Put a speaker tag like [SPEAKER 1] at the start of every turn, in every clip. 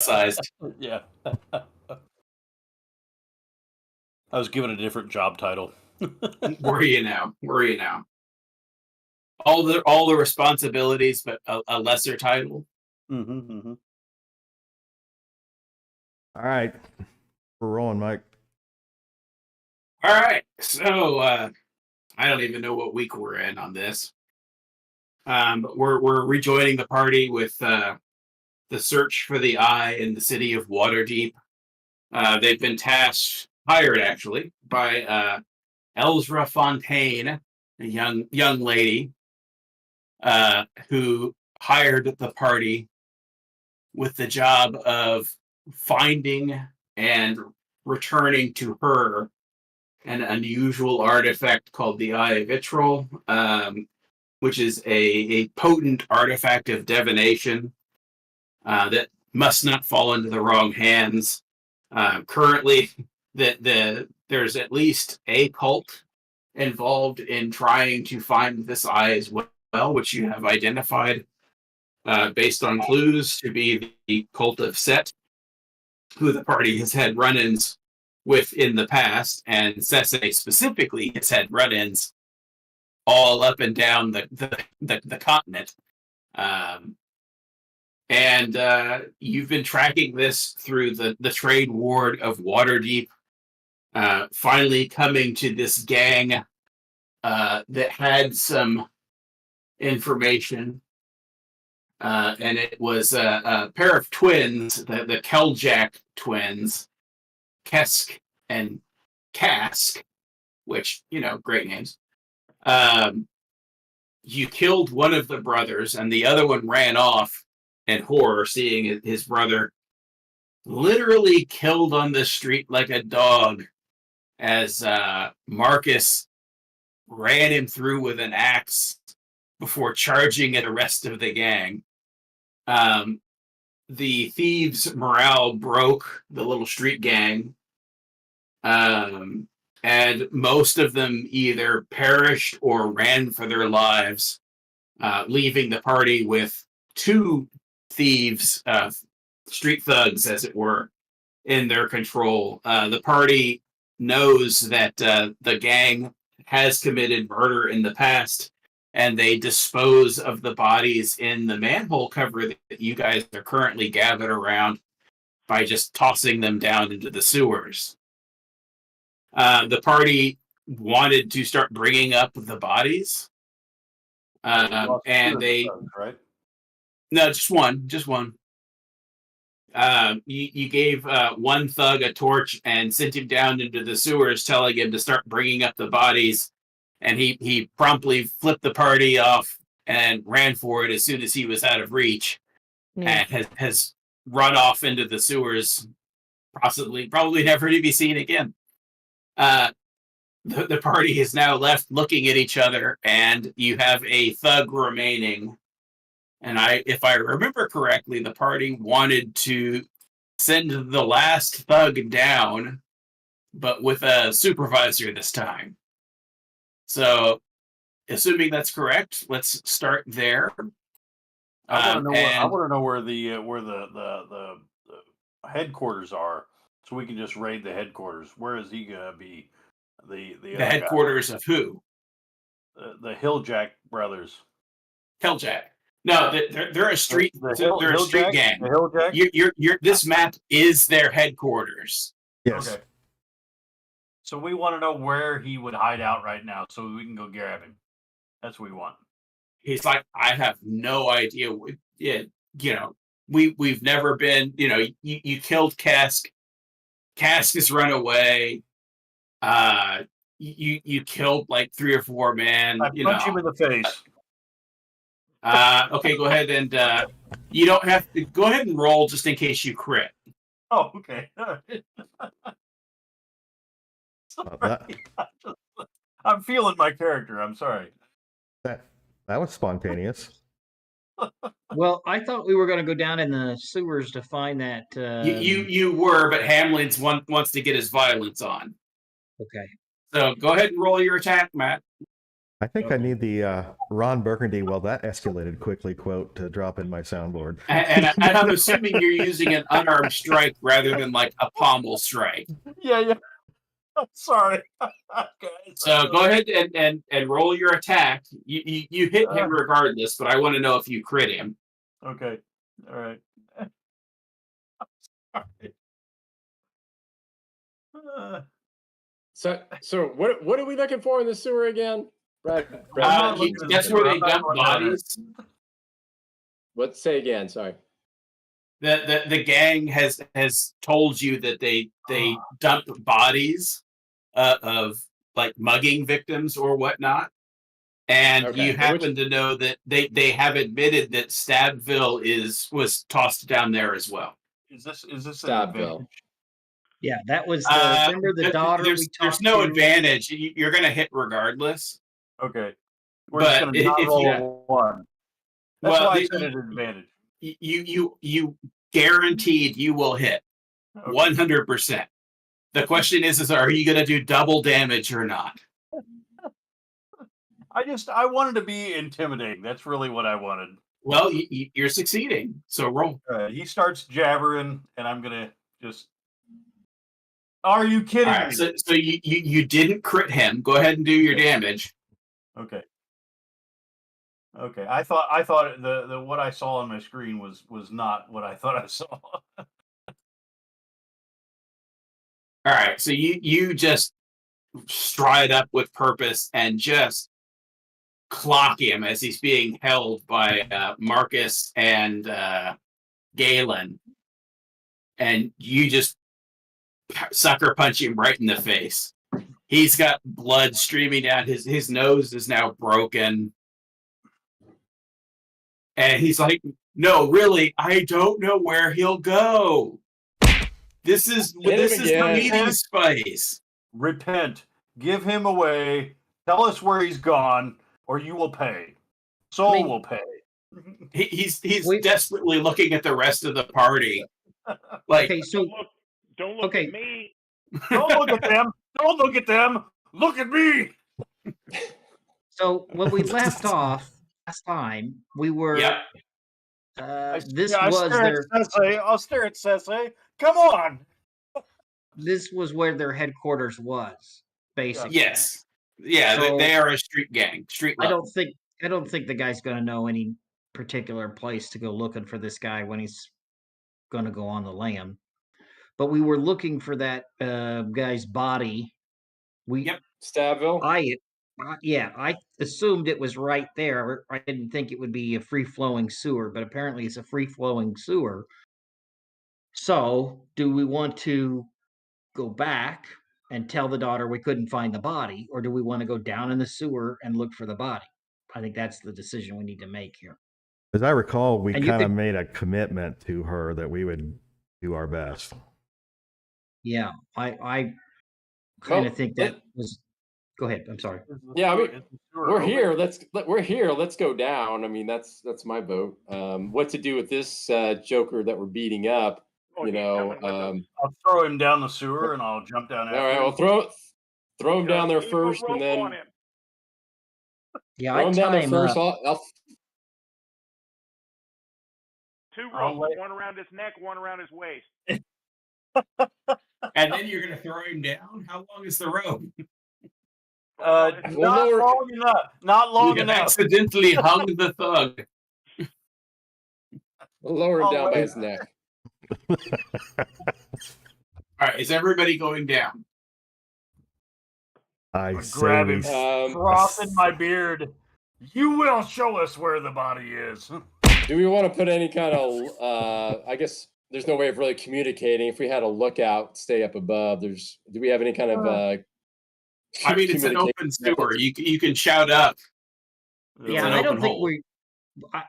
[SPEAKER 1] sized.
[SPEAKER 2] Yeah. I was given a different job title.
[SPEAKER 1] Were you now? Were you now? All the responsibilities, but a lesser title.
[SPEAKER 2] Mm-hmm.
[SPEAKER 3] All right. We're rolling, Mike.
[SPEAKER 1] All right. So I don't even know what week we're in on this. But we're rejoining the party with the search for the eye in the city of Waterdeep. They've been hired actually by Elsra Fontaine, a young lady who hired the party with the job of finding and returning to her an unusual artifact called the Eye of Vitrol, which is a potent artifact of divination that must not fall into the wrong hands. Currently, there's at least a cult involved in trying to find this eye as well, which you have identified based on clues to be the cult of Set, who the party has had run-ins with in the past, and Sese specifically has had run-ins all up and down the continent. And you've been tracking this through the trade ward of Waterdeep, finally coming to this gang that had some information. And it was a pair of twins, the Keljak twins, Kesk and Kask, which, great names. You killed one of the brothers, and the other one ran off in horror, seeing his brother literally killed on the street like a dog as Marcus ran him through with an axe before charging at the rest of the gang. The thieves' morale broke, the little street gang, and most of them either perished or ran for their lives, leaving the party with two thieves, street thugs, as it were, in their control. The party knows that the gang has committed murder in the past, and they dispose of the bodies in the manhole cover that you guys are currently gathered around by just tossing them down into the sewers. The party wanted to start bringing up the bodies, and they
[SPEAKER 2] right?
[SPEAKER 1] No, just one. You gave one thug a torch and sent him down into the sewers, telling him to start bringing up the bodies. And he promptly flipped the party off and ran for it as soon as he was out of reach, and has run off into the sewers, probably never to be seen again. The party is now left looking at each other, and you have a thug remaining. And if I remember correctly, the party wanted to send the last thug down, but with a supervisor this time. So, assuming that's correct, let's start there.
[SPEAKER 2] I want to know where the headquarters are, so we can just raid the headquarters. Where is he gonna be? The
[SPEAKER 1] headquarters of who?
[SPEAKER 2] The Hilljack brothers.
[SPEAKER 1] Hilljack. No, they're a street. They're a street gang.
[SPEAKER 2] The Hilljack.
[SPEAKER 1] This map is their headquarters.
[SPEAKER 3] Yes.
[SPEAKER 2] Okay. So we want to know where he would hide out right now, so we can go grab him. That's what we want.
[SPEAKER 1] He's like, I have no idea. We've never been. You killed Kask. Kask has run away. You killed like 3 or 4 men.
[SPEAKER 2] I punch him in the face.
[SPEAKER 1] Okay, go ahead and you don't have to go ahead and roll just in case you crit.
[SPEAKER 2] Oh, okay. I'm feeling my character. I'm sorry.
[SPEAKER 3] That was spontaneous.
[SPEAKER 4] Well, I thought we were going to go down in the sewers to find that.
[SPEAKER 1] You were, but Hamlin's wants to get his violence on.
[SPEAKER 4] Okay.
[SPEAKER 1] So go ahead and roll your attack, Matt.
[SPEAKER 3] I think I need the Ron Burgundy, well, that escalated quickly quote to drop in my soundboard.
[SPEAKER 1] And I'm assuming you're using an unarmed strike rather than like a pommel strike.
[SPEAKER 2] Yeah. Sorry. Okay.
[SPEAKER 1] So go ahead and roll your attack. You hit him regardless, but I want to know if you crit him.
[SPEAKER 2] Okay. All right.
[SPEAKER 5] So what are we looking for in the sewer again? Brad,
[SPEAKER 1] That's where they dump bodies.
[SPEAKER 5] What? Say again. Sorry.
[SPEAKER 1] The gang has told you that they dump bodies of like mugging victims or whatnot, and you happen to know that they have admitted that Stabville was tossed down there as well.
[SPEAKER 2] Is this
[SPEAKER 5] Stabville?
[SPEAKER 4] Yeah, that was remember the daughter we talked
[SPEAKER 1] There's no
[SPEAKER 4] to?
[SPEAKER 1] advantage. You're going to hit regardless.
[SPEAKER 2] Okay. We're just going to not roll a 1. That's why I said an advantage.
[SPEAKER 1] You guaranteed you will hit 100%. The question is are you going to do double damage or not?
[SPEAKER 2] I wanted to be intimidating. That's really what I wanted.
[SPEAKER 1] Well, you're succeeding. So roll.
[SPEAKER 2] He starts jabbering, and I'm going to just. Are you kidding me?
[SPEAKER 1] So you didn't crit him. Go ahead and do your damage.
[SPEAKER 2] Okay. I thought the what I saw on my screen was not what I thought I saw.
[SPEAKER 1] All right. So you just stride up with purpose and just clock him as he's being held by Marcus and Galen, and you just sucker punch him right in the face. He's got blood streaming down. His nose is now broken. And he's like, no, really, I don't know where he'll go. This is the meeting space.
[SPEAKER 2] Repent. Give him away. Tell us where he's gone, or you will pay. Soul will pay.
[SPEAKER 1] He's desperately looking at the rest of the party. Like,
[SPEAKER 4] okay, so
[SPEAKER 6] don't look at me.
[SPEAKER 2] Don't look at them. Don't look at them. Look at me.
[SPEAKER 4] So when we left off last time, we were.
[SPEAKER 1] Yep.
[SPEAKER 2] I'll stare at Sese. Come on.
[SPEAKER 4] This was where their headquarters was, basically.
[SPEAKER 1] Yes. Yeah,
[SPEAKER 4] So,
[SPEAKER 1] they are a street gang. Street level.
[SPEAKER 4] I don't think the guy's going to know any particular place to go looking for this guy when he's going to go on the lam. But we were looking for that guy's body.
[SPEAKER 5] Stabville?
[SPEAKER 4] I assumed it was right there. I didn't think it would be a free-flowing sewer, but apparently it's a free-flowing sewer. So, do we want to go back and tell the daughter we couldn't find the body, or do we want to go down in the sewer and look for the body? I think that's the decision we need to make here.
[SPEAKER 3] As I recall, we kind of made a commitment to her that we would do our best.
[SPEAKER 4] Yeah, I kind of think that was. Go ahead. I'm sorry.
[SPEAKER 5] Yeah, I mean, we're here. Let's go down. I mean, that's my vote. What to do with this joker that we're beating up?
[SPEAKER 2] I'll throw him down the sewer and I'll jump down after.
[SPEAKER 5] All right, well throw him down there first, and then
[SPEAKER 4] throw him down there first.
[SPEAKER 5] I'll
[SPEAKER 6] 2 ropes, one around his neck, one around his waist.
[SPEAKER 1] And then you're going to throw him down? How long is the rope?
[SPEAKER 2] Not long enough. Not long
[SPEAKER 1] you
[SPEAKER 2] enough.
[SPEAKER 1] Accidentally hung the thug.
[SPEAKER 5] We'll lower him down by his neck.
[SPEAKER 1] All right, is everybody going down?
[SPEAKER 3] I
[SPEAKER 2] grab him, froth in my beard. You will show us where the body is.
[SPEAKER 5] Do we want to put any kind of? I guess there's no way of really communicating. If we had a lookout, stay up above. Do we have any kind of?
[SPEAKER 1] I mean, it's an open sewer. You can shout up.
[SPEAKER 4] Yeah, I don't think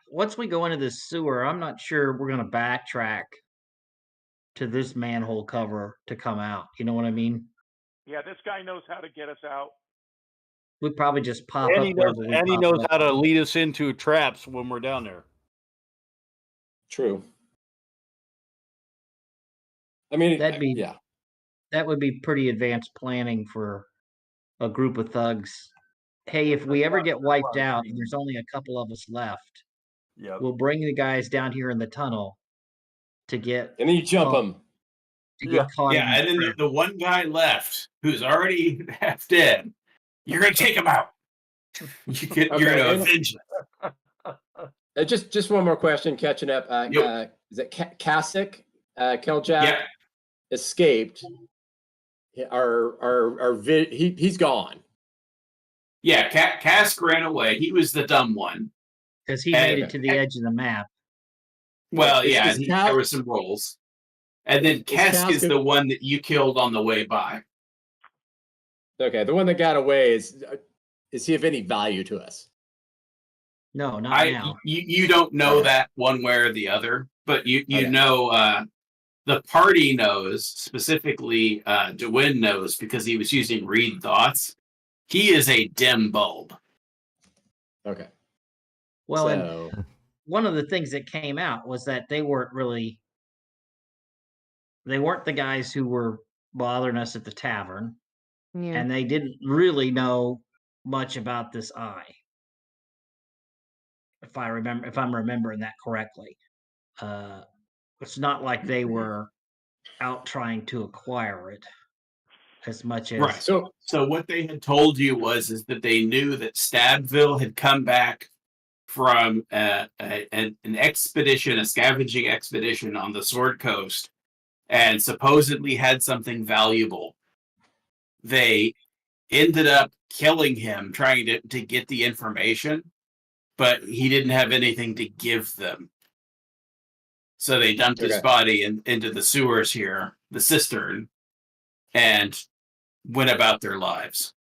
[SPEAKER 4] once we go into this sewer, I'm not sure we're going to backtrack to this manhole cover to come out. You know what I mean?
[SPEAKER 6] Yeah, this guy knows how to get us out.
[SPEAKER 4] We probably just pop
[SPEAKER 2] and
[SPEAKER 4] up.
[SPEAKER 2] He knows how to lead us into traps when we're down there.
[SPEAKER 5] True. I mean,
[SPEAKER 4] that would be pretty advanced planning for a group of thugs hey, if we ever get wiped out and there's only a couple of us left, we'll bring the guys down here in the tunnel to get.
[SPEAKER 5] And then you jump them.
[SPEAKER 4] To get caught.
[SPEAKER 1] Yeah, and then the one guy left who's already half dead. You're gonna take him out. You're gonna avenge him.
[SPEAKER 5] Just one more question. Catching up. Is it Kasich? Keljak escaped. He's gone.
[SPEAKER 1] Yeah, Kask ran away. He was the dumb one
[SPEAKER 4] because he made it to the edge of the map.
[SPEAKER 1] Well, there were some rolls, and then Kask is the one that you killed on the way by.
[SPEAKER 5] Okay, the one that got away is he of any value to us?
[SPEAKER 4] No, not now.
[SPEAKER 1] You don't know that one way or the other, but you know the party knows, specifically DeWin knows because he was using read thoughts. He is a dim bulb.
[SPEAKER 5] Okay.
[SPEAKER 4] Well, and one of the things that came out was that they weren't the guys who were bothering us at the tavern. Yeah. And they didn't really know much about this eye. If I'm remembering that correctly. It's not like they were out trying to acquire it as much as
[SPEAKER 1] right. So what they had told you is that they knew that Stabville had come back from an expedition, a scavenging expedition on the Sword Coast, and supposedly had something valuable. They ended up killing him, trying to get the information, but he didn't have anything to give them. So they dumped his body into the sewers here, the cistern, and went about their lives.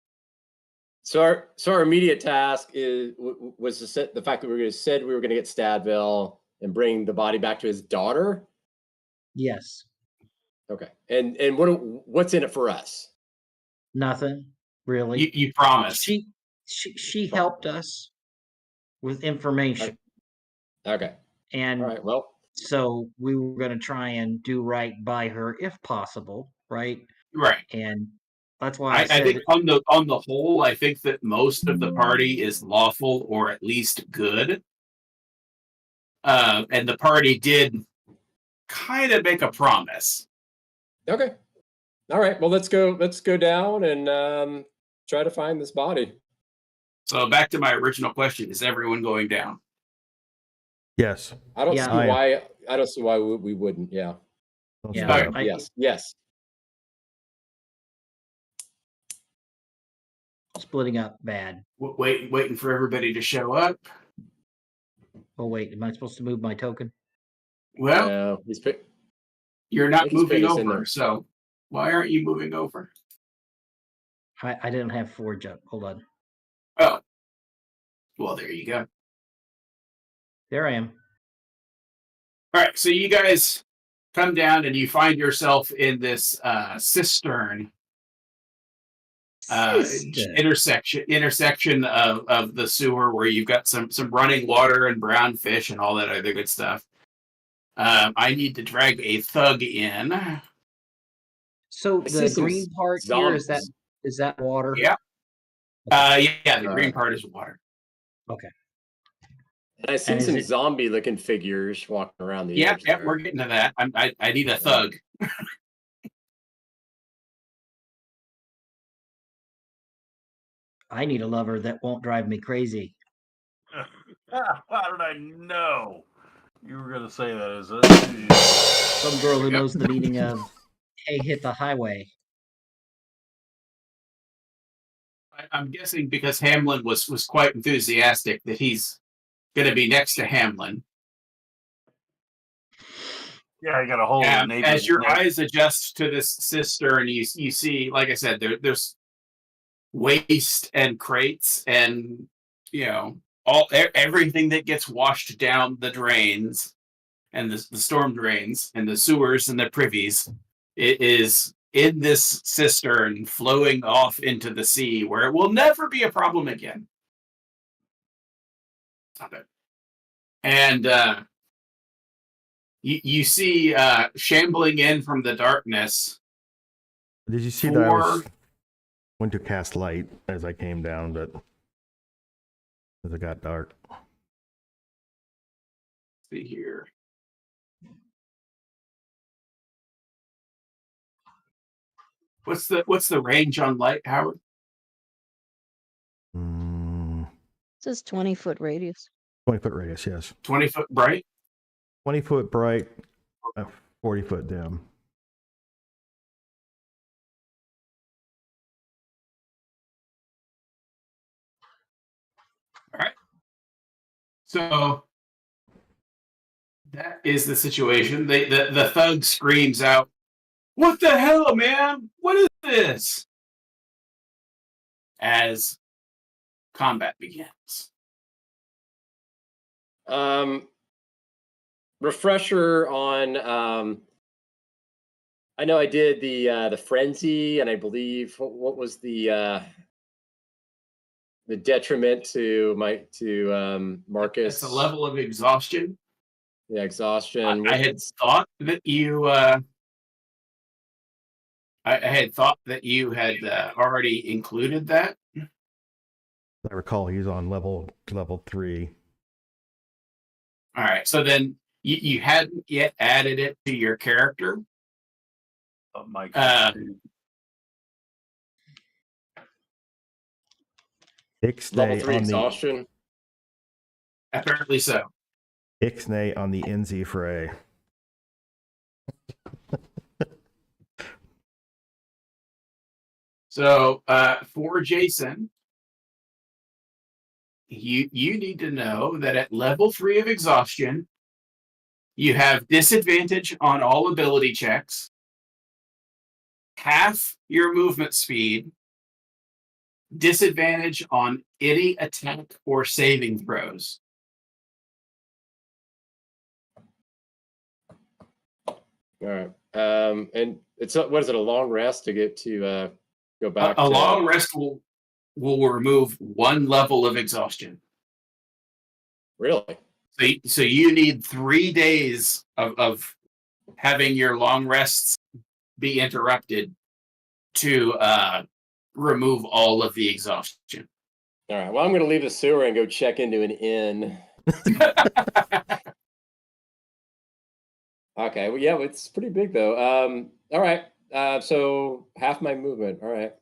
[SPEAKER 5] So our immediate task was the fact that we were going to get Stadville and bring the body back to his daughter.
[SPEAKER 4] Yes.
[SPEAKER 5] Okay. And what's in it for us?
[SPEAKER 4] Nothing really.
[SPEAKER 1] You promised.
[SPEAKER 4] She helped us with information.
[SPEAKER 5] Okay.
[SPEAKER 4] And
[SPEAKER 5] all right. Well,
[SPEAKER 4] so we were going to try and do right by her if possible, right?
[SPEAKER 1] Right.
[SPEAKER 4] And that's why I
[SPEAKER 1] think on the whole, I think that most of the party is lawful or at least good. And the party did kind of make a promise.
[SPEAKER 5] Okay. All right. Well, let's go down and try to find this body.
[SPEAKER 1] So back to my original question: is everyone going down?
[SPEAKER 3] Yes.
[SPEAKER 5] I don't see why we wouldn't. Yeah. Yes.
[SPEAKER 4] Splitting up bad.
[SPEAKER 1] Waiting for everybody to show up.
[SPEAKER 4] Oh wait, am I supposed to move my token?
[SPEAKER 1] Well, you're not moving over, so why aren't you moving over?
[SPEAKER 4] I didn't have forge up. Hold on.
[SPEAKER 1] Oh. Well, there you go.
[SPEAKER 4] There I am.
[SPEAKER 1] All right, so you guys come down and you find yourself in this cistern. Intersection of the sewer where you've got some running water and brown fish and all that other good stuff. I need to drag a thug in.
[SPEAKER 4] So the green part here is that water?
[SPEAKER 1] Yeah. The green part is water.
[SPEAKER 4] Okay.
[SPEAKER 5] And I see some zombie-looking figures walking around the edge.
[SPEAKER 1] Yeah, we're getting to that. I need a thug.
[SPEAKER 4] I need a lover that won't drive me crazy.
[SPEAKER 2] How did I know you were going to say that? Is it
[SPEAKER 4] some girl who knows the meaning of "Hey, hit the highway"?
[SPEAKER 1] I'm guessing because Hamlin was quite enthusiastic that he's going to be next to Hamlin.
[SPEAKER 2] Yeah, I got a hold of Nathan.
[SPEAKER 1] As your eyes adjust to this cistern, you see, like I said, there's waste and crates and everything that gets washed down the drains and the storm drains and the sewers and the privies. It is in this cistern flowing off into the sea where it will never be a problem again. Stop it. And you see shambling in from the darkness.
[SPEAKER 3] Did you see that I went to cast light as I came down, but as it got dark.
[SPEAKER 1] Let's see here. What's the range on light, Howard?
[SPEAKER 3] Mm,
[SPEAKER 7] It says 20-foot radius.
[SPEAKER 3] 20-foot radius, yes.
[SPEAKER 1] 20-foot bright?
[SPEAKER 3] 20-foot bright, 40-foot dim.
[SPEAKER 1] All right. So that is the situation. The thug screams out, "What the hell, man? What is this?" As combat begins.
[SPEAKER 5] Refresher on. I know I did the frenzy, and I believe what was the detriment to Marcus?
[SPEAKER 1] It's a level of exhaustion.
[SPEAKER 5] Yeah, exhaustion.
[SPEAKER 1] I had thought that you. I had thought that you had already included that.
[SPEAKER 3] I recall he's on level 3.
[SPEAKER 1] All right, so then you hadn't yet added it to your character.
[SPEAKER 2] Oh, Mike.
[SPEAKER 5] Level 3 exhaustion.
[SPEAKER 1] Apparently so.
[SPEAKER 3] Ixnay on the NZ fray.
[SPEAKER 1] So for Jason, you need to know that at level 3 of exhaustion, you have disadvantage on all ability checks, half your movement speed, disadvantage on any attack or saving throws.
[SPEAKER 5] All right. And it's what is it? A long rest to get to go back.
[SPEAKER 1] A long rest will remove 1 level of exhaustion.
[SPEAKER 5] Really?
[SPEAKER 1] So you need 3 days of having your long rests be interrupted to remove all of the exhaustion.
[SPEAKER 5] All right. Well, I'm going to leave the sewer and go check into an inn. Okay. Well, yeah, it's pretty big though. All right. So half my movement. All right.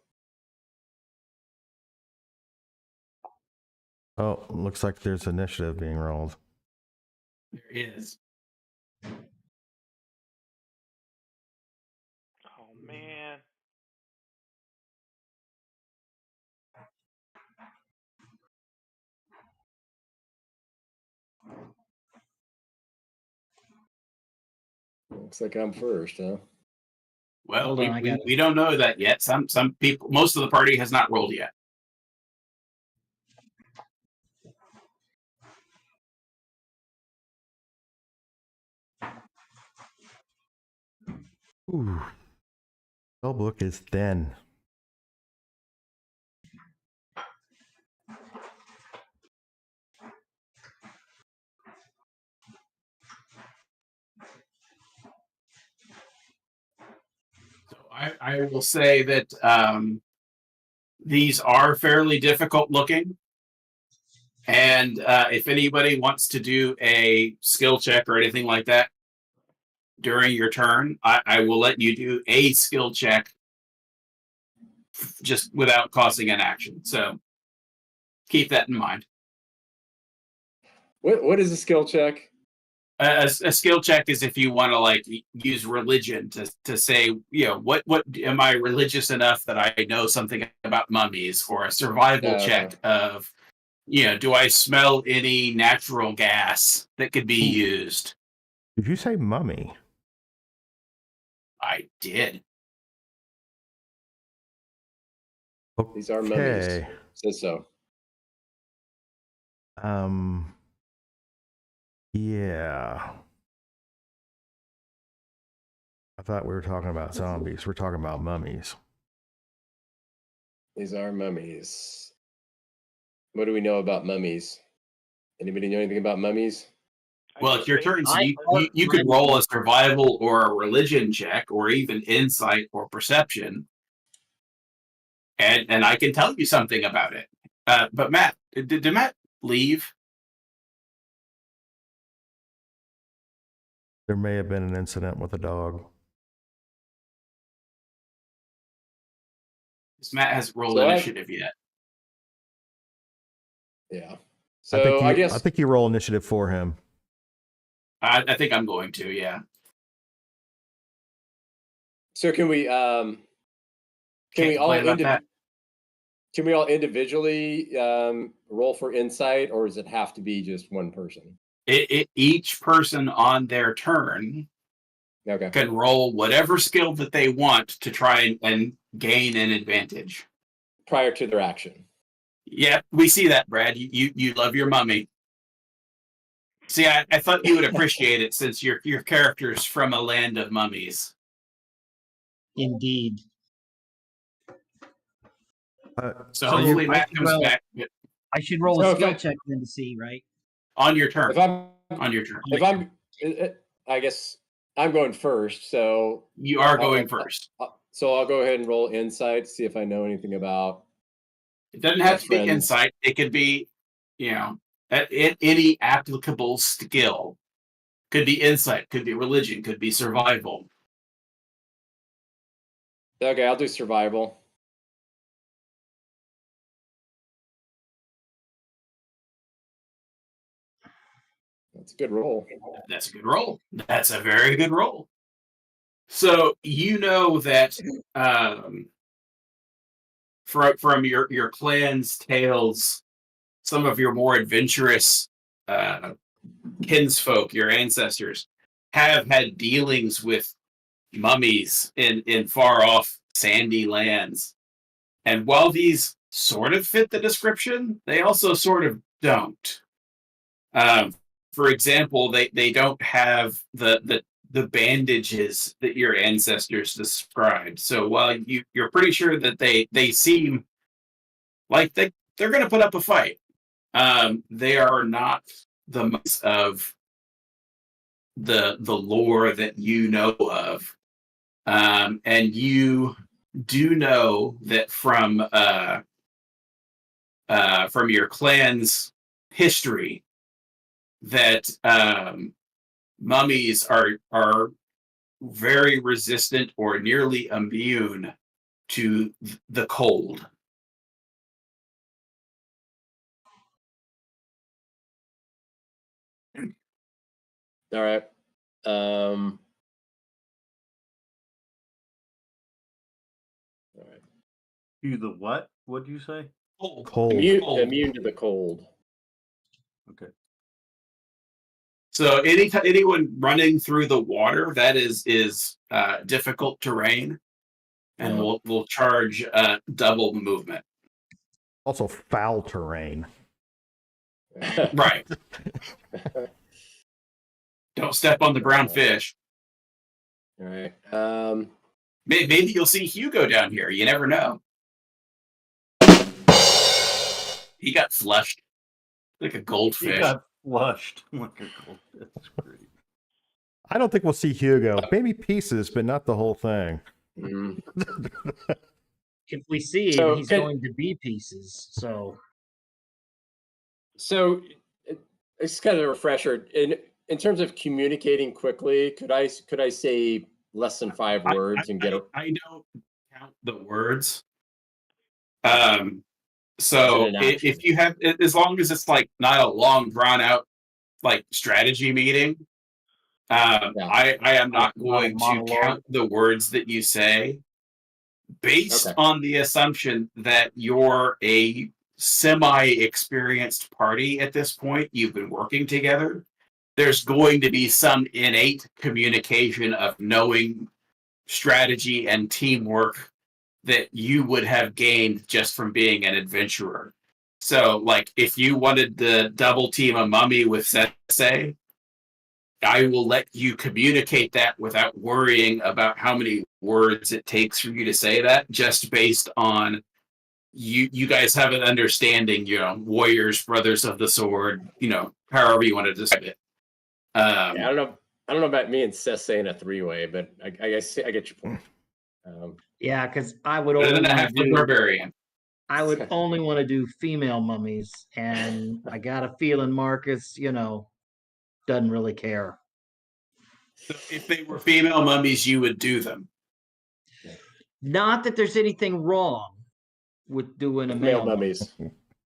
[SPEAKER 3] Oh, looks like there's initiative being rolled.
[SPEAKER 1] There is.
[SPEAKER 6] Oh man.
[SPEAKER 5] Looks like I'm first, huh?
[SPEAKER 1] Well,
[SPEAKER 4] Hold on,
[SPEAKER 1] we don't know that yet. Some people, most of the party has not rolled yet.
[SPEAKER 3] Ooh. Spellbook is thin.
[SPEAKER 1] So I will say that these are fairly difficult looking. And if anybody wants to do a skill check or anything like that during your turn, I will let you do a skill check just without causing an action. So keep that in mind.
[SPEAKER 5] What is a skill check?
[SPEAKER 1] A skill check is if you want to like use religion to say, you know, what am I religious enough that I know something about mummies, or a survival check of, you know, do I smell any natural gas that could be used?
[SPEAKER 3] Did you say mummy?
[SPEAKER 1] I did.
[SPEAKER 3] Okay.
[SPEAKER 5] These are mummies. Says so.
[SPEAKER 3] Yeah. I thought we were talking about zombies. We're talking about mummies.
[SPEAKER 5] These are mummies. What do we know about mummies? Anybody know anything about mummies?
[SPEAKER 1] Well, it's your turn, so you could roll a survival or a religion check, or even insight or perception, and I can tell you something about it. But Matt, did Matt leave?
[SPEAKER 3] There may have been an incident with a dog.
[SPEAKER 1] Matt hasn't rolled
[SPEAKER 5] So
[SPEAKER 1] initiative yet.
[SPEAKER 5] Yeah. So I guess
[SPEAKER 3] I think you roll initiative for him.
[SPEAKER 1] I think I'm going to, yeah.
[SPEAKER 5] So can we all individually roll for insight, or does it have to be just one person?
[SPEAKER 1] Each person on their turn can roll whatever skill that they want to try and gain an advantage
[SPEAKER 5] prior to their action.
[SPEAKER 1] Yeah, we see that, Brad. You love your mummy. See, I thought you would appreciate it since your character's from a land of mummies.
[SPEAKER 4] Indeed.
[SPEAKER 1] So hopefully Matt comes back.
[SPEAKER 4] I should roll a skill check then to see, right?
[SPEAKER 1] On your turn.
[SPEAKER 5] On your turn. I guess I'm going first, so
[SPEAKER 1] you are going first.
[SPEAKER 5] So I'll go ahead and roll insight, see if I know anything about.
[SPEAKER 1] It doesn't have to be insight. It could be, any applicable skill. Could be insight, could be religion, could be survival.
[SPEAKER 5] Okay, I'll do survival. That's a good roll.
[SPEAKER 1] That's a good roll. That's a very good roll. So you know that from your clan's tales, some of your more adventurous kinsfolk, your ancestors, have had dealings with mummies in far off sandy lands. And while these sort of fit the description, they also sort of don't. For example, they don't have the bandages that your ancestors described. So while you're pretty sure that they seem like they're going to put up a fight, they are not the most of the lore that you know of, and you do know that from your clan's history that mummies are very resistant or nearly immune to the cold.
[SPEAKER 5] All right. All right.
[SPEAKER 2] To the what? What did you say?
[SPEAKER 3] Cold.
[SPEAKER 5] Immune to the cold.
[SPEAKER 2] Okay.
[SPEAKER 1] So anyone running through the water, that is difficult terrain, and we'll charge double movement.
[SPEAKER 3] Also foul terrain.
[SPEAKER 1] Right. Don't step on the brown fish.
[SPEAKER 5] All right.
[SPEAKER 1] Maybe you'll see Hugo down here. You never know. He got flushed like a goldfish.
[SPEAKER 2] He got flushed like a goldfish. That's great.
[SPEAKER 3] I don't think we'll see Hugo. Maybe pieces, but not the whole thing.
[SPEAKER 4] If we see him, he's going to be pieces.
[SPEAKER 5] So it's kind of a refresher. In terms of communicating quickly, could I say less than 5 words and get it?
[SPEAKER 1] I don't count the words. So if you have, as long as it's like not a long drawn out like strategy meeting, I am not going to count the words that you say based on the assumption that you're a semi-experienced party at this point. You've been working together. There's going to be some innate communication of knowing strategy and teamwork that you would have gained just from being an adventurer. So, like, if you wanted to double team a mummy with Sensei, I will let you communicate that without worrying about how many words it takes for you to say that, just based on you guys have an understanding, warriors, brothers of the sword, however you want to describe it.
[SPEAKER 5] I don't know about me and Seth saying a 3-way, but I guess I get your point.
[SPEAKER 4] Yeah, because I would only want to do
[SPEAKER 1] barbarian.
[SPEAKER 4] I would only want to do female mummies, and I got a feeling Marcus, doesn't really care.
[SPEAKER 1] So if they were female mummies, you would do them.
[SPEAKER 4] Not that there's anything wrong with doing a
[SPEAKER 5] Male
[SPEAKER 4] male mummy,
[SPEAKER 5] mummies.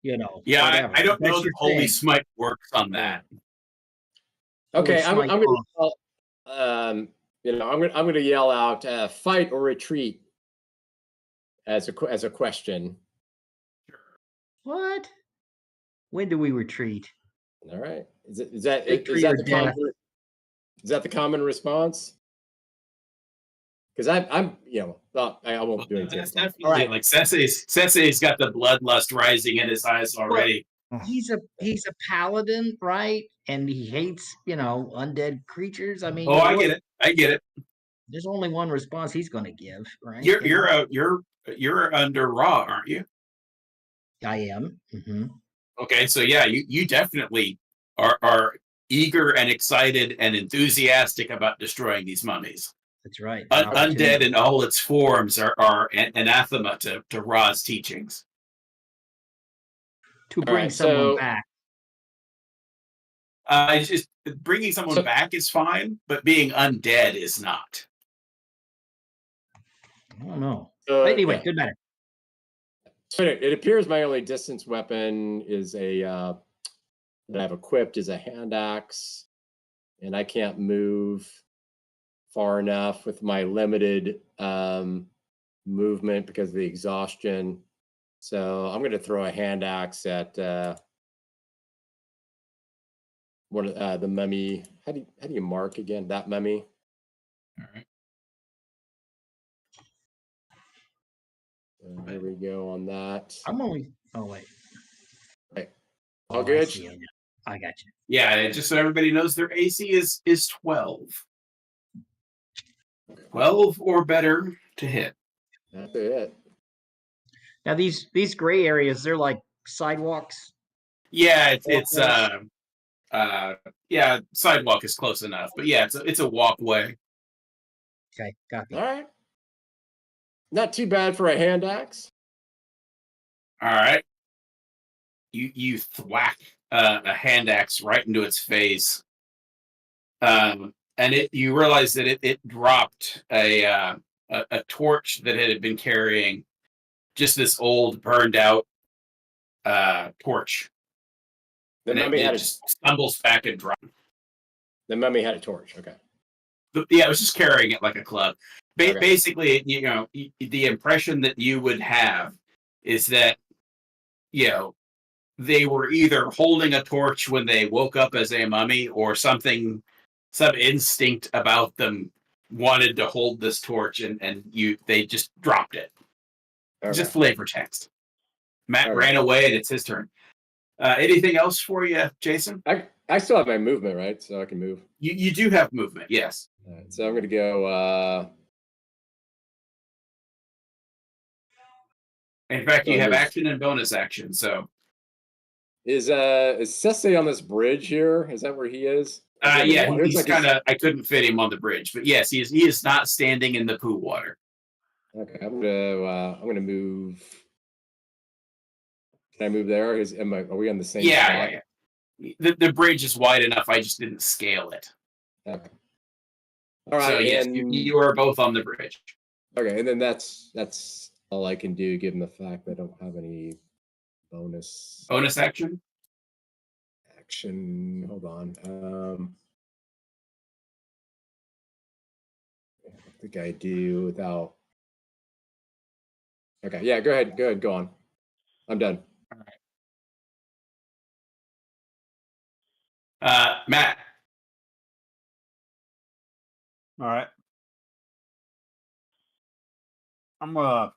[SPEAKER 1] Yeah,
[SPEAKER 4] whatever.
[SPEAKER 1] I don't know
[SPEAKER 4] That's
[SPEAKER 1] that
[SPEAKER 4] your
[SPEAKER 1] Holy
[SPEAKER 4] thing.
[SPEAKER 1] Smite works on that.
[SPEAKER 5] Okay,
[SPEAKER 4] Holy
[SPEAKER 5] I'm
[SPEAKER 4] smite,
[SPEAKER 5] gonna I'm gonna yell out fight or retreat as a question.
[SPEAKER 4] What? When do we retreat?
[SPEAKER 5] All right. Is
[SPEAKER 4] Victory
[SPEAKER 5] that
[SPEAKER 4] or
[SPEAKER 5] the
[SPEAKER 4] death?
[SPEAKER 5] is that the common response? Because I'm well, I won't do anything.
[SPEAKER 1] That's definitely like Sensei's got the bloodlust rising in his eyes already.
[SPEAKER 4] He's a paladin, right? And he hates, undead creatures. I mean,
[SPEAKER 1] I get it. I get it.
[SPEAKER 4] There's only one response he's going to give, right?
[SPEAKER 1] You're under Raw, aren't you?
[SPEAKER 4] I am. Mm-hmm.
[SPEAKER 1] Okay, so yeah, you definitely are eager and excited and enthusiastic about destroying these mummies.
[SPEAKER 4] That's right.
[SPEAKER 1] Undead in all its forms are anathema to Ra's teachings.
[SPEAKER 4] To bring someone back.
[SPEAKER 1] Just bringing someone back is fine, but being undead is not.
[SPEAKER 4] I don't know. Anyway, good matter.
[SPEAKER 5] So it appears my only distance weapon is that I've equipped is a hand axe, and I can't move far enough with my limited movement because of the exhaustion. So I'm going to throw a hand axe at one of the mummy. How do you mark again that mummy?
[SPEAKER 1] All right.
[SPEAKER 5] There we go on that.
[SPEAKER 4] I'm only. Oh wait.
[SPEAKER 5] Right. All good.
[SPEAKER 4] I got you.
[SPEAKER 1] Yeah, just so everybody knows, their AC is 12. 12 or better to hit.
[SPEAKER 5] That's it.
[SPEAKER 4] Now these gray areas, they're like sidewalks.
[SPEAKER 1] Yeah, yeah, sidewalk is close enough, but yeah, it's a walkway.
[SPEAKER 4] Okay, copy.
[SPEAKER 5] All right. Not too bad for a hand axe.
[SPEAKER 1] All right. You thwack a hand axe right into its face, and you realize that it dropped a torch that it had been carrying, just this old burned out torch.
[SPEAKER 5] The mummy
[SPEAKER 1] it just stumbles back and drops.
[SPEAKER 5] The mummy had a torch. Okay.
[SPEAKER 1] Yeah, it was just carrying it like a club. Basically, the impression that you would have is that, they were either holding a torch when they woke up as a mummy, or some instinct about them wanted to hold this torch, and they just dropped it. Okay. Just flavor text. Matt ran away, and it's his turn. Anything else for you, Jason?
[SPEAKER 5] I still have my movement, right? So I can move.
[SPEAKER 1] You do have movement, yes.
[SPEAKER 5] All right, so I'm going to go.
[SPEAKER 1] In fact, you have action and bonus action. So
[SPEAKER 5] is Sensei on this bridge here? Is that where he is?
[SPEAKER 1] Yeah, he's kind of. I couldn't fit him on the bridge, but yes, he is not standing in the poo water.
[SPEAKER 5] Okay, I'm gonna move. Can I move there? Are we on the same?
[SPEAKER 1] Yeah. The bridge is wide enough. I just didn't scale it.
[SPEAKER 5] Okay. All right.
[SPEAKER 1] So yes, you are both on the bridge.
[SPEAKER 5] Okay, and then that's all I can do, given the fact that I don't have any bonus
[SPEAKER 1] action.
[SPEAKER 5] Hold on. I think I do without. Okay. Yeah. Go ahead. Go on. I'm done.
[SPEAKER 1] All right. Matt.
[SPEAKER 2] All right. I'm gonna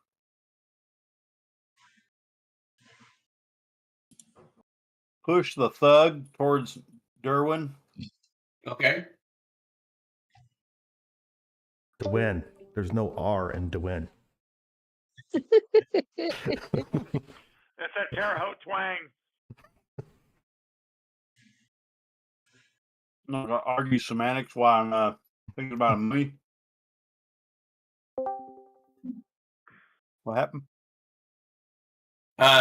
[SPEAKER 2] push the thug towards Derwin.
[SPEAKER 1] Okay.
[SPEAKER 3] To win. There's no R in to win.
[SPEAKER 6] That's that Terre Haute twang.
[SPEAKER 2] I'm not gonna argue semantics while I'm thinking about a mummy. What happened?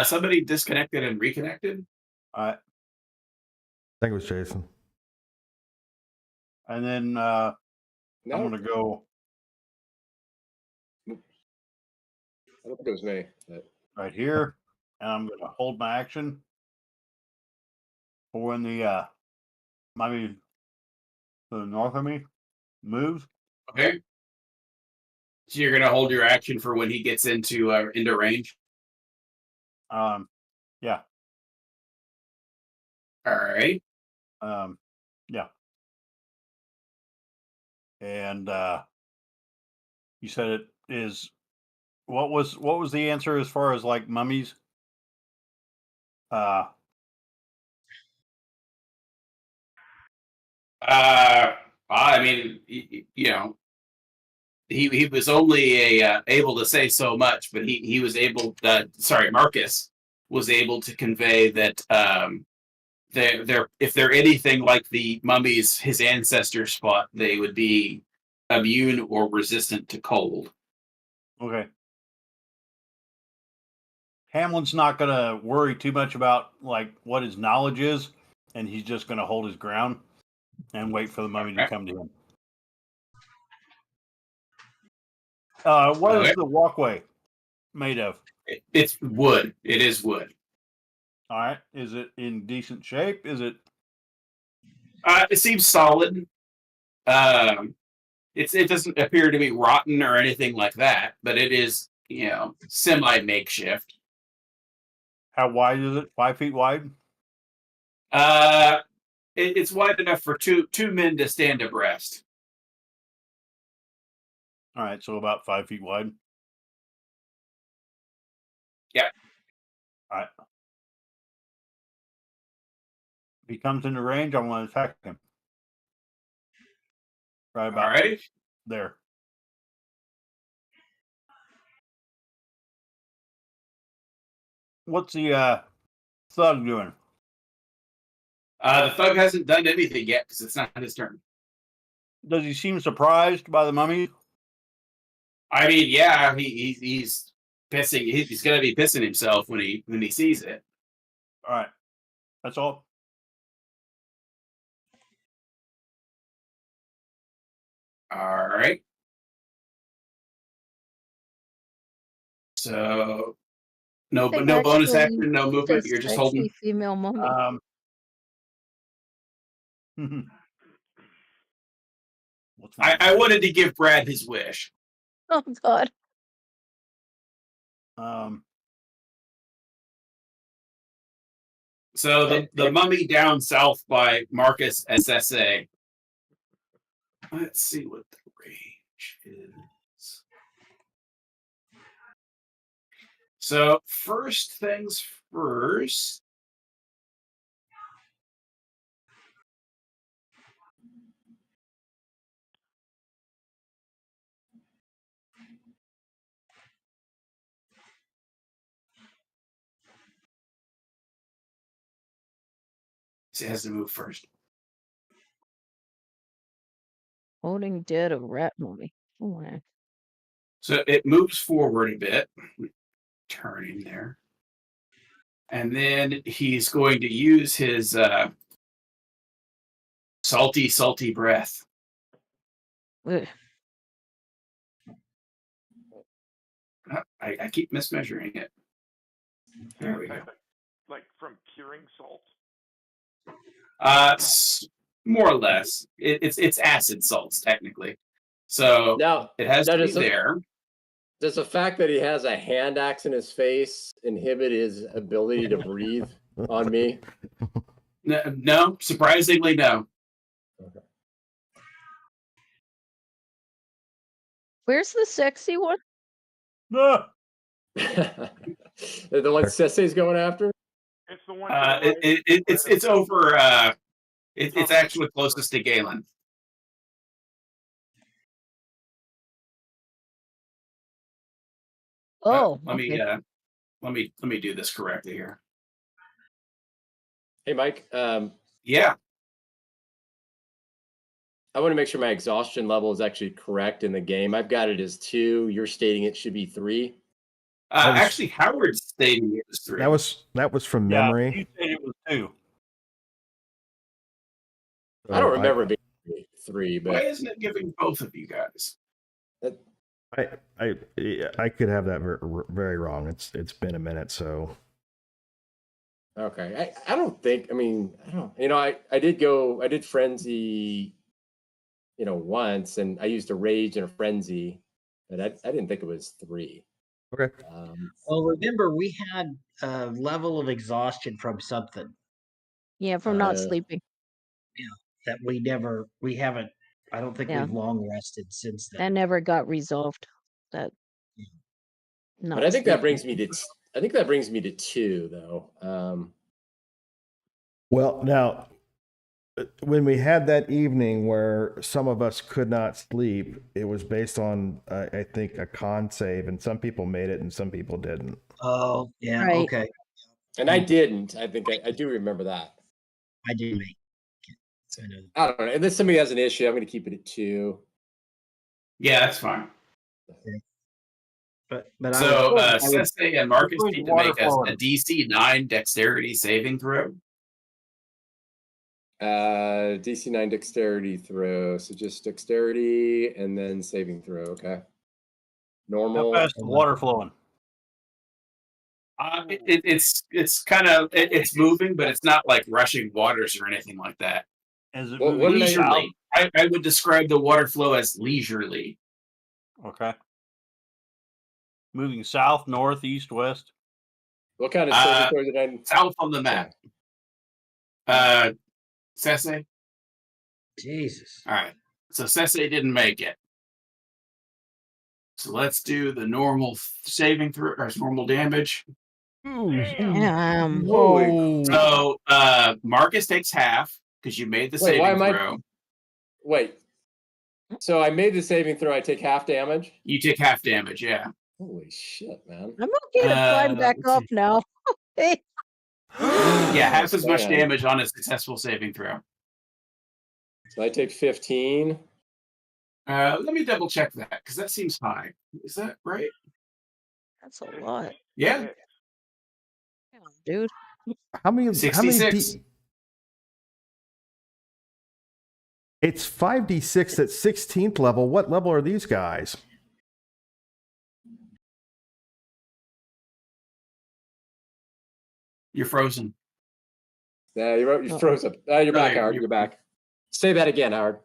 [SPEAKER 1] Somebody disconnected and reconnected.
[SPEAKER 3] I think it was Jason.
[SPEAKER 2] And then
[SPEAKER 5] No.
[SPEAKER 2] I'm going to go.
[SPEAKER 5] I don't think it was me. But...
[SPEAKER 2] right here, and I'm going to hold my action for when the maybe to the north of me moves.
[SPEAKER 1] Okay. So you're gonna hold your action for when he gets into range.
[SPEAKER 2] Yeah.
[SPEAKER 1] All right.
[SPEAKER 2] Yeah. And you said it is. What was the answer as far as like mummies?
[SPEAKER 1] I mean, you know, he was only able to say so much, but he was able. Marcus was able to convey that they're if they're anything like the mummies his ancestors fought, they would be immune or resistant to cold.
[SPEAKER 2] Okay. Hamlin's not going to worry too much about like what his knowledge is, and he's just going to hold his ground and wait for the mummy to come to him. What is the walkway made of?
[SPEAKER 1] It's wood. It is wood.
[SPEAKER 2] All right. Is it in decent shape? Is it?
[SPEAKER 1] It seems solid. It doesn't appear to be rotten or anything like that, but it is, semi makeshift.
[SPEAKER 2] How wide is it? 5 feet wide?
[SPEAKER 1] It's wide enough for two men to stand abreast.
[SPEAKER 2] All right, so about 5 feet wide.
[SPEAKER 1] Yeah.
[SPEAKER 2] All right. If he comes into range, I want to attack him. Right about there. What's the thug doing?
[SPEAKER 1] The thug hasn't done anything yet because it's not his turn.
[SPEAKER 2] Does he seem surprised by the mummy?
[SPEAKER 1] I mean, yeah, he's pissing. He's gonna be pissing himself when he sees it.
[SPEAKER 2] All right, that's all.
[SPEAKER 1] All right. So no bonus action, no movement. You're just holding.
[SPEAKER 7] Female mummy.
[SPEAKER 1] I wanted to give Brad his wish.
[SPEAKER 7] Oh God.
[SPEAKER 1] So the mummy down south by Marcus SSA. Let's see what the range is. So first things first. It has to move first.
[SPEAKER 7] Holding dead a rat mummy. Oh, my.
[SPEAKER 1] So it moves forward a bit, turning there. And then he's going to use his salty breath.
[SPEAKER 7] Ugh.
[SPEAKER 1] I keep mismeasuring it. There we go.
[SPEAKER 6] Like from curing salt?
[SPEAKER 1] More or less. It's acid salts technically. So
[SPEAKER 5] now
[SPEAKER 1] it has to be there.
[SPEAKER 5] Does the fact that he has a hand axe in his face inhibit his ability to breathe on me?
[SPEAKER 1] No, surprisingly, no.
[SPEAKER 5] Okay.
[SPEAKER 7] Where's the sexy one?
[SPEAKER 2] No.
[SPEAKER 5] The one Sesse's going after?
[SPEAKER 6] It's the one.
[SPEAKER 1] It's over. It's actually closest to Galen.
[SPEAKER 7] Oh,
[SPEAKER 1] let me do this correctly here.
[SPEAKER 5] Hey, Mike.
[SPEAKER 1] Yeah.
[SPEAKER 5] I want to make sure my exhaustion level is actually correct in the game. I've got it as 2. You're stating it should be 3.
[SPEAKER 1] Actually, Howard stating it was 3.
[SPEAKER 3] That was from
[SPEAKER 2] Yeah,
[SPEAKER 3] memory.
[SPEAKER 2] you said it was 2.
[SPEAKER 3] So
[SPEAKER 5] I don't remember it being 3,
[SPEAKER 1] Why
[SPEAKER 5] but
[SPEAKER 1] isn't it giving both of you guys?
[SPEAKER 3] I could have that very wrong. It's been a minute, so
[SPEAKER 5] okay. I don't think. I mean, I don't. I did frenzy. Once, and I used a rage and a frenzy, but I didn't think it was 3.
[SPEAKER 3] okay.
[SPEAKER 4] Well, remember we had a level of exhaustion from something.
[SPEAKER 7] Yeah, from not sleeping.
[SPEAKER 4] Yeah, that we haven't. I don't think we've long rested since then.
[SPEAKER 7] That never got resolved. That.
[SPEAKER 5] But I think that brings me to. I think that brings me to 2, though.
[SPEAKER 3] Well, now, when we had that evening where some of us could not sleep, it was based on, I think, a con save, and some people made it and some people didn't.
[SPEAKER 4] Oh, yeah,
[SPEAKER 7] Right.
[SPEAKER 4] okay.
[SPEAKER 5] And I didn't. I think I do remember that.
[SPEAKER 4] I did make it. So I know.
[SPEAKER 5] I don't know. Unless somebody has an issue, I'm going to keep it at 2.
[SPEAKER 1] Yeah, that's fine.
[SPEAKER 4] Okay. But
[SPEAKER 1] So,
[SPEAKER 4] I would,
[SPEAKER 1] Sensei and Marcus need to make a DC 9 dexterity saving throw.
[SPEAKER 5] DC 9 dexterity throw. So just dexterity and then saving throw. Okay. Normal.
[SPEAKER 2] How fast is the water flowing?
[SPEAKER 1] It's kind of it's moving, but it's not like rushing waters or anything like that.
[SPEAKER 2] Is it
[SPEAKER 5] What
[SPEAKER 2] moving
[SPEAKER 1] leisurely? I would describe the water flow as leisurely.
[SPEAKER 2] Okay. Moving south, north, east, west.
[SPEAKER 5] What kind of saving throw did I?
[SPEAKER 1] South on the map. Sensei?
[SPEAKER 4] Jesus.
[SPEAKER 1] All right. So Sensei didn't make it. So let's do the normal saving throw, or normal damage.
[SPEAKER 7] Damn.
[SPEAKER 5] Holy.
[SPEAKER 1] So Marcus takes half because you made the saving throw.
[SPEAKER 5] Wait. So I made the saving throw. I take half damage.
[SPEAKER 1] You take half damage, yeah.
[SPEAKER 5] Holy shit, man!
[SPEAKER 7] I'm okay to climb back up now.
[SPEAKER 1] Yeah, half as much damage on a successful saving throw.
[SPEAKER 5] So I take 15.
[SPEAKER 1] Let me double check that because that seems high. Is that right?
[SPEAKER 7] That's a lot.
[SPEAKER 1] Yeah.
[SPEAKER 7] Yeah, dude.
[SPEAKER 3] How many?
[SPEAKER 1] 66.
[SPEAKER 3] It's 5d6 at 16th level. What level are these guys?
[SPEAKER 1] You're frozen.
[SPEAKER 5] Yeah, you froze up. You're back, Howard. You're back. Say that again, Howard.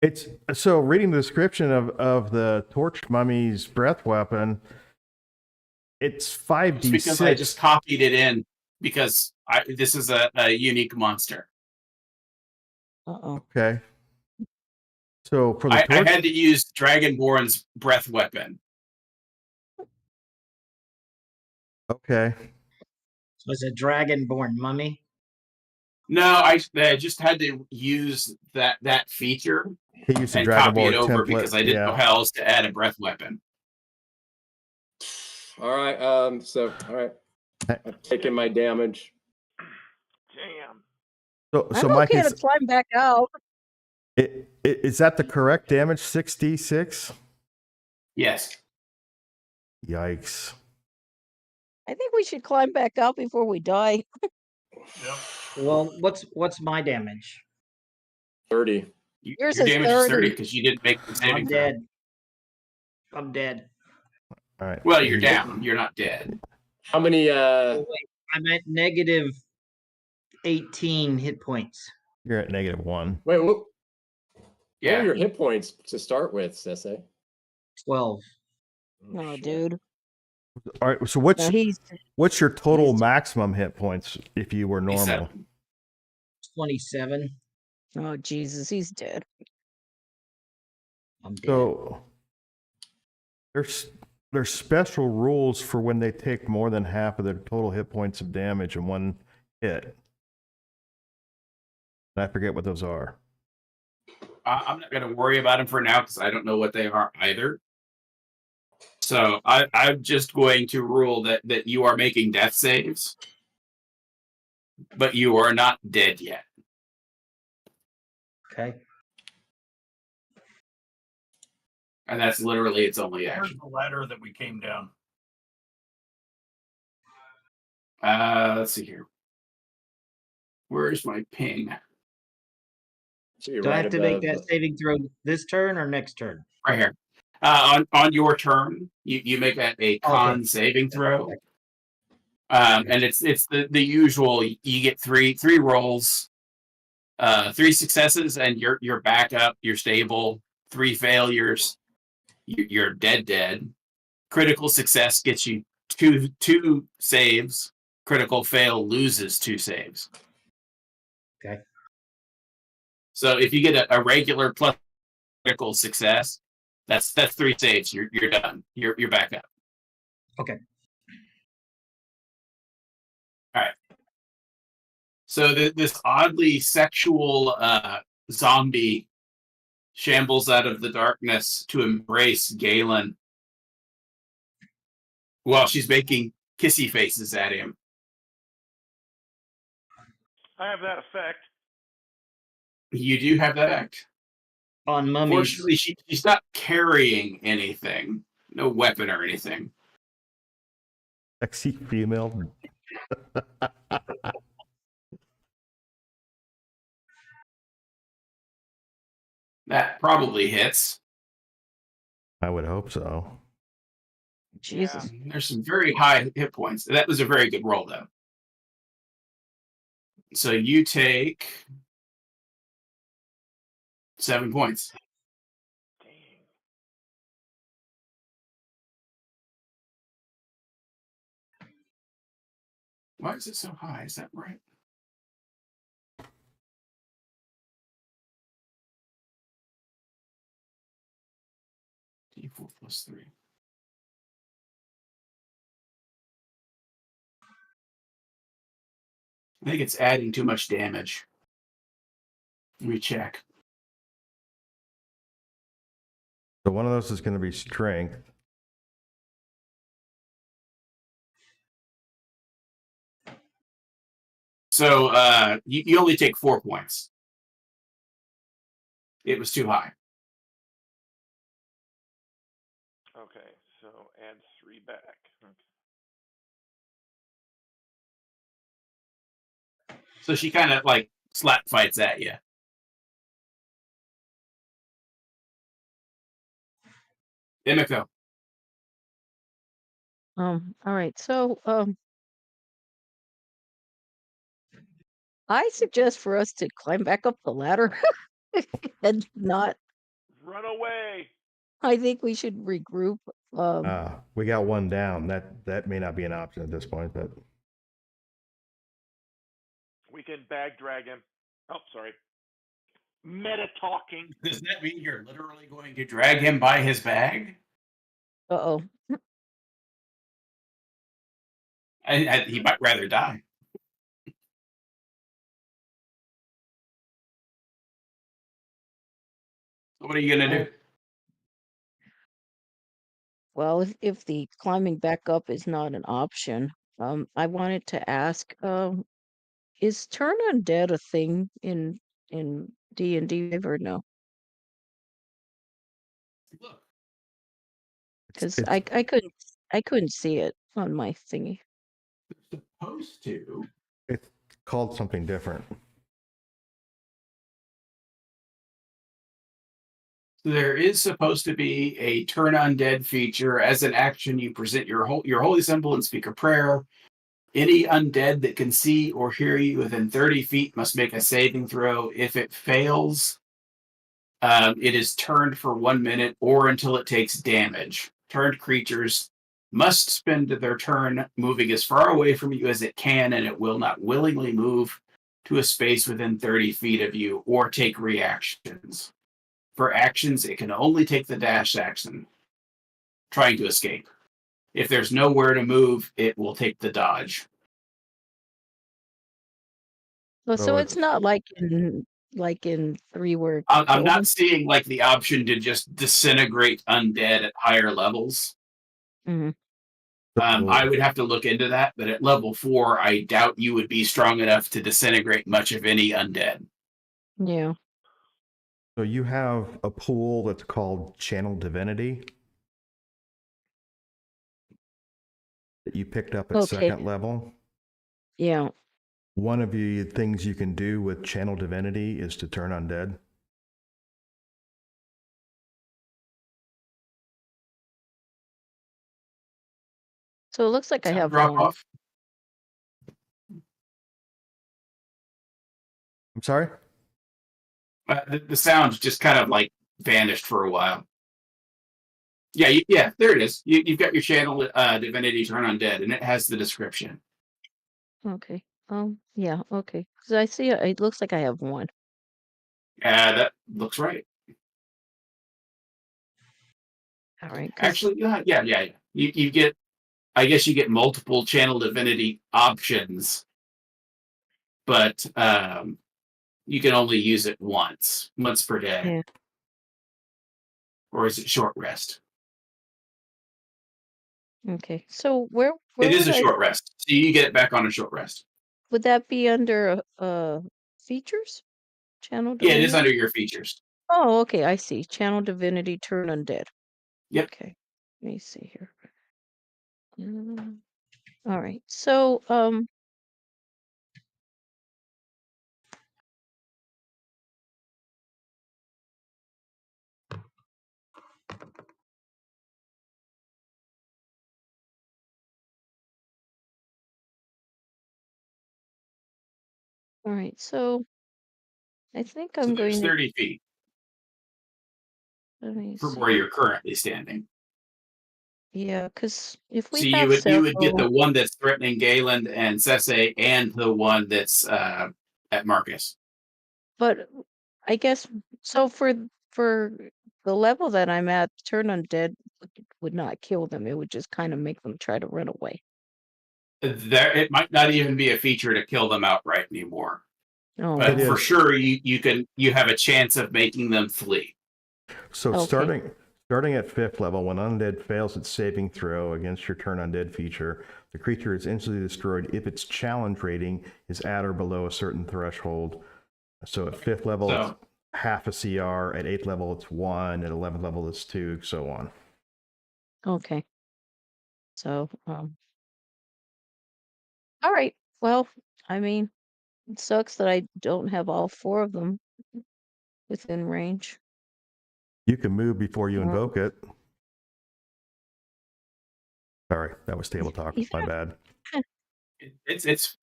[SPEAKER 3] It's so reading the description of the torched mummy's breath weapon. It's 5d6.
[SPEAKER 1] Because I just copied it in because this is a unique monster.
[SPEAKER 3] Okay. So for the
[SPEAKER 1] I had to use Dragonborn's breath weapon.
[SPEAKER 3] Okay.
[SPEAKER 4] So it's a dragonborn mummy?
[SPEAKER 1] No, I just had to use that feature
[SPEAKER 3] and
[SPEAKER 1] copy it over
[SPEAKER 3] template,
[SPEAKER 1] because I didn't know how else to add a breath weapon.
[SPEAKER 5] All right. All right. I'm taking my damage.
[SPEAKER 6] Damn.
[SPEAKER 7] I'm
[SPEAKER 3] Mike,
[SPEAKER 7] okay to climb back out.
[SPEAKER 3] Is that the correct damage? 6d6?
[SPEAKER 1] Yes.
[SPEAKER 3] Yikes.
[SPEAKER 7] I think we should climb back out before we die.
[SPEAKER 2] Yep.
[SPEAKER 4] Well, what's my damage?
[SPEAKER 5] 30.
[SPEAKER 7] Yours
[SPEAKER 1] Your
[SPEAKER 7] is
[SPEAKER 1] damage
[SPEAKER 7] 30.
[SPEAKER 1] is 30 because you didn't make the saving
[SPEAKER 4] I'm
[SPEAKER 1] throw.
[SPEAKER 4] dead. I'm dead.
[SPEAKER 3] All right.
[SPEAKER 1] Well, you're down. You're not dead.
[SPEAKER 5] How many?
[SPEAKER 4] Oh, wait, I'm at negative 18 hit points.
[SPEAKER 3] You're at -1.
[SPEAKER 5] Wait, what
[SPEAKER 1] Yeah.
[SPEAKER 5] are your hit points to start with, Sensei?
[SPEAKER 4] 12.
[SPEAKER 7] Oh, dude.
[SPEAKER 3] All right. So
[SPEAKER 7] No,
[SPEAKER 3] what's your total maximum hit points if you were normal?
[SPEAKER 4] 27.
[SPEAKER 7] Oh, Jesus, he's dead.
[SPEAKER 4] I'm dead.
[SPEAKER 3] So there's special rules for when they take more than half of their total hit points of damage in one hit. I forget what those are.
[SPEAKER 1] I'm not going to worry about them for now because I don't know what they are either. So I'm just going to rule that you are making death saves, but you are not dead yet.
[SPEAKER 4] Okay.
[SPEAKER 1] And that's literally its only action.
[SPEAKER 2] Where's the ladder that we came down?
[SPEAKER 1] Let's see here. Where's my ping?
[SPEAKER 5] So you're
[SPEAKER 4] Do I
[SPEAKER 5] right
[SPEAKER 4] have to make
[SPEAKER 5] above.
[SPEAKER 4] that saving throw this turn or next turn?
[SPEAKER 1] Right here. On your turn, you make a con saving throw. And it's the usual. You get three rolls, 3 successes, and you're back up. You're stable. 3 failures, you're dead. Critical success gets you two saves. Critical fail loses 2 saves.
[SPEAKER 4] Okay.
[SPEAKER 1] So if you get a regular plus critical success, that's 3 saves. You're done. You're back up.
[SPEAKER 4] Okay.
[SPEAKER 1] All right. So this oddly sexual zombie shambles out of the darkness to embrace Galen while she's making kissy faces at him.
[SPEAKER 6] I have that effect.
[SPEAKER 1] You do have that act.
[SPEAKER 4] On mummies.
[SPEAKER 1] Fortunately, she's not carrying anything. No weapon or anything.
[SPEAKER 3] Sexy female.
[SPEAKER 1] That probably hits.
[SPEAKER 3] I would hope so.
[SPEAKER 7] Jesus.
[SPEAKER 6] Yeah.
[SPEAKER 1] There's some very high hit points. That was a very good roll, though. So you take 7 points.
[SPEAKER 6] Dang.
[SPEAKER 1] Why is it so high? Is that right? D4 plus 3. I think it's adding too much damage. Let me check.
[SPEAKER 3] So one of those is going to be strength.
[SPEAKER 1] So you only take 4 points. It was too high.
[SPEAKER 6] Okay, so add 3 back. Okay.
[SPEAKER 1] So she kind of like slap fights at you. Emiko.
[SPEAKER 7] All right. So, I suggest for us to climb back up the ladder and not.
[SPEAKER 6] Run away.
[SPEAKER 7] I think we should regroup.
[SPEAKER 3] We got one down. That may not be an option at this point, but
[SPEAKER 6] We can bag drag him. Oh, sorry. Meta talking.
[SPEAKER 1] Does that mean you're literally going to drag him by his bag?
[SPEAKER 7] Uh-oh.
[SPEAKER 1] He might rather die. So what are you going to do?
[SPEAKER 7] Well, if the climbing back up is not an option, I wanted to ask, is turn undead a thing in D&D or no?
[SPEAKER 1] Look.
[SPEAKER 7] Because I couldn't see it on my thingy.
[SPEAKER 1] They're supposed to.
[SPEAKER 3] it's called something different.
[SPEAKER 1] There is supposed to be a turn undead feature. As an action, you present your holy symbol and speak a prayer. Any undead that can see or hear you within 30 feet must make a saving throw. If it fails, it is turned for 1 minute or until it takes damage. Turned creatures must spend their turn moving as far away from you as it can, and it will not willingly move to a space within 30 feet of you or take reactions. For actions, it can only take the dash action, trying to escape. If there's nowhere to move, it will take the dodge.
[SPEAKER 7] Well, so
[SPEAKER 3] So
[SPEAKER 7] it's not like in 3 where
[SPEAKER 1] I'm not seeing like the option to just disintegrate undead at higher levels.
[SPEAKER 7] Mhm.
[SPEAKER 1] I would have to look into that, but at level 4, I doubt you would be strong enough to disintegrate much of any undead.
[SPEAKER 7] Yeah.
[SPEAKER 3] So you have a pool that's called Channel Divinity that you picked up at
[SPEAKER 7] Okay.
[SPEAKER 3] 2nd level.
[SPEAKER 7] Yeah.
[SPEAKER 3] One of the things you can do with channel divinity is to turn undead.
[SPEAKER 7] So it looks like I have
[SPEAKER 1] Drop
[SPEAKER 7] one.
[SPEAKER 1] off.
[SPEAKER 3] I'm sorry?
[SPEAKER 1] The sound just kind of like vanished for a while. Yeah, yeah, there it is. You've got your channel divinity turn undead, and it has the description.
[SPEAKER 7] Okay. Yeah. Okay. Because I see it looks like I have one.
[SPEAKER 1] That looks right.
[SPEAKER 7] All right.
[SPEAKER 1] Actually, yeah. You get, I guess you get multiple channel divinity options, but you can only use it once per day.
[SPEAKER 7] Yeah.
[SPEAKER 1] Or is it short rest?
[SPEAKER 7] Okay. So where
[SPEAKER 1] It is
[SPEAKER 7] would
[SPEAKER 1] a short rest. So you get it back on a short rest.
[SPEAKER 7] would that be under features? Channel
[SPEAKER 1] Yeah, it is
[SPEAKER 7] divinity?
[SPEAKER 1] under your features.
[SPEAKER 7] Oh, okay. I see. Channel divinity turn undead.
[SPEAKER 1] Yep.
[SPEAKER 7] Okay. Let me see here. All right. So all right. So I think
[SPEAKER 1] So
[SPEAKER 7] I'm
[SPEAKER 1] there's
[SPEAKER 7] going to
[SPEAKER 1] 30 feet
[SPEAKER 7] let me
[SPEAKER 1] from
[SPEAKER 7] see.
[SPEAKER 1] where you're currently standing.
[SPEAKER 7] Yeah, because if we
[SPEAKER 1] So
[SPEAKER 7] have
[SPEAKER 1] you would get
[SPEAKER 7] several,
[SPEAKER 1] the one that's threatening Galen and Sese, and the one that's at Marcus.
[SPEAKER 7] but I guess so for the level that I'm at, turn undead would not kill them. It would just kind of make them try to run away.
[SPEAKER 1] There, it might not even be a feature to kill them outright anymore.
[SPEAKER 7] Oh,
[SPEAKER 1] But
[SPEAKER 3] It
[SPEAKER 1] for
[SPEAKER 3] is.
[SPEAKER 1] sure, you have a chance of making them flee.
[SPEAKER 3] So
[SPEAKER 7] okay.
[SPEAKER 3] starting at 5th level, when undead fails its saving throw against your turn undead feature, the creature is instantly destroyed if its challenge rating is at or below a certain threshold. So at 5th level, it's
[SPEAKER 1] So
[SPEAKER 3] half a CR. At 8th level, it's 1. At 11th level, it's 2, so on.
[SPEAKER 7] Okay. So all right. Well, I mean, it sucks that I don't have all four of them within range.
[SPEAKER 3] You can move before you
[SPEAKER 7] Uh,
[SPEAKER 3] invoke it. Sorry, that was table talk.
[SPEAKER 7] yeah.
[SPEAKER 3] My bad.
[SPEAKER 1] it's.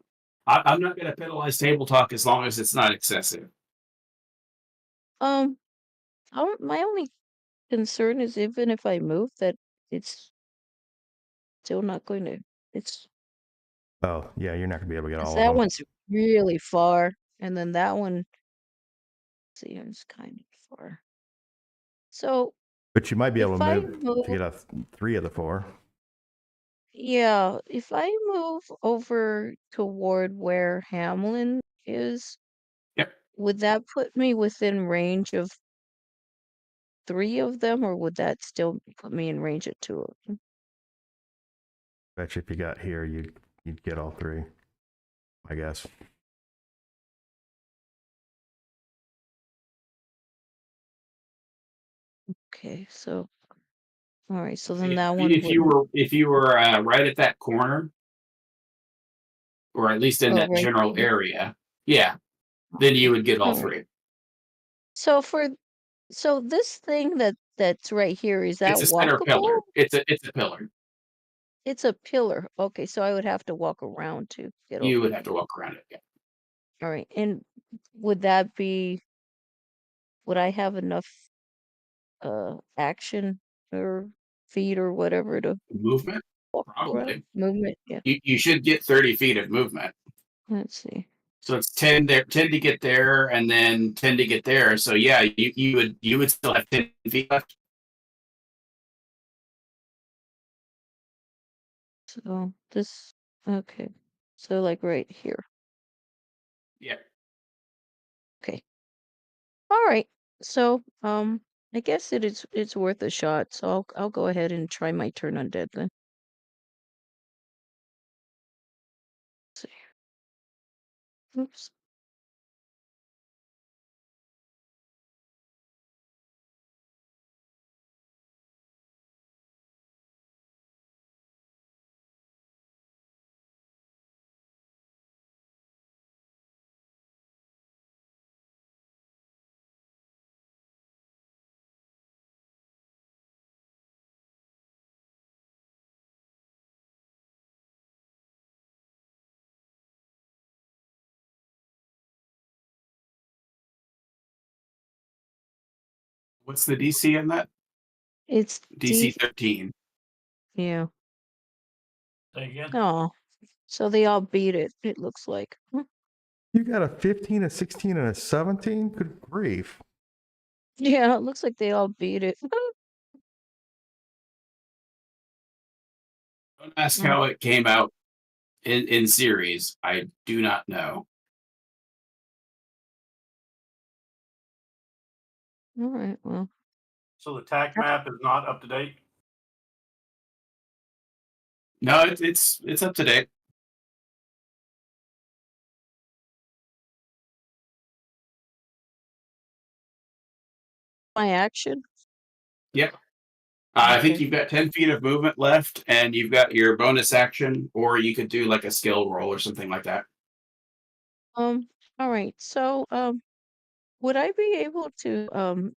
[SPEAKER 1] I'm not going to penalize table talk as long as it's not excessive.
[SPEAKER 7] Um, my only concern is even if I move that it's still not going to it's
[SPEAKER 3] Oh, yeah, you're not going to be able to get
[SPEAKER 7] 'cause
[SPEAKER 3] all of
[SPEAKER 7] that
[SPEAKER 3] them.
[SPEAKER 7] one's really far and then that one seems kind of far. So
[SPEAKER 3] But you might be able
[SPEAKER 7] if
[SPEAKER 3] to
[SPEAKER 7] I
[SPEAKER 3] move
[SPEAKER 7] move
[SPEAKER 3] to get 3 of the 4.
[SPEAKER 7] yeah, if I move over toward where Hamlin is,
[SPEAKER 1] Yep.
[SPEAKER 7] would that put me within range of 3 of them or would that still put me in range of 2 of them?
[SPEAKER 3] Bet you if you got here, you'd get all 3, I guess.
[SPEAKER 7] Okay, so all right, so then
[SPEAKER 1] Yeah,
[SPEAKER 7] that one wouldn't.
[SPEAKER 1] if you were right at that corner, or at least in
[SPEAKER 7] Oh,
[SPEAKER 1] that
[SPEAKER 7] right
[SPEAKER 1] general
[SPEAKER 7] there.
[SPEAKER 1] area, yeah, then you would get all
[SPEAKER 7] All right.
[SPEAKER 1] 3.
[SPEAKER 7] So so this thing that's right here, is
[SPEAKER 1] It's
[SPEAKER 7] that
[SPEAKER 1] a center
[SPEAKER 7] walkable?
[SPEAKER 1] pillar. It's a pillar.
[SPEAKER 7] It's a pillar. Okay, so I would have to walk around to get
[SPEAKER 1] You
[SPEAKER 7] over
[SPEAKER 1] would have to
[SPEAKER 7] there.
[SPEAKER 1] walk around it. Yeah.
[SPEAKER 7] All right. And would that be would I have enough action or feet or whatever to
[SPEAKER 1] Movement,
[SPEAKER 7] walk around?
[SPEAKER 1] probably.
[SPEAKER 7] Movement, yeah.
[SPEAKER 1] You should get 30 feet of movement.
[SPEAKER 7] Let's see.
[SPEAKER 1] So it's 10 there, 10 to get there, and then 10 to get there. So yeah, you would still have 10 feet left.
[SPEAKER 7] So this okay. So like right here.
[SPEAKER 1] Yeah.
[SPEAKER 7] Okay. All right. So I guess it's worth a shot. So I'll go ahead and try my turn undead then. Let's see. Oops.
[SPEAKER 1] What's the DC in that?
[SPEAKER 7] It's
[SPEAKER 1] DC
[SPEAKER 7] D.
[SPEAKER 1] 13.
[SPEAKER 7] Yeah.
[SPEAKER 2] Say again.
[SPEAKER 7] Oh, so they all beat it. It looks like.
[SPEAKER 3] You got a 15, a 16, and a 17? Good grief.
[SPEAKER 7] Yeah, it looks like they all beat it.
[SPEAKER 1] Don't ask
[SPEAKER 7] Mm,
[SPEAKER 1] how it came out in series. I do not know.
[SPEAKER 7] all right. Well,
[SPEAKER 2] So the TAC map is not up to date.
[SPEAKER 1] No, it's up to date.
[SPEAKER 7] my action.
[SPEAKER 1] Yep. I think
[SPEAKER 7] Okay.
[SPEAKER 1] you've got 10 feet of movement left, and you've got your bonus action, or you could do like a skill roll or something like that.
[SPEAKER 7] All right. So, would I be able to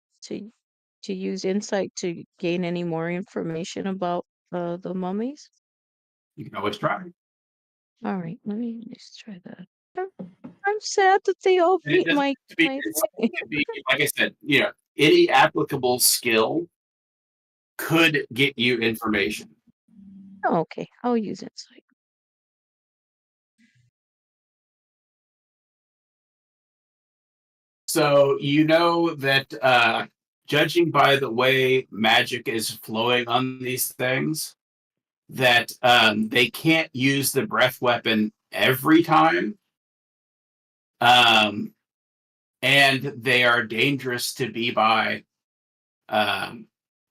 [SPEAKER 7] to use insight to gain any more information about the mummies?
[SPEAKER 1] You can always try.
[SPEAKER 7] All right. Let me just try that. I'm I'm sad that they all
[SPEAKER 1] And it
[SPEAKER 7] beat
[SPEAKER 1] doesn't
[SPEAKER 7] my
[SPEAKER 1] have to be,
[SPEAKER 7] my
[SPEAKER 1] it
[SPEAKER 7] thing.
[SPEAKER 1] could be, like I said, any applicable skill could get you information.
[SPEAKER 7] Oh, okay. I'll use insight.
[SPEAKER 1] So you know that judging by the way magic is flowing on these things, that they can't use the breath weapon every time. And they are dangerous to be by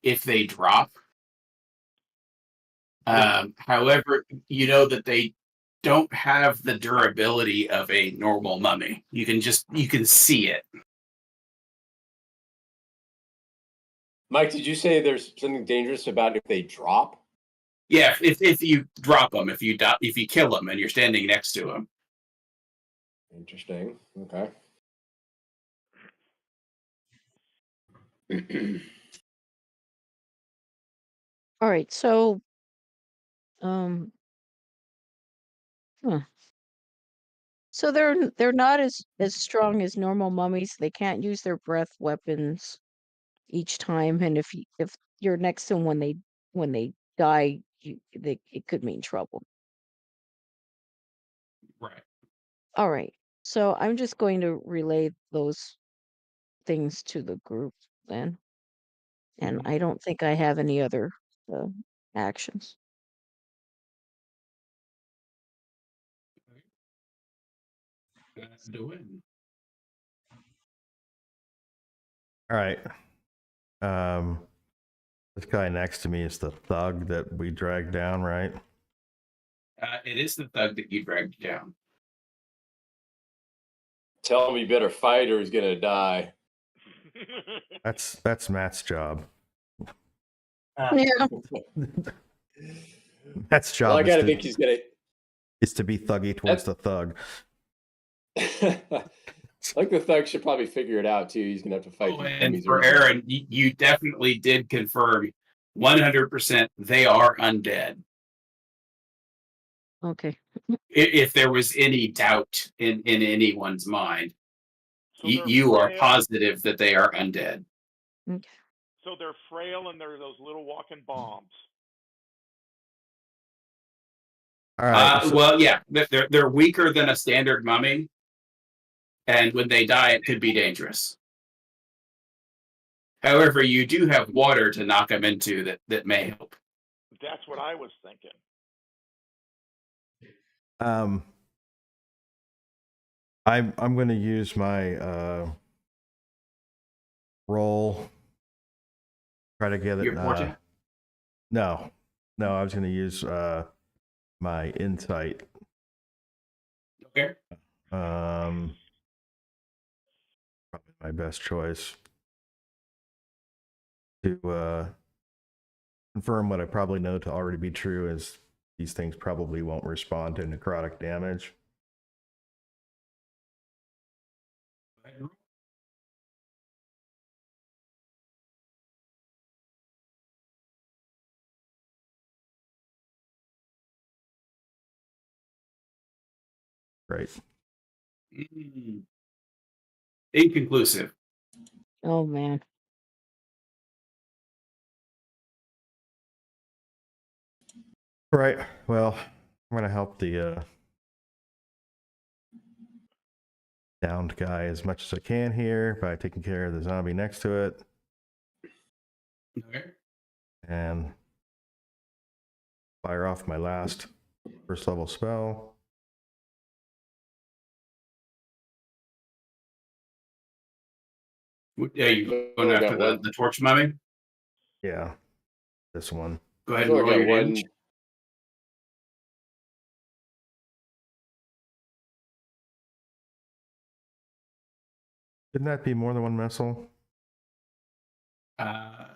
[SPEAKER 1] if they drop. However, you know that they don't have the durability of a normal mummy. You can see it.
[SPEAKER 5] Mike, did you say there's something dangerous about if they drop?
[SPEAKER 1] Yeah, if you drop them, if you kill them, and you're standing next to them.
[SPEAKER 5] Interesting. Okay.
[SPEAKER 7] All right. So, um, huh. So they're not as strong as normal mummies. They can't use their breath weapons each time, and if you're next to them when they die, it could mean trouble.
[SPEAKER 1] Right.
[SPEAKER 7] All right. So I'm just going to relay those things to the group then, and I don't think I have any other uh, actions.
[SPEAKER 1] To win.
[SPEAKER 3] All right. This guy next to me is the thug that we dragged down, right?
[SPEAKER 1] It is the thug that you dragged down.
[SPEAKER 5] Tell him you better fight or he's gonna die.
[SPEAKER 3] That's Matt's job.
[SPEAKER 7] Yeah.
[SPEAKER 3] Matt's job
[SPEAKER 5] Well, I gotta
[SPEAKER 3] is,
[SPEAKER 5] think he's gonna.
[SPEAKER 3] is to be thuggy towards the thug.
[SPEAKER 5] Like the thug should probably figure it out too. He's gonna have to fight.
[SPEAKER 1] Oh,
[SPEAKER 5] these
[SPEAKER 1] and
[SPEAKER 5] enemies
[SPEAKER 1] for
[SPEAKER 5] or-
[SPEAKER 1] Aaron, you definitely did confirm 100% they are undead.
[SPEAKER 7] Okay.
[SPEAKER 1] If there was any doubt in anyone's mind,
[SPEAKER 6] So they're
[SPEAKER 1] you are
[SPEAKER 6] frail.
[SPEAKER 1] positive that they are undead.
[SPEAKER 7] Okay.
[SPEAKER 6] So they're frail and they're those little walking bombs.
[SPEAKER 3] All right.
[SPEAKER 1] Well, yeah, they're weaker than a standard mummy, and when they die, it could be dangerous. However, you do have water to knock them into that may help.
[SPEAKER 6] That's what I was thinking.
[SPEAKER 3] I'm going to use my roll. Try to get it.
[SPEAKER 1] Your fortune?
[SPEAKER 3] No, I was going to use my insight.
[SPEAKER 1] Okay.
[SPEAKER 3] Probably my best choice to confirm what I probably know to already be true is these things probably won't respond to necrotic damage. Great.
[SPEAKER 1] Inconclusive.
[SPEAKER 7] Oh man.
[SPEAKER 3] Right. Well, I'm gonna help the downed guy as much as I can here by taking care of the zombie next to it,
[SPEAKER 1] Okay.
[SPEAKER 3] and fire off my last first level spell.
[SPEAKER 1] Yeah, you going after the torch mummy?
[SPEAKER 3] Yeah, this one.
[SPEAKER 1] Go ahead and roll your damage.
[SPEAKER 3] Didn't that be more than one missile?
[SPEAKER 1] Well,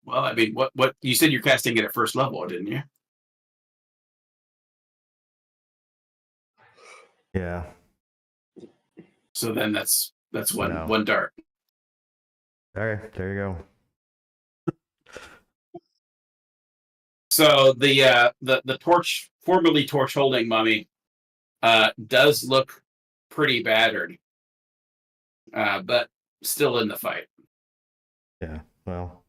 [SPEAKER 1] I mean, what you said you're casting it at first level, didn't you?
[SPEAKER 3] Yeah.
[SPEAKER 1] So then that's one dart.
[SPEAKER 3] Okay, there you go.
[SPEAKER 1] So the torch, formerly torch holding mummy, does look pretty battered, but still in the fight.
[SPEAKER 3] Yeah. Well.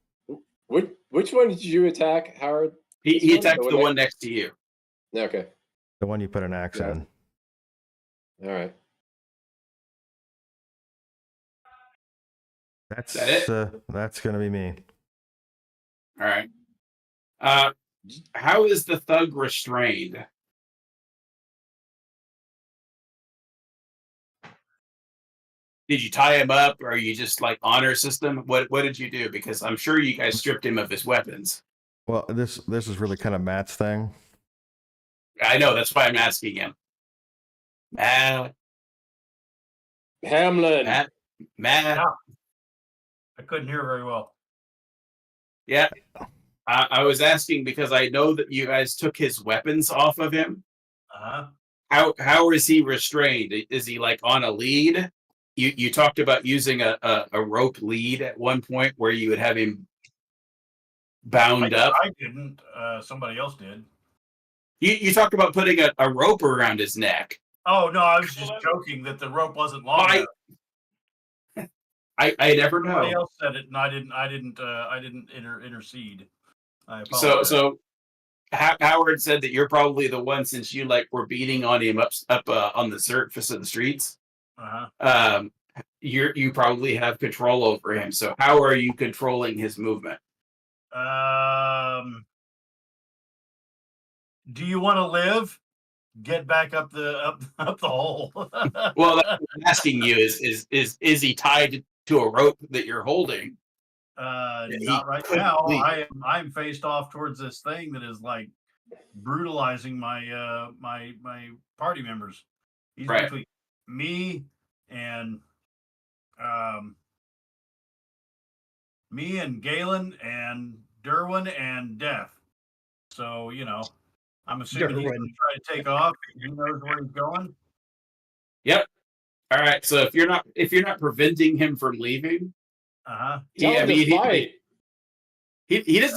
[SPEAKER 5] Which one did you attack, Howard?
[SPEAKER 1] He attacked the one next to you.
[SPEAKER 5] Okay.
[SPEAKER 3] The one you put an axe in.
[SPEAKER 5] All right.
[SPEAKER 3] That's
[SPEAKER 1] it?
[SPEAKER 3] That's gonna be me.
[SPEAKER 1] All right. How is the thug restrained? Did you tie him up, or are you just like honor system? What did you do? Because I'm sure you guys stripped him of his weapons.
[SPEAKER 3] Well, this is really kind of Matt's thing.
[SPEAKER 1] I know, that's why I'm asking him. Matt.
[SPEAKER 5] Hamlin.
[SPEAKER 1] Matt.
[SPEAKER 2] I couldn't hear very well.
[SPEAKER 1] Yeah. I was asking because I know that you guys took his weapons off of him. How is he restrained? Is he like on a lead? You talked about using a rope lead at one point where you would have him bound up.
[SPEAKER 2] I didn't. Somebody else did.
[SPEAKER 1] You talked about putting a rope around his neck.
[SPEAKER 2] Oh no, I was just joking that the rope wasn't long enough.
[SPEAKER 1] I never know.
[SPEAKER 2] Somebody else said it, and I didn't intercede. I apologize.
[SPEAKER 1] So Howard said that you're probably the one, since you were beating on him up on the surface of the streets. You probably have control over him. So how are you controlling his movement?
[SPEAKER 2] Do you want to live? Get back up the hole.
[SPEAKER 1] Well, that's what I'm asking you is he tied to a rope that you're holding?
[SPEAKER 2] Not right now. I'm faced off towards this thing that is like brutalizing my my party members. He's between me and Galen and Derwin and Death. So I'm assuming he's going to try to take off. He knows where he's going.
[SPEAKER 1] Yep. All right. So if you're not preventing him from leaving, he doesn't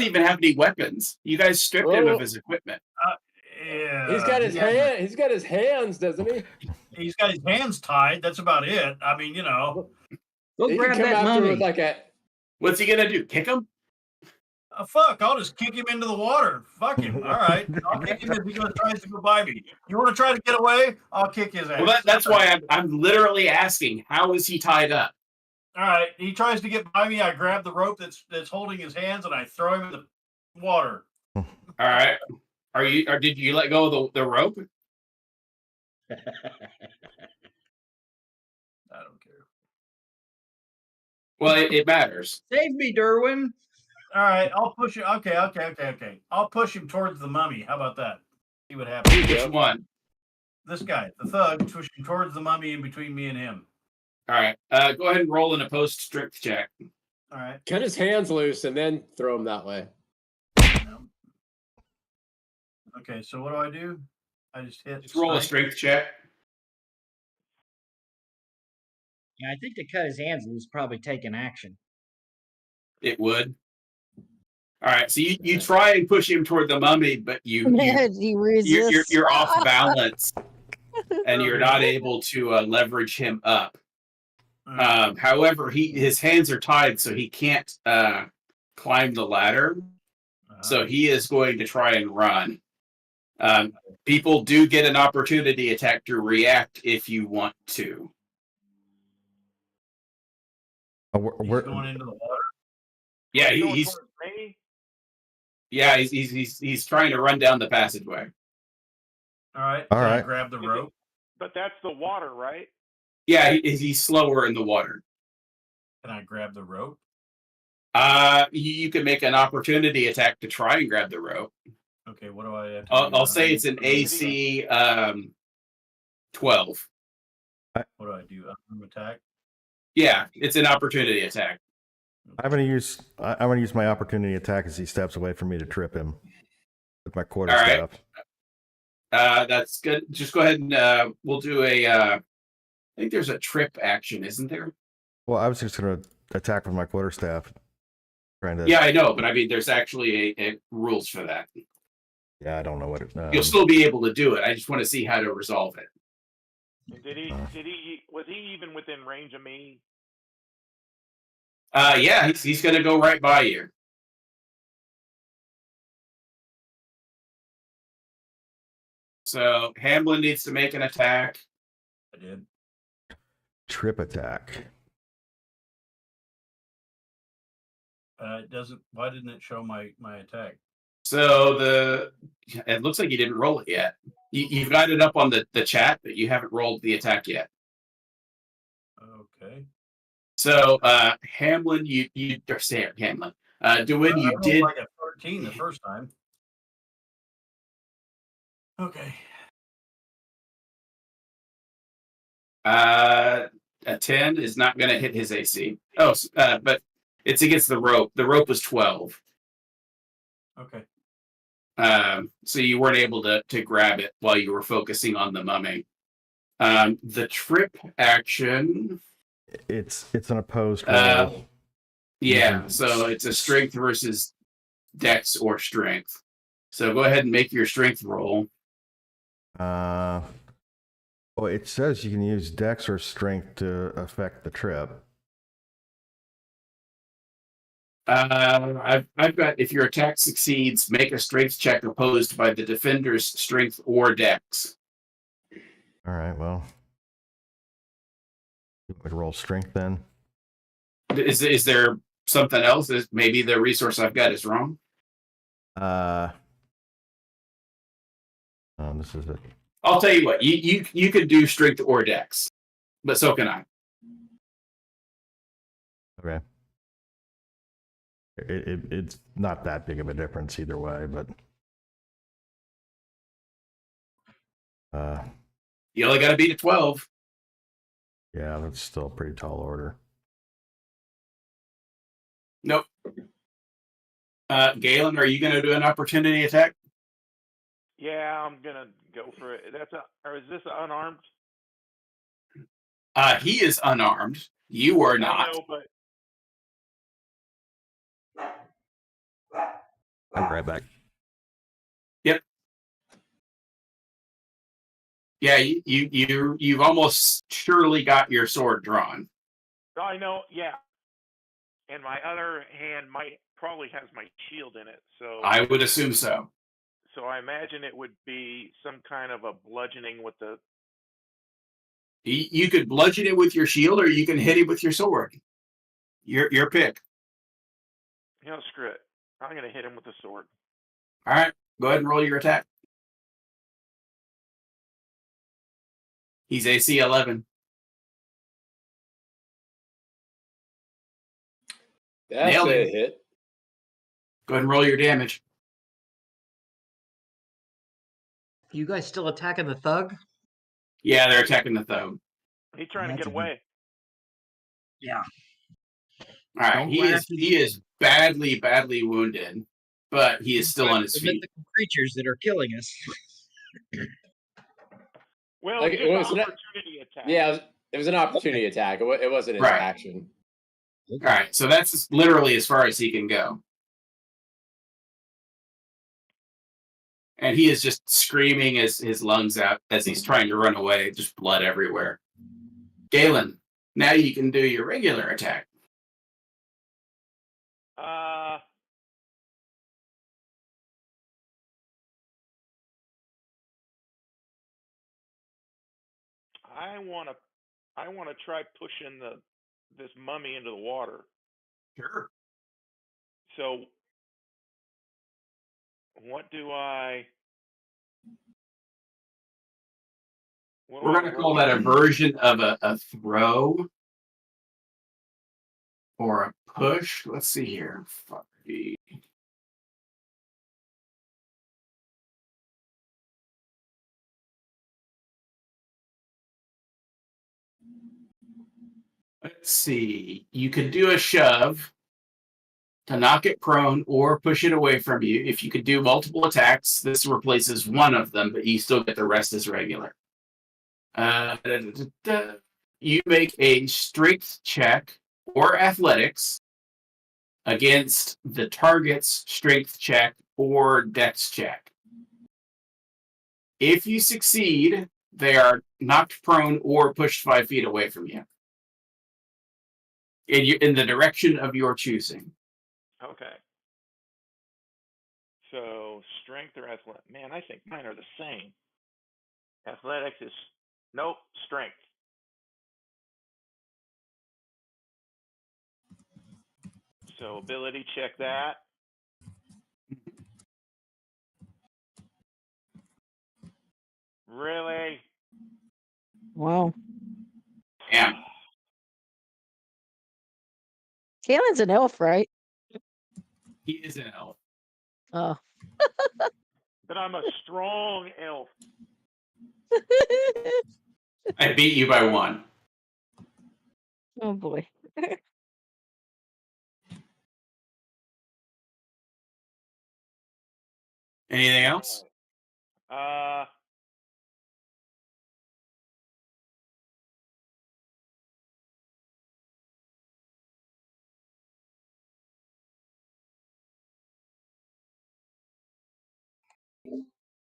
[SPEAKER 1] even have any weapons. You guys stripped him of his equipment.
[SPEAKER 5] Yeah. He's got his hand. He's got his hands, doesn't he?
[SPEAKER 2] He's got his hands tied. That's about it. I mean,
[SPEAKER 4] Go grab that mummy.
[SPEAKER 1] What's he gonna do? Kick him?
[SPEAKER 2] Fuck! I'll just kick him into the water. Fuck him. All right, I'll kick him if he tries to go by me. You want to try to get away? I'll kick his ass.
[SPEAKER 1] Well, that's why I'm literally asking. How is he tied up?
[SPEAKER 2] All right, he tries to get by me. I grab the rope that's holding his hands and I throw him in the water.
[SPEAKER 1] All right. Did you let go of the rope?
[SPEAKER 2] I don't care.
[SPEAKER 1] Well, it matters.
[SPEAKER 4] Save me, Derwin.
[SPEAKER 2] All right, I'll push you. Okay. I'll push him towards the mummy. How about that? See what happens.
[SPEAKER 1] Which one?
[SPEAKER 2] This guy, the thug, push him towards the mummy in between me and him.
[SPEAKER 1] All right. Go ahead and roll an opposed strength check.
[SPEAKER 2] All right.
[SPEAKER 5] Cut his hands loose and then throw him that way.
[SPEAKER 2] Okay, so what do? I just hit.
[SPEAKER 1] Just roll a strength check.
[SPEAKER 4] Yeah, I think to cut his hands loose, probably take an action.
[SPEAKER 1] It would. All right, so you try and push him toward the mummy, but he resists. You're off balance, and you're not able to leverage him up. However, his hands are tied, so he can't climb the ladder. So he is going to try and run. People do get an opportunity attack to react if you want to.
[SPEAKER 2] He's going into the water.
[SPEAKER 1] Yeah,
[SPEAKER 6] Going
[SPEAKER 1] he's
[SPEAKER 6] towards me?
[SPEAKER 1] yeah he's trying to run down the passageway.
[SPEAKER 2] All right.
[SPEAKER 3] All
[SPEAKER 2] Can I
[SPEAKER 3] right.
[SPEAKER 2] grab the rope?
[SPEAKER 6] But that's the water, right?
[SPEAKER 1] Yeah, he's slower in the water.
[SPEAKER 2] Can I grab the rope?
[SPEAKER 1] You can make an opportunity attack to try and grab the rope.
[SPEAKER 2] Okay, what do I have to do?
[SPEAKER 1] I'll say it's an AC 12.
[SPEAKER 2] What do I do? Attack?
[SPEAKER 1] Yeah, it's an opportunity attack.
[SPEAKER 3] I'm gonna use my opportunity attack as he steps away from me to trip him with my quarterstaff.
[SPEAKER 1] That's good. Just go ahead and we'll do a. I think there's a trip action, isn't there?
[SPEAKER 3] Well, I was just gonna attack with my quarterstaff. Trying to.
[SPEAKER 1] Yeah, I know, but I mean, there's actually a rules for that.
[SPEAKER 3] Yeah, I don't know what it.
[SPEAKER 1] You'll still be able to do it. I just want to see how to resolve it.
[SPEAKER 6] Was he even within range of me?
[SPEAKER 1] Yeah, he's going to go right by you. So Hamlin needs to make an attack.
[SPEAKER 2] I did.
[SPEAKER 3] Trip attack.
[SPEAKER 2] It doesn't. Why didn't it show my attack?
[SPEAKER 1] So it looks like you didn't roll it yet. You've got it up on the chat, but you haven't rolled the attack yet.
[SPEAKER 2] Okay.
[SPEAKER 1] So Hamlin, Hamlin. Dewin, you did
[SPEAKER 2] like a 13 the first time. Okay.
[SPEAKER 1] A 10 is not going to hit his AC. Oh, but it's against the rope. The rope was 12.
[SPEAKER 2] Okay.
[SPEAKER 1] So you weren't able to grab it while you were focusing on the mumming. The trip action.
[SPEAKER 3] It's an opposed roll.
[SPEAKER 1] Yeah, so it's a strength versus dex or strength. So go ahead and make your strength roll.
[SPEAKER 3] Well, it says you can use dex or strength to affect the trip.
[SPEAKER 1] I've got, if your attack succeeds, make a strength check opposed by the defender's strength or dex.
[SPEAKER 3] All right, well, we roll strength then.
[SPEAKER 1] Is there something else? Maybe the resource I've got is wrong.
[SPEAKER 3] This is it.
[SPEAKER 1] I'll tell you what. You could do strength or dex, but so can I.
[SPEAKER 3] Okay. It's not that big of a difference either way, but
[SPEAKER 1] you only got to beat a 12.
[SPEAKER 3] Yeah, that's still a pretty tall order.
[SPEAKER 1] Nope. Galen, are you going to do an opportunity attack?
[SPEAKER 6] Yeah, I'm gonna go for it. Or is this unarmed?
[SPEAKER 1] He is unarmed. You are not.
[SPEAKER 6] I know, but
[SPEAKER 3] I'll be right back.
[SPEAKER 1] Yep. Yeah, you've almost surely got your sword drawn.
[SPEAKER 6] I know. Yeah, and my other hand probably has my shield in it. So
[SPEAKER 1] I would assume so.
[SPEAKER 6] So I imagine it would be some kind of a bludgeoning with the.
[SPEAKER 1] You could bludgeon it with your shield, or you can hit it with your sword. Your pick.
[SPEAKER 6] Screw it. I'm gonna hit him with the sword.
[SPEAKER 1] All right, go ahead and roll your attack. He's AC 11.
[SPEAKER 5] That's
[SPEAKER 1] Nailed
[SPEAKER 5] a
[SPEAKER 1] it.
[SPEAKER 5] hit.
[SPEAKER 1] Go ahead and roll your damage.
[SPEAKER 4] You guys still attacking the thug?
[SPEAKER 1] Yeah, they're attacking the thug.
[SPEAKER 6] He's trying to get away.
[SPEAKER 4] Yeah.
[SPEAKER 1] All right,
[SPEAKER 4] Don't
[SPEAKER 1] he is badly wounded, but he is still on his feet.
[SPEAKER 4] The creatures that are killing us.
[SPEAKER 6] Well,
[SPEAKER 5] Like,
[SPEAKER 6] it's
[SPEAKER 5] it was
[SPEAKER 6] an
[SPEAKER 5] an-
[SPEAKER 6] opportunity attack.
[SPEAKER 5] Yeah, it was an opportunity attack. It wasn't his
[SPEAKER 1] Right.
[SPEAKER 5] action.
[SPEAKER 1] All right, so that's literally as far as he can go. And he is just screaming his lungs out as he's trying to run away, just blood everywhere. Galen, now you can do your regular attack.
[SPEAKER 6] I wanna try pushing this mummy into the water.
[SPEAKER 1] Sure.
[SPEAKER 6] So what do I? What do
[SPEAKER 1] We're
[SPEAKER 6] I
[SPEAKER 1] going to call
[SPEAKER 6] roll?
[SPEAKER 1] that a version of a throw or a push. Let's see here. Fuck me. Let's see. You could do a shove to knock it prone or push it away from you. If you could do multiple attacks, this replaces one of them, but you still get the rest as regular. You make a strength check or athletics against the target's strength check or dex check. If you succeed, they are knocked prone or pushed 5 feet away from you in the direction of your choosing.
[SPEAKER 6] Okay. So strength or athletic? Man, I think mine are the same. Athletics is nope. Strength. So ability check that. Really?
[SPEAKER 7] Wow.
[SPEAKER 1] Yeah.
[SPEAKER 7] Cannon's an elf, right?
[SPEAKER 1] He is an elf.
[SPEAKER 7] Oh.
[SPEAKER 6] But I'm a strong elf.
[SPEAKER 1] I beat you by 1.
[SPEAKER 7] Oh boy.
[SPEAKER 1] Anything else?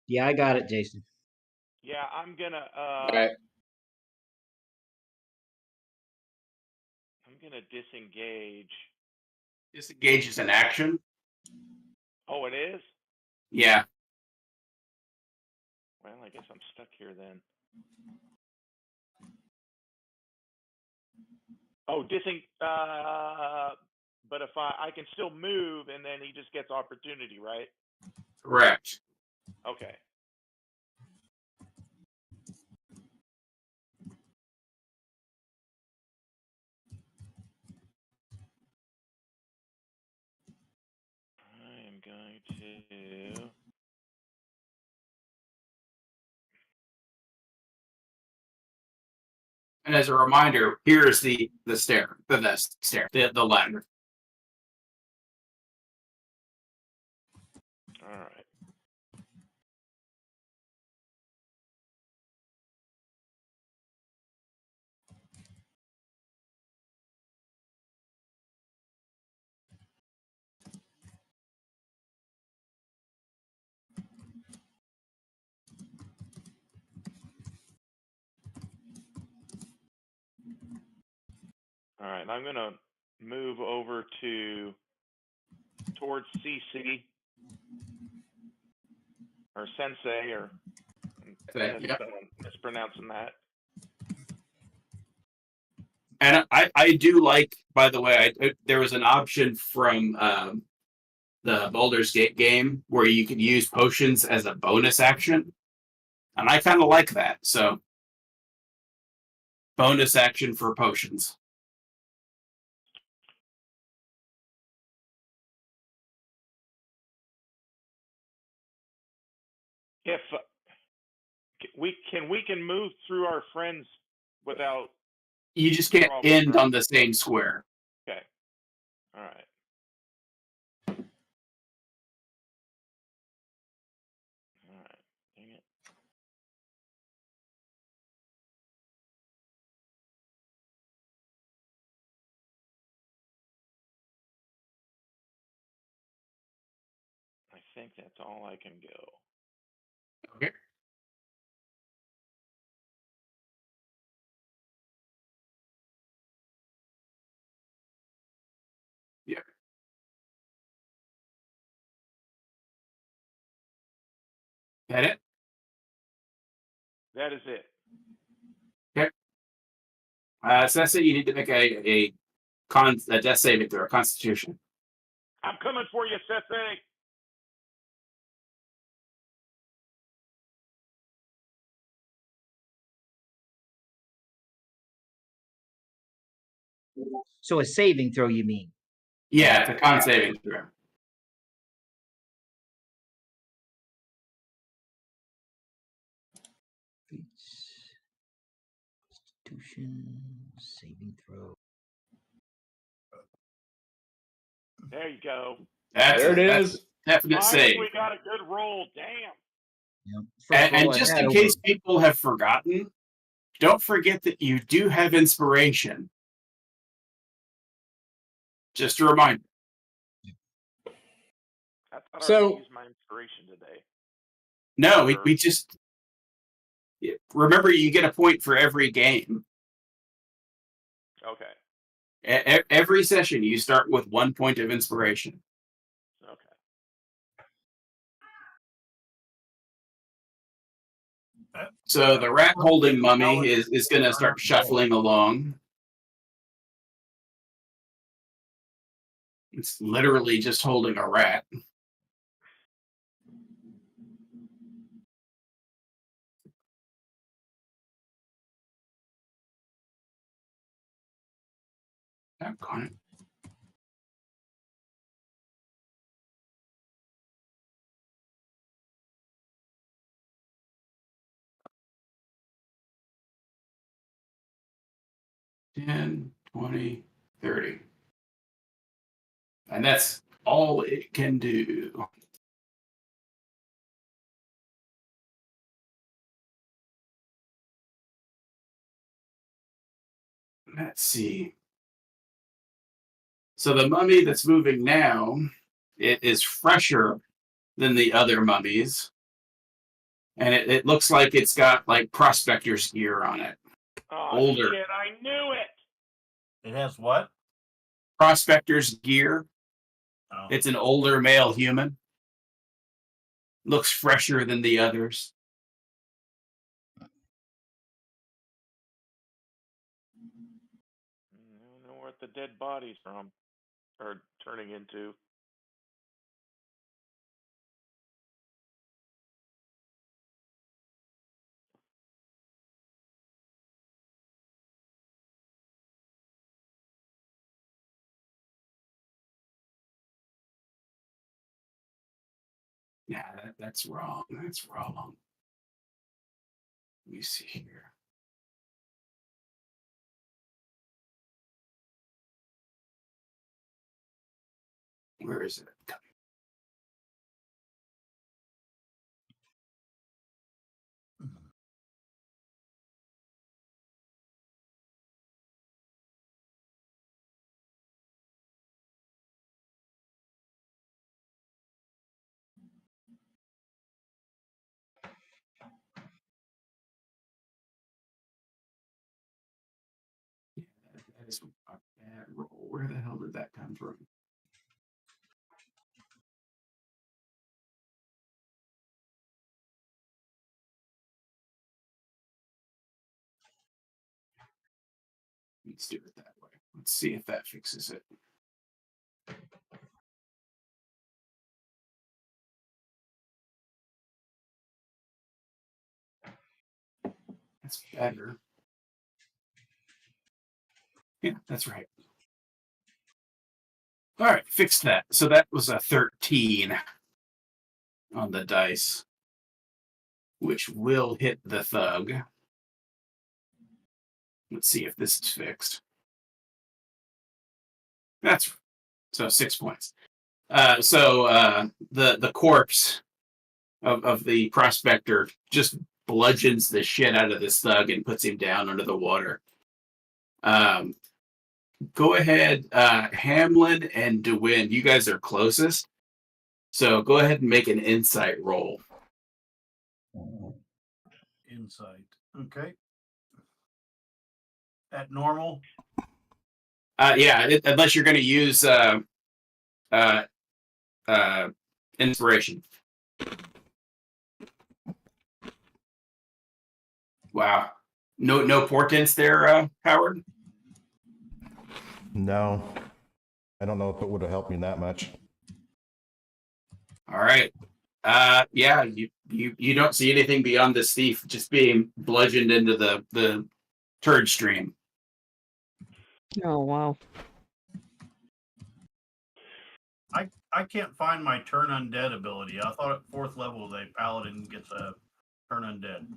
[SPEAKER 4] Yeah, I got it, Jason.
[SPEAKER 6] Yeah, I'm gonna
[SPEAKER 5] All right.
[SPEAKER 6] I'm gonna disengage.
[SPEAKER 1] Disengage is an action.
[SPEAKER 6] Oh, it is?
[SPEAKER 1] Yeah.
[SPEAKER 6] Well, I guess I'm stuck here then. Oh, but if I can still move and then he just gets opportunity, right?
[SPEAKER 1] Correct.
[SPEAKER 6] Okay. I am going to
[SPEAKER 1] And as a reminder, here is the stair, the ladder.
[SPEAKER 6] all right. All right. I'm gonna move over towards CC or Sensei or
[SPEAKER 1] Yeah.
[SPEAKER 6] mispronouncing that.
[SPEAKER 1] And I do like, by the way, there was an option from the Baldur's Gate game where you could use potions as a bonus action. And I kind of like that. So, bonus action for potions.
[SPEAKER 6] If we can move through our friends without
[SPEAKER 1] You just can't
[SPEAKER 6] problem,
[SPEAKER 1] end
[SPEAKER 6] right?
[SPEAKER 1] on the same square.
[SPEAKER 6] Okay. All right. All right. Dang it. I think that's all I can go.
[SPEAKER 1] Okay. Yeah. That it?
[SPEAKER 6] That is it.
[SPEAKER 1] Okay. So that's it. You need to make a death saving throw, a Constitution.
[SPEAKER 6] I'm coming for you, Sensei.
[SPEAKER 4] So a saving throw, you mean?
[SPEAKER 1] Yeah, it's a con saving throw.
[SPEAKER 4] Constitution saving throw.
[SPEAKER 6] There you go.
[SPEAKER 5] There it
[SPEAKER 1] That's
[SPEAKER 5] is.
[SPEAKER 1] a definite save.
[SPEAKER 6] Finally got a good roll. Damn.
[SPEAKER 4] Yep. First
[SPEAKER 1] And
[SPEAKER 4] roll I
[SPEAKER 1] just
[SPEAKER 4] had
[SPEAKER 1] in
[SPEAKER 4] over-
[SPEAKER 1] case people have forgotten, don't forget that you do have inspiration. Just a reminder.
[SPEAKER 6] I thought I
[SPEAKER 5] So-
[SPEAKER 6] already used my inspiration today.
[SPEAKER 1] No,
[SPEAKER 6] Sure.
[SPEAKER 1] we just remember you get a point for every game.
[SPEAKER 6] Okay.
[SPEAKER 1] Every session you start with 1 point of inspiration.
[SPEAKER 6] Okay.
[SPEAKER 1] So the rat holding mummy is going to start shuffling along. It's literally just holding a rat. Got it. $10, $20, $30. And that's all it can do. Let's see. So the mummy that's moving now, it is fresher than the other mummies. And it looks like it's got like prospector's gear on it.
[SPEAKER 6] Oh,
[SPEAKER 1] Older.
[SPEAKER 6] shit, I knew it.
[SPEAKER 2] It has what?
[SPEAKER 1] Prospector's gear.
[SPEAKER 2] Oh.
[SPEAKER 1] It's an older male human. Looks fresher than the others.
[SPEAKER 6] I don't know what the dead body's from or turning into.
[SPEAKER 1] Yeah, that's wrong. That's wrong. Let me see here. Where is it? That is a bad roll. Where the hell did that come from? Let's do it that way. Let's see if that fixes it. That's better. Yeah, that's right. All right, fixed that. So that was a 13 on the dice, which will hit the thug. Let's see if this is fixed. That's so 6 points. The corpse of the prospector just bludgeons the shit out of this thug and puts him down under the water. Go ahead, Hamlin and DeWin. You guys are closest, so go ahead and make an insight roll.
[SPEAKER 2] Insight. Okay. At normal.
[SPEAKER 1] Yeah, unless you're going to use inspiration. Wow, no portents there, Howard.
[SPEAKER 3] No, I don't know if it would have helped me that much.
[SPEAKER 1] All right. Yeah, you don't see anything beyond this thief just being bludgeoned into the turd stream.
[SPEAKER 7] Oh, wow.
[SPEAKER 2] I can't find my turn undead ability. I thought at 4th level the paladin gets a turn undead.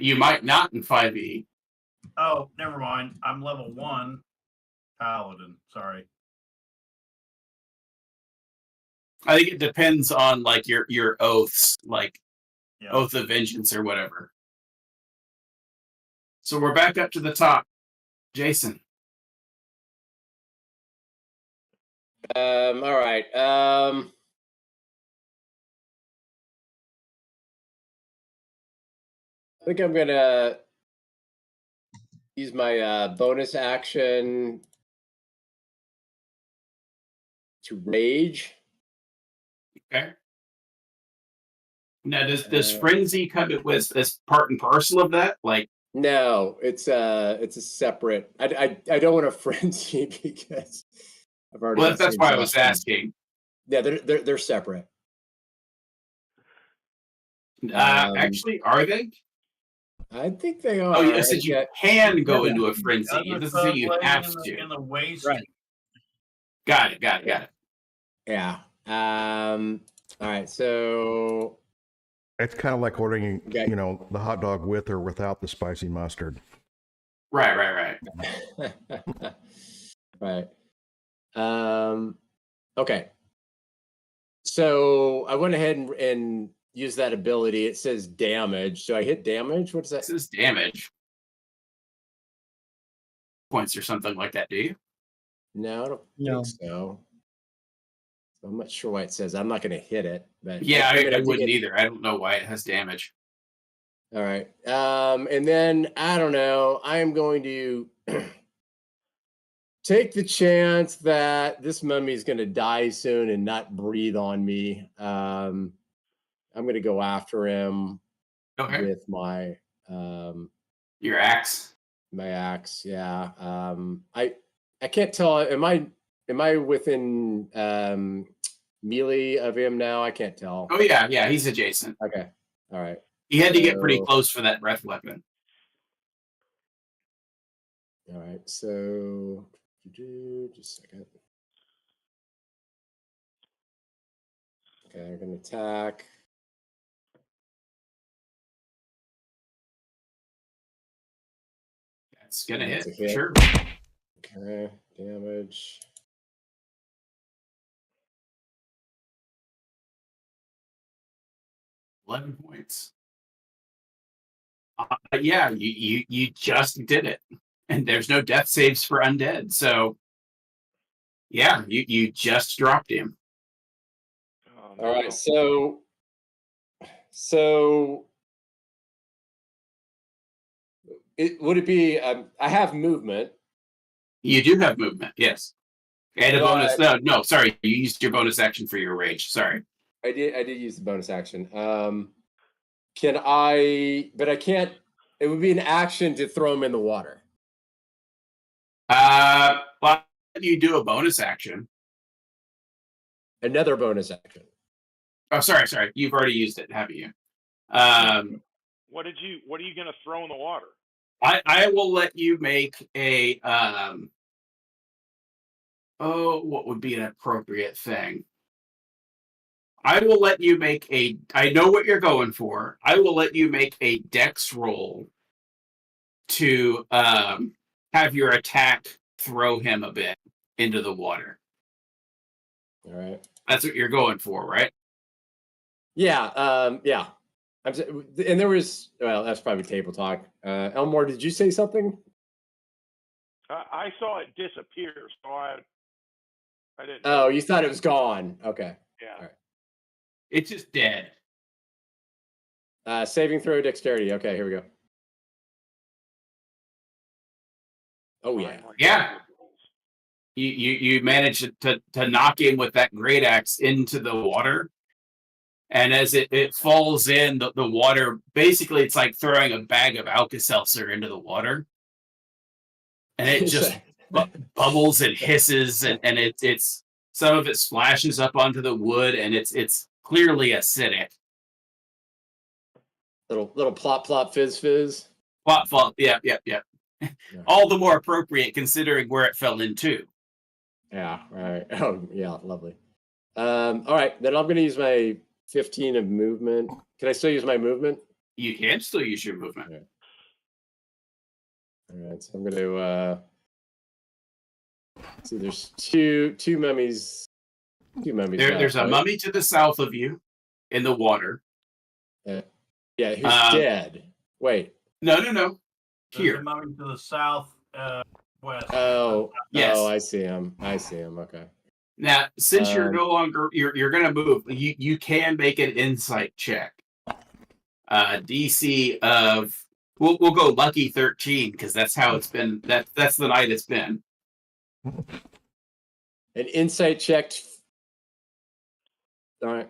[SPEAKER 1] You might not in 5e.
[SPEAKER 2] Oh, never mind. I'm level 1 paladin. Sorry.
[SPEAKER 1] I think it depends on like your oaths, like
[SPEAKER 2] Yeah.
[SPEAKER 1] oath of vengeance or whatever. So we're back up to the top. Jason.
[SPEAKER 5] All right. I think I'm gonna use my bonus action to rage.
[SPEAKER 1] Okay. Now, does frenzy come with as part and parcel of that? Like,
[SPEAKER 5] no, it's a separate. I don't want to frenzy because I've already.
[SPEAKER 1] well,
[SPEAKER 5] got
[SPEAKER 1] that's
[SPEAKER 5] some
[SPEAKER 1] why I was
[SPEAKER 5] exhaustion.
[SPEAKER 1] asking.
[SPEAKER 5] Yeah, they're separate.
[SPEAKER 1] Actually, are they?
[SPEAKER 5] I think they are.
[SPEAKER 1] Oh, you said you can go
[SPEAKER 2] Yeah.
[SPEAKER 1] into a frenzy. It doesn't say you have to.
[SPEAKER 2] In the waist.
[SPEAKER 4] Right.
[SPEAKER 1] Got it.
[SPEAKER 5] Yeah. All right. So
[SPEAKER 3] It's kind of like ordering,
[SPEAKER 5] Okay.
[SPEAKER 3] the hot dog with or without the spicy mustard.
[SPEAKER 1] Right.
[SPEAKER 5] right. Okay. So I went ahead and used that ability. It says damage. So I hit damage. What does that?
[SPEAKER 1] This is damage points or something like that. Do you?
[SPEAKER 5] No, I don't
[SPEAKER 4] No.
[SPEAKER 5] think so. I'm not sure why it says. I'm not going to hit it, but
[SPEAKER 1] Yeah,
[SPEAKER 5] mean,
[SPEAKER 1] I
[SPEAKER 5] think
[SPEAKER 1] wouldn't
[SPEAKER 5] it-
[SPEAKER 1] either. I don't know why it has damage.
[SPEAKER 5] All right. And then I don't know. I am going to take the chance that this mummy is going to die soon and not breathe on me. I'm going to go after him
[SPEAKER 1] Okay.
[SPEAKER 5] with my
[SPEAKER 1] Your axe.
[SPEAKER 5] my axe. Yeah. I can't tell. Am I within melee of him now? I can't tell.
[SPEAKER 1] Oh yeah. He's adjacent.
[SPEAKER 5] Okay. All right.
[SPEAKER 1] He had to get pretty
[SPEAKER 5] So-
[SPEAKER 1] close for that breath weapon.
[SPEAKER 5] All right, so just a second. Okay, I'm gonna attack.
[SPEAKER 1] That's gonna
[SPEAKER 5] That's
[SPEAKER 1] hit.
[SPEAKER 5] a hit.
[SPEAKER 1] Sure.
[SPEAKER 5] Okay, damage.
[SPEAKER 1] $11 points. Yeah, you just did it, and there's no death saves for undead. So, yeah, you just dropped him.
[SPEAKER 6] Oh,
[SPEAKER 5] All right,
[SPEAKER 6] no.
[SPEAKER 5] so would it be? I have movement.
[SPEAKER 1] You do have movement, yes, and a
[SPEAKER 5] But-
[SPEAKER 1] bonus. No, sorry, you used your bonus action for your rage. Sorry.
[SPEAKER 5] I did use the bonus action. Can I? But I can't. It would be an action to throw him in the water.
[SPEAKER 1] Well, you do a bonus action.
[SPEAKER 5] Another bonus action.
[SPEAKER 1] Oh, sorry. You've already used it, haven't you?
[SPEAKER 6] What are you gonna throw in the water?
[SPEAKER 1] I will let you make a what would be an appropriate thing? I will let you make I know what you're going for. I will let you make a dex roll to have your attack throw him a bit into the water.
[SPEAKER 5] All right.
[SPEAKER 1] That's what you're going for, right?
[SPEAKER 5] Yeah. Yeah. And there was, well, that's probably table talk. Elmore, did you say something?
[SPEAKER 6] I saw it disappear, so I didn't.
[SPEAKER 5] Oh, you thought it was gone. Okay.
[SPEAKER 6] Yeah.
[SPEAKER 5] All right.
[SPEAKER 1] It's just dead.
[SPEAKER 5] Saving throw dexterity. Okay, here we go. Oh yeah.
[SPEAKER 1] Yeah. You managed to knock him with that great axe into the water. And as it falls in, the water, basically it's like throwing a bag of Alka-Seltzer into the water. And it just bubbles and hisses, and it's some of it splashes up onto the wood, and it's clearly acidic.
[SPEAKER 5] Little plop plop fizz fizz.
[SPEAKER 1] Plop flop, yeah. All the more appropriate considering where it fell into.
[SPEAKER 5] Yeah, right. Oh, yeah, lovely. All right, then I'm going to use my 15 of movement. Can I still use my movement?
[SPEAKER 1] You can still use your movement.
[SPEAKER 5] Yeah. All right, so I'm going to see. There's two mummies.
[SPEAKER 1] There's a mummy to the south of you in the water.
[SPEAKER 5] Yeah, who's dead? Wait.
[SPEAKER 1] No.
[SPEAKER 2] There's
[SPEAKER 1] Here.
[SPEAKER 2] a mummy to the south west.
[SPEAKER 5] Oh,
[SPEAKER 1] Yes.
[SPEAKER 5] Oh, I see him. Okay.
[SPEAKER 1] Now, since you're no longer you're gonna move, you can make an insight check. DC of we'll go lucky 13 because that's how it's been. That's the night it's been.
[SPEAKER 5] An insight checked. All right.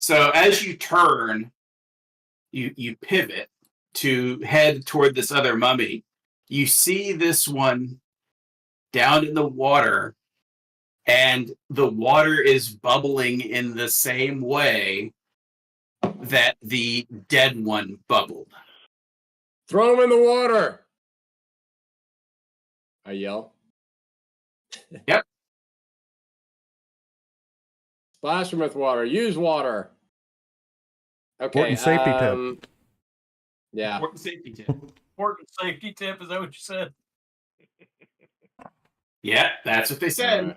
[SPEAKER 1] So as you turn, you pivot to head toward this other mummy. You see this one down in the water, and the water is bubbling in the same way that the dead one bubbled.
[SPEAKER 5] Throw him in the water. I yell.
[SPEAKER 1] Yep.
[SPEAKER 5] Splash him with water. Use water. Okay.
[SPEAKER 3] Important safety tip.
[SPEAKER 1] Important
[SPEAKER 5] Yeah.
[SPEAKER 1] safety tip.
[SPEAKER 2] Important safety tip, is that what you said?
[SPEAKER 1] Yeah, that's what they said.
[SPEAKER 5] Right.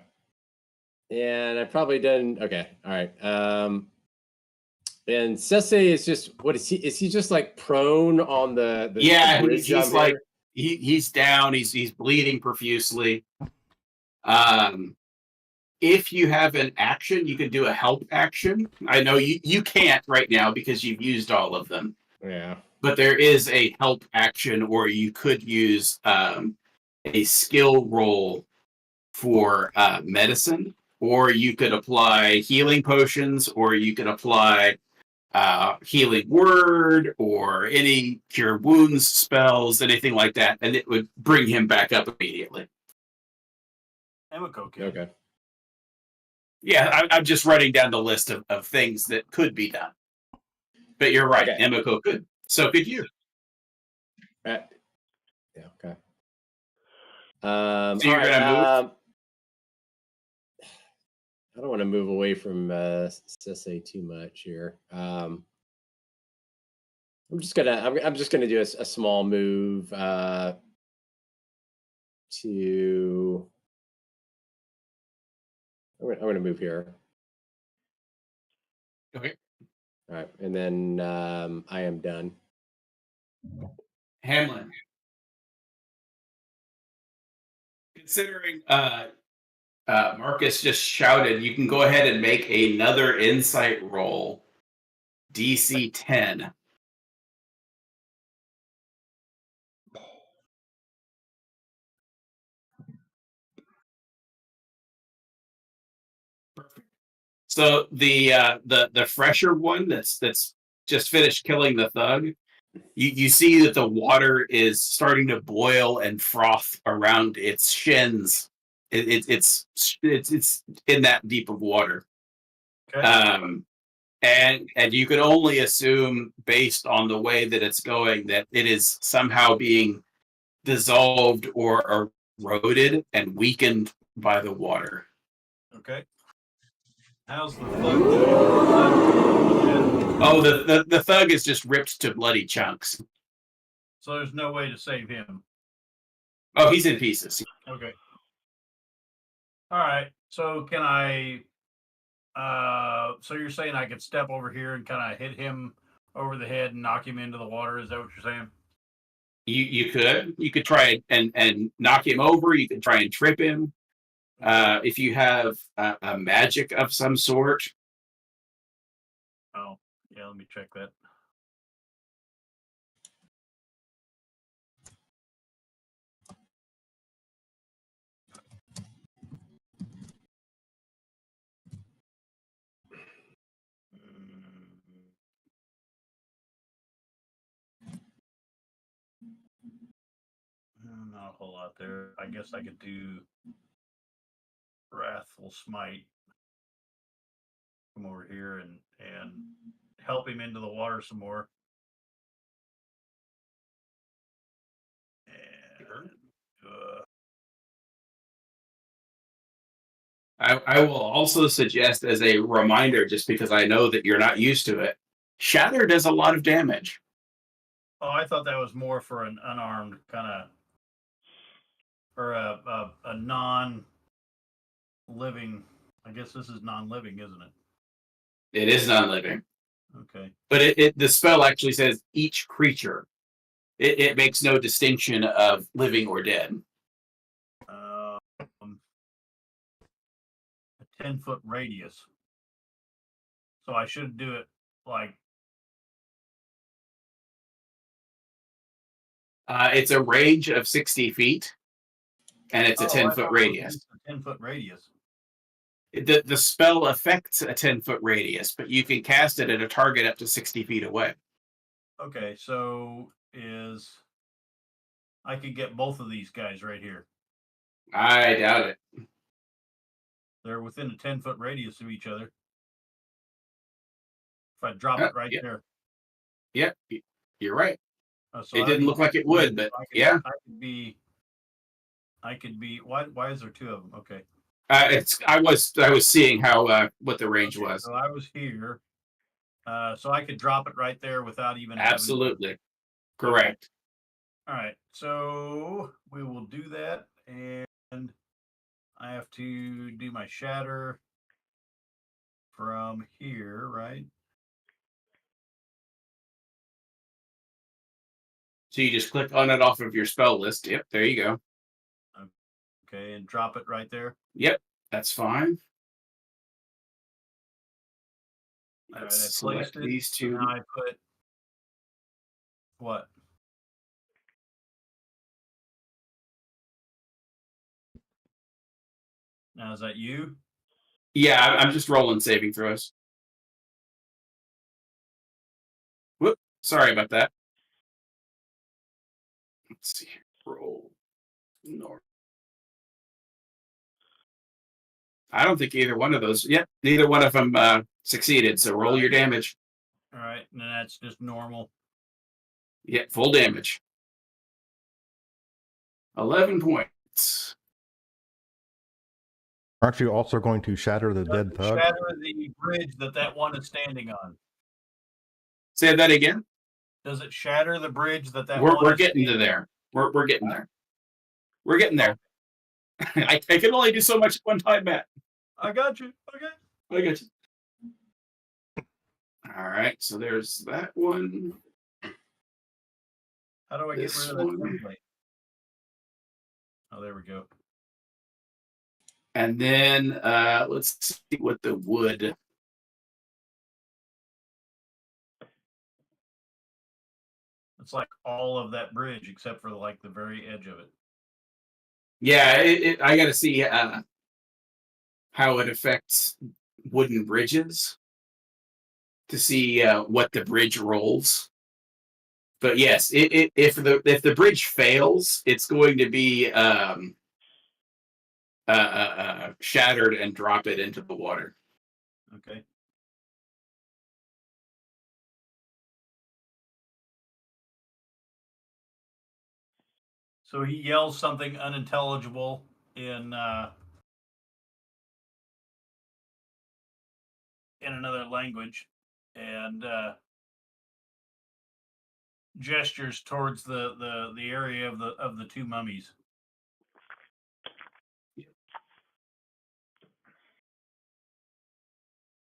[SPEAKER 5] And I probably didn't. Okay. All right. And Sese is just, what is he? Is he just like prone on the
[SPEAKER 1] Yeah,
[SPEAKER 5] bridge
[SPEAKER 1] he's like he's down. He's bleeding profusely. If you have an action, you can do a help action. I know you can't right now because you've used all of them.
[SPEAKER 5] Yeah.
[SPEAKER 1] But there is a help action, or you could use a skill roll for medicine, or you could apply healing potions, or you could apply healing word, or any cure wounds spells, anything like that, and it would bring him back up immediately.
[SPEAKER 2] Emiko can.
[SPEAKER 5] Okay.
[SPEAKER 1] Yeah, I'm just writing down the list of things that could be done. But you're right,
[SPEAKER 5] Okay.
[SPEAKER 1] Emiko could. So could you.
[SPEAKER 5] Yeah. Okay.
[SPEAKER 1] So you're gonna move?
[SPEAKER 5] I don't want to move away from Sese too much here. I'm just gonna do a small move to. I'm gonna move here.
[SPEAKER 1] Okay.
[SPEAKER 5] All right, and then I am done.
[SPEAKER 1] Hamlin. Considering Marcus just shouted, you can go ahead and make another insight roll. DC 10. Perfect. So the fresher one that's just finished killing the thug, you see that the water is starting to boil and froth around its shins. It's in that deep of water.
[SPEAKER 2] Okay.
[SPEAKER 1] And you could only assume, based on the way that it's going, that it is somehow being dissolved or eroded and weakened by the water.
[SPEAKER 2] Okay. How's the thug doing?
[SPEAKER 1] Oh, the thug is just ripped to bloody chunks.
[SPEAKER 2] So there's no way to save him.
[SPEAKER 1] Oh, he's in pieces.
[SPEAKER 2] Okay. All right. So can I? So you're saying I could step over here and kind of hit him over the head and knock him into the water? Is that what you're saying?
[SPEAKER 1] You could try and knock him over. You could try and trip him. If you have a magic of some sort.
[SPEAKER 2] Oh, yeah. Let me check that. not a whole lot there. I guess I could do Wrathful Smite. Come over here and help him into the water some more. And
[SPEAKER 1] I will also suggest as a reminder, just because I know that you're not used to it, Shatter does a lot of damage.
[SPEAKER 2] oh, I thought that was more for an unarmed kind of, or a non-living. I guess this is non-living, isn't it?
[SPEAKER 1] It is non-living.
[SPEAKER 2] Okay.
[SPEAKER 1] But the spell actually says each creature. It makes no distinction of living or dead.
[SPEAKER 2] A 10-foot radius. So I should do it like.
[SPEAKER 1] It's a range of 60 feet, and it's a 10-foot radius.
[SPEAKER 2] 10-foot radius.
[SPEAKER 1] The spell affects a 10-foot radius, but you can cast it at a target up to 60 feet away.
[SPEAKER 2] Okay, so I could get both of these guys right here.
[SPEAKER 1] I doubt it.
[SPEAKER 2] They're within a 10-foot radius of each other. If I drop it right there.
[SPEAKER 1] Yep, you're right.
[SPEAKER 2] So
[SPEAKER 1] it didn't look like it would, but yeah.
[SPEAKER 2] I could be. Why is there two of them? Okay.
[SPEAKER 1] I was seeing how what the range was.
[SPEAKER 2] So I was here. So I could drop it right there without even.
[SPEAKER 1] Absolutely. Correct.
[SPEAKER 2] All right. So we will do that, and I have to do my shatter from here, right?
[SPEAKER 1] So you just click on it off of your spell list. Yep, there you go.
[SPEAKER 2] Okay, and drop it right there.
[SPEAKER 1] Yep, that's fine.
[SPEAKER 2] Let's
[SPEAKER 1] select these two.
[SPEAKER 2] Now I put what? Now is that you?
[SPEAKER 1] Yeah, I'm just rolling saving throws. Whoop, sorry about that. Let's see. Roll. North. I don't think either one of those. Yep, neither one of them succeeded. So roll your damage.
[SPEAKER 2] All right, and that's just normal.
[SPEAKER 1] Yeah, full damage. 11 points.
[SPEAKER 3] Aren't you also going to shatter the dead thug?
[SPEAKER 2] Shatter the bridge that one is standing on.
[SPEAKER 1] Say that again.
[SPEAKER 2] Does it shatter the bridge that
[SPEAKER 1] We're getting to there. We're getting there. We're getting there. I can only do so much at one time, Matt.
[SPEAKER 2] I got you. Okay.
[SPEAKER 1] I got you. All right, so there's that one.
[SPEAKER 2] How do I get rid of that template? Oh, there we go.
[SPEAKER 1] And then let's see what the wood.
[SPEAKER 2] It's like all of that bridge except for like the very edge of it.
[SPEAKER 1] Yeah, I got to see how it affects wooden bridges to see what the bridge rolls. But yes, if the bridge fails, it's going to be shattered and drop it into the water.
[SPEAKER 2] Okay. So he yells something unintelligible in another language, and gestures towards the area of the two mummies.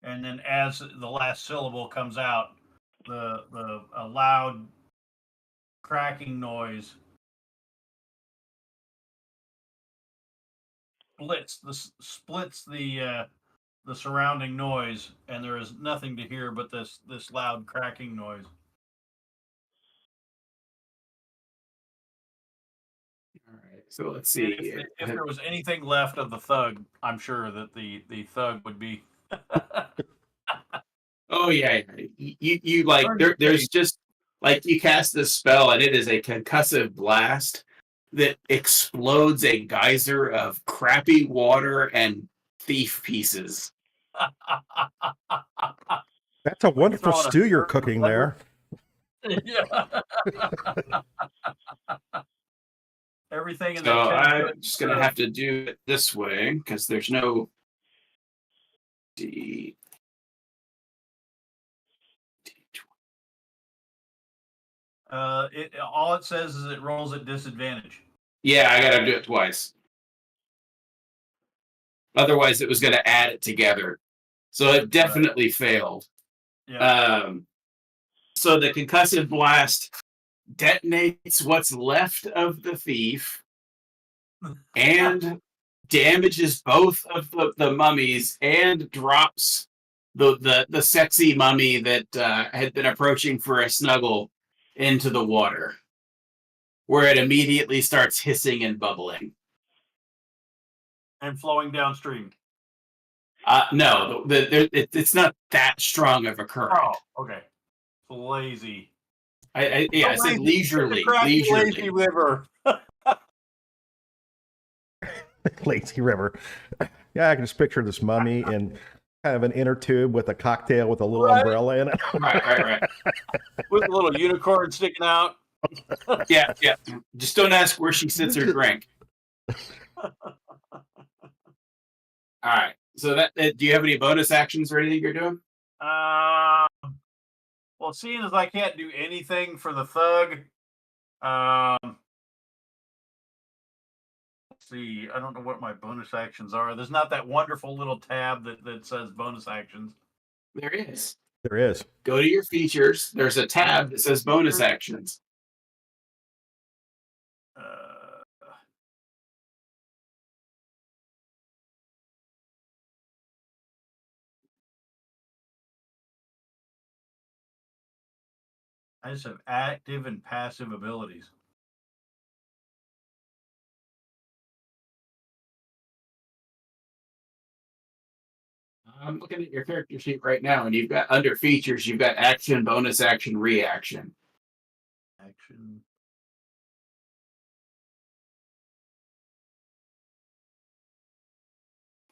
[SPEAKER 2] And then as the last syllable comes out, a loud cracking noise splits the surrounding noise, and there is nothing to hear but this loud cracking noise.
[SPEAKER 1] All right, so let's see.
[SPEAKER 2] If there was anything left of the thug, I'm sure that the thug would be.
[SPEAKER 1] Oh yeah, you like there's just like you cast this spell and it is a concussive blast, that explodes a geyser of crappy water and thief pieces.
[SPEAKER 3] That's a wonderful
[SPEAKER 2] throwing a
[SPEAKER 3] stew you're
[SPEAKER 2] third of
[SPEAKER 3] cooking
[SPEAKER 2] liver.
[SPEAKER 3] there.
[SPEAKER 2] Yeah. Everything in
[SPEAKER 1] So
[SPEAKER 2] that
[SPEAKER 1] I'm just going to have to do it this way because there's no D.
[SPEAKER 2] all it says is it rolls at disadvantage.
[SPEAKER 1] Yeah, I got to do it twice. Otherwise, it was going to add it together. So it definitely failed.
[SPEAKER 2] Yeah.
[SPEAKER 1] So the concussive blast detonates what's left of the thief and damages both of the mummies and drops the sexy mummy that had been approaching for a snuggle into the water, where it immediately starts hissing and bubbling.
[SPEAKER 2] And flowing downstream.
[SPEAKER 1] No, it's not that strong of a current.
[SPEAKER 2] Oh, okay. It's lazy.
[SPEAKER 1] I said leisurely.
[SPEAKER 2] Lazy river.
[SPEAKER 3] Lazy river. Yeah, I can just picture this mummy in kind of an inner tube with a cocktail with a little umbrella in it.
[SPEAKER 1] Right.
[SPEAKER 2] With a little unicorn sticking out.
[SPEAKER 1] Yeah. Just don't ask where she sits her drink. All right. So do you have any bonus actions or anything you're doing?
[SPEAKER 2] Well, seeing as I can't do anything for the thug, let's see. I don't know what my bonus actions are. There's not that wonderful little tab that says bonus actions.
[SPEAKER 1] There is.
[SPEAKER 3] There is.
[SPEAKER 1] Go to your features. There's a tab that says bonus actions.
[SPEAKER 2] I just have active and passive abilities.
[SPEAKER 1] I'm looking at your character sheet right now, and you've got under features, you've got action, bonus action, reaction.
[SPEAKER 2] Action.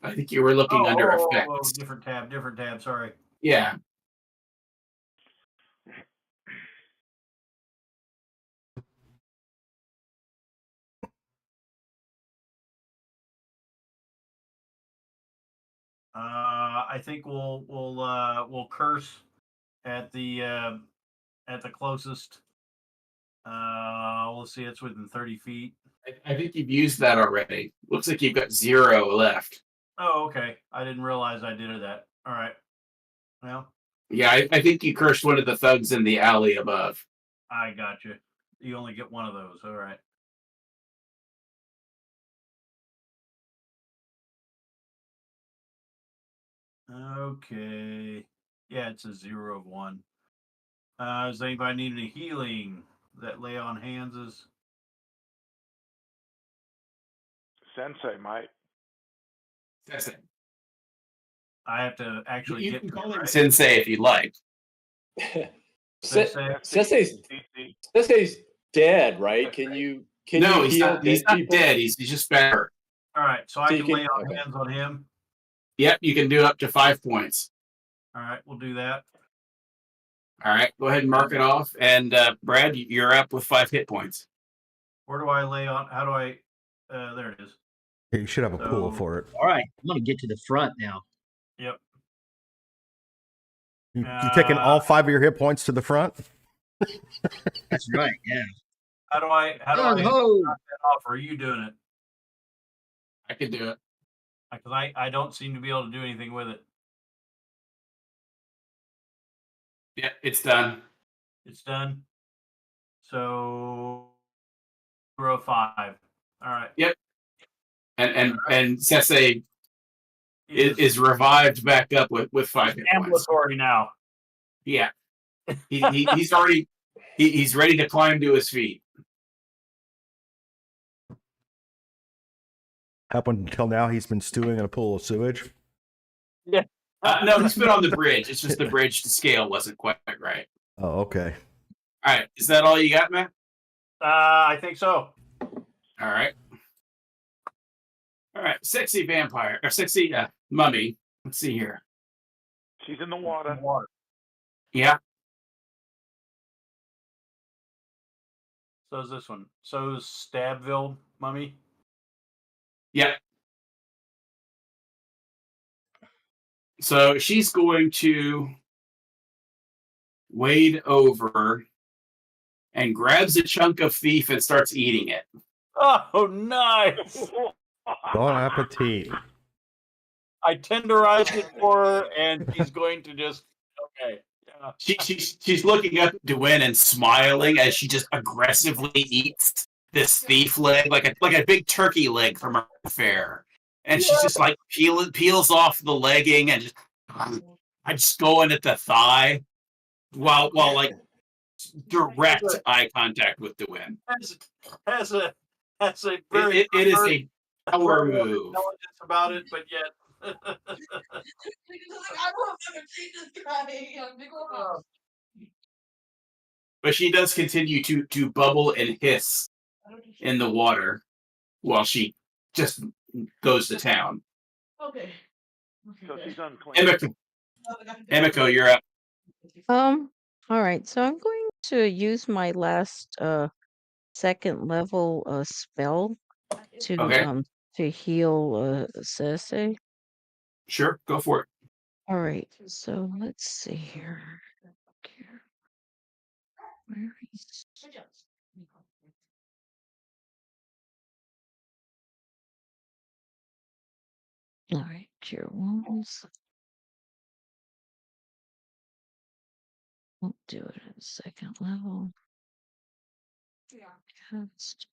[SPEAKER 1] I think you were looking under effects.
[SPEAKER 2] Different tab. Sorry.
[SPEAKER 1] Yeah.
[SPEAKER 2] I think we'll curse at the closest. Let's see, it's within 30 feet.
[SPEAKER 1] I think you've used that already. Looks like you've got 0 left.
[SPEAKER 2] Oh, okay. I didn't realize I did that. All right. Well.
[SPEAKER 1] Yeah, I think you cursed one of the thugs in the alley above.
[SPEAKER 2] I got you. You only get one of those. All right. Okay. Yeah, it's a 0 of 1. Does anybody need any healing? That lay on hands is?
[SPEAKER 6] Sensei might.
[SPEAKER 1] Sensei.
[SPEAKER 2] I have to actually
[SPEAKER 1] You
[SPEAKER 2] get
[SPEAKER 1] can
[SPEAKER 2] to
[SPEAKER 1] call
[SPEAKER 2] it,
[SPEAKER 1] him
[SPEAKER 2] right?
[SPEAKER 1] Sensei if you like.
[SPEAKER 5] Sensei's dead, right? Can you
[SPEAKER 1] No,
[SPEAKER 5] heal
[SPEAKER 1] he's not
[SPEAKER 5] people?
[SPEAKER 1] dead. He's just better.
[SPEAKER 2] All right, so I
[SPEAKER 5] So you
[SPEAKER 2] can lay
[SPEAKER 5] can-
[SPEAKER 2] on
[SPEAKER 5] okay.
[SPEAKER 2] hands on him.
[SPEAKER 1] Yep, you can do up to 5 points.
[SPEAKER 2] All right, we'll do that.
[SPEAKER 1] All right, go ahead and mark it off. And Brad, you're up with 5 hit points.
[SPEAKER 2] Where do I lay on? How do I? There it is.
[SPEAKER 3] You should have a pool
[SPEAKER 2] So-
[SPEAKER 3] for it.
[SPEAKER 4] All right, I'm gonna get to the front now.
[SPEAKER 2] Yep.
[SPEAKER 3] You taking all 5 of your hit points to the front?
[SPEAKER 4] That's right. Yeah.
[SPEAKER 2] How do I
[SPEAKER 4] Ho!
[SPEAKER 2] knock that off? Or are you doing it?
[SPEAKER 1] I can do it.
[SPEAKER 2] Because I don't seem to be able to do anything with it.
[SPEAKER 1] Yeah, it's done.
[SPEAKER 2] It's done. So 0 of 5. All right.
[SPEAKER 1] Yep. And Sensei is revived back up with 5 hit points.
[SPEAKER 2] ambulatory now.
[SPEAKER 1] Yeah. He's already he's ready to climb to his feet.
[SPEAKER 3] Up until now, he's been stewing in a pool of sewage.
[SPEAKER 1] No, he's been on the bridge. It's just the bridge to scale wasn't quite right.
[SPEAKER 3] Oh, okay.
[SPEAKER 1] All right. Is that all you got, Matt?
[SPEAKER 2] I think so.
[SPEAKER 1] All All right. All right. Sexy vampire or sexy mummy. Let's see here.
[SPEAKER 6] She's in the water.
[SPEAKER 1] Yeah.
[SPEAKER 2] So's this one. So's Stabville mummy.
[SPEAKER 1] Yeah. So she's going to wade over and grabs a chunk of thief and starts eating it.
[SPEAKER 2] Oh, nice!
[SPEAKER 3] Bon appetit.
[SPEAKER 2] I tenderized it for her, and she's going to just okay. Yeah.
[SPEAKER 1] She's looking up at Dwayne and smiling as she just aggressively eats this thief leg like a big turkey leg from a fair, and she's just like peels off the legging and just I just going at the thigh while like direct eye contact with Dwayne.
[SPEAKER 2] Has a very
[SPEAKER 1] It is a power move.
[SPEAKER 2] intelligence about it, but yet.
[SPEAKER 1] But she does continue to bubble and hiss in the water while she just goes to town.
[SPEAKER 7] Okay.
[SPEAKER 6] So she's unclean.
[SPEAKER 1] Emiko, you're up.
[SPEAKER 7] All right. So I'm going to use my last second level spell to
[SPEAKER 1] Okay.
[SPEAKER 7] To heal Cersei.
[SPEAKER 1] Sure, go for it.
[SPEAKER 7] All right. So let's see here. Where is all right, cure wounds. We'll do it at second level. Cast.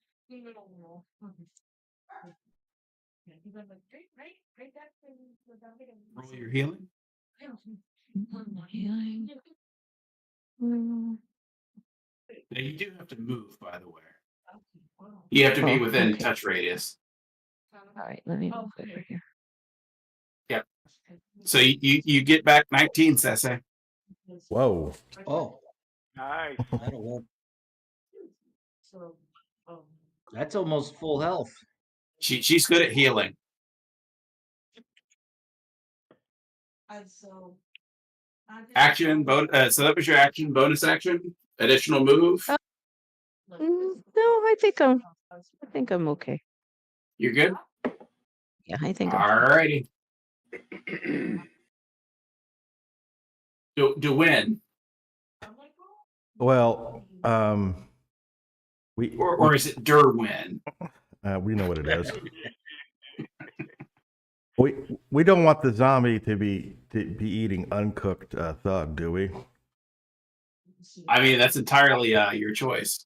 [SPEAKER 1] Roll your healing.
[SPEAKER 7] Healing.
[SPEAKER 1] Now you do have to move, by the way. You have to be within
[SPEAKER 7] okay.
[SPEAKER 1] touch radius.
[SPEAKER 7] All right, let me move over here.
[SPEAKER 1] Yep. So you get back 19, Sese.
[SPEAKER 3] Whoa.
[SPEAKER 4] Oh,
[SPEAKER 6] Nice.
[SPEAKER 4] that'll work. That's almost full health.
[SPEAKER 1] She's good at healing. Action, so that was your action, bonus action, additional move.
[SPEAKER 7] No, I think I'm okay.
[SPEAKER 1] You're good?
[SPEAKER 7] Yeah, I think I'm fine.
[SPEAKER 1] Alrighty. To win.
[SPEAKER 3] Well,
[SPEAKER 1] Or is it Derwin?
[SPEAKER 3] we know what it is. We don't want the zombie to be eating uncooked thug, do we?
[SPEAKER 1] I mean, that's entirely your choice.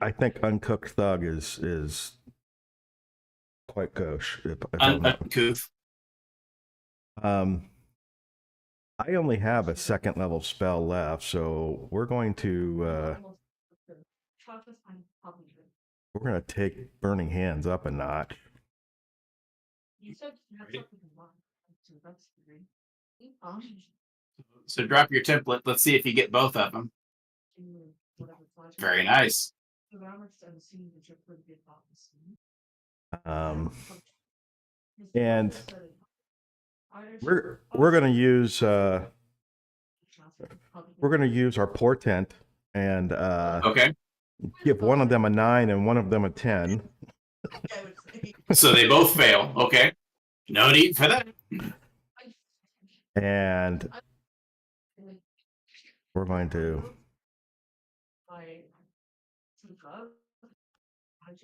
[SPEAKER 3] I think uncooked thug is quite gauche. If I'm not-
[SPEAKER 1] Uncouth.
[SPEAKER 3] I only have a second level spell left, so we're going to take Burning Hands up a notch.
[SPEAKER 1] So drop your template. Let's see if you get both of them. Very nice.
[SPEAKER 3] And we're going to use our portent and
[SPEAKER 1] Okay.
[SPEAKER 3] give one of them a 9 and one of them a 10.
[SPEAKER 1] So they both fail. Okay. No need for that.
[SPEAKER 3] And we're going to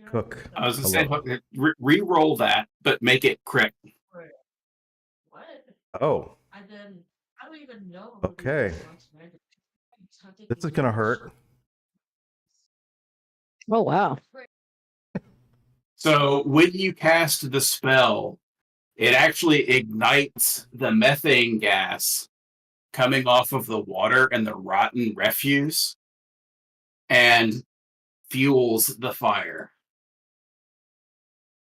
[SPEAKER 3] cook.
[SPEAKER 1] I was going to say, re-roll that, but make it crit.
[SPEAKER 3] Oh. Okay. This is going to hurt.
[SPEAKER 7] Oh wow.
[SPEAKER 1] So when you cast the spell, it actually ignites the methane gas coming off of the water and the rotten refuse and fuels the fire.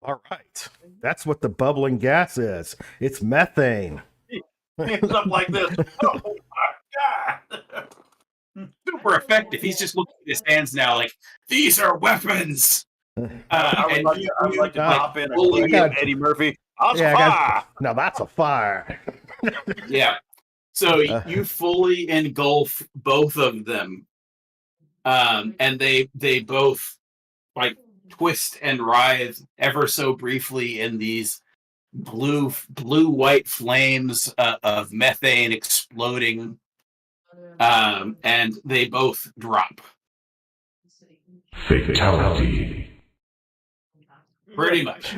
[SPEAKER 3] All right. That's what the bubbling gas is. It's methane.
[SPEAKER 2] Hands up like this. Oh my god!
[SPEAKER 1] Super effective. He's just looking at his hands now like, these are weapons.
[SPEAKER 2] I would like to pop in a quick Eddie Murphy.
[SPEAKER 3] Now that's a fire.
[SPEAKER 1] Yeah. So
[SPEAKER 3] Uh.
[SPEAKER 1] you fully engulf both of them, and they both like twist and writhe ever so briefly in these blue white flames of methane exploding, and they both drop.
[SPEAKER 8] Fatality.
[SPEAKER 1] Pretty much.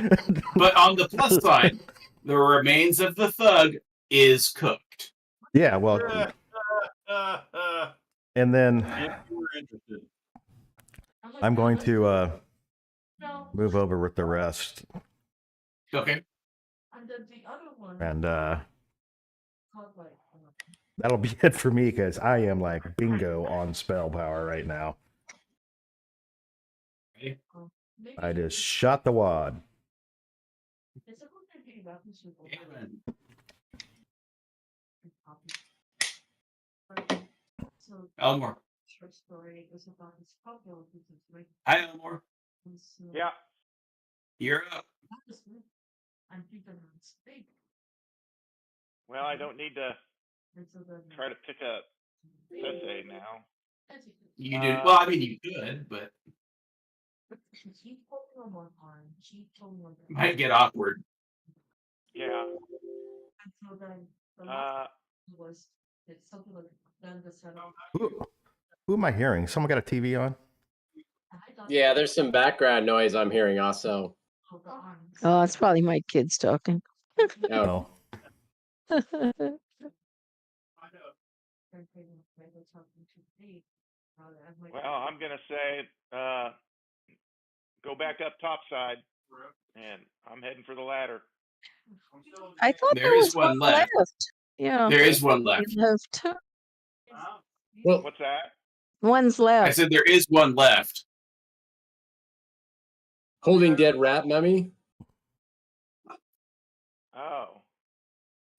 [SPEAKER 1] But on the plus side, the remains of the thug is cooked.
[SPEAKER 3] Yeah, well, and then
[SPEAKER 2] if you were interested.
[SPEAKER 3] I'm going to move over with the rest,
[SPEAKER 1] Okay.
[SPEAKER 3] and that'll be it for me because I am like bingo on spell power right now.
[SPEAKER 1] Okay.
[SPEAKER 3] I just shot the wad.
[SPEAKER 1] Elmore. Hi, Elmore.
[SPEAKER 6] Yeah.
[SPEAKER 1] You're up.
[SPEAKER 6] Well, I don't need to try to pick up essay now.
[SPEAKER 1] You do well. I mean, you could, but might get awkward.
[SPEAKER 6] Yeah.
[SPEAKER 3] Who am I hearing? Someone got a TV on?
[SPEAKER 5] Yeah, there's some background noise I'm hearing also.
[SPEAKER 7] Oh, it's probably my kids talking.
[SPEAKER 5] Oh,
[SPEAKER 6] Well, I'm gonna say go back up topside, and I'm heading for the ladder.
[SPEAKER 7] I thought
[SPEAKER 1] There
[SPEAKER 7] there
[SPEAKER 1] is
[SPEAKER 7] was
[SPEAKER 1] one
[SPEAKER 7] one
[SPEAKER 1] left.
[SPEAKER 7] left. Yeah.
[SPEAKER 1] There is one left.
[SPEAKER 5] well,
[SPEAKER 6] What's that?
[SPEAKER 7] One's
[SPEAKER 1] I
[SPEAKER 7] left.
[SPEAKER 1] said there is one left.
[SPEAKER 5] holding dead rat mummy.
[SPEAKER 6] Oh.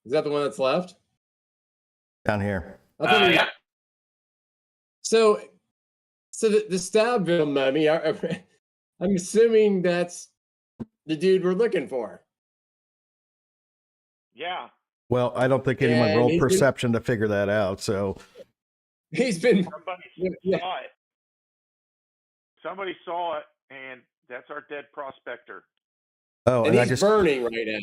[SPEAKER 5] Is that the one that's left?
[SPEAKER 3] Down here.
[SPEAKER 5] I thought
[SPEAKER 1] Yeah.
[SPEAKER 5] So the Stabville mummy. I'm assuming that's the dude we're looking for.
[SPEAKER 6] Yeah.
[SPEAKER 3] Well, I don't think anyone
[SPEAKER 5] And
[SPEAKER 3] rolled
[SPEAKER 5] he's been-
[SPEAKER 3] perception to figure that out. So
[SPEAKER 5] He's been.
[SPEAKER 6] Somebody
[SPEAKER 5] Yeah.
[SPEAKER 6] saw it. Somebody saw it, and that's our dead prospector.
[SPEAKER 3] oh,
[SPEAKER 5] And
[SPEAKER 3] and I
[SPEAKER 5] he's
[SPEAKER 3] just
[SPEAKER 5] burning right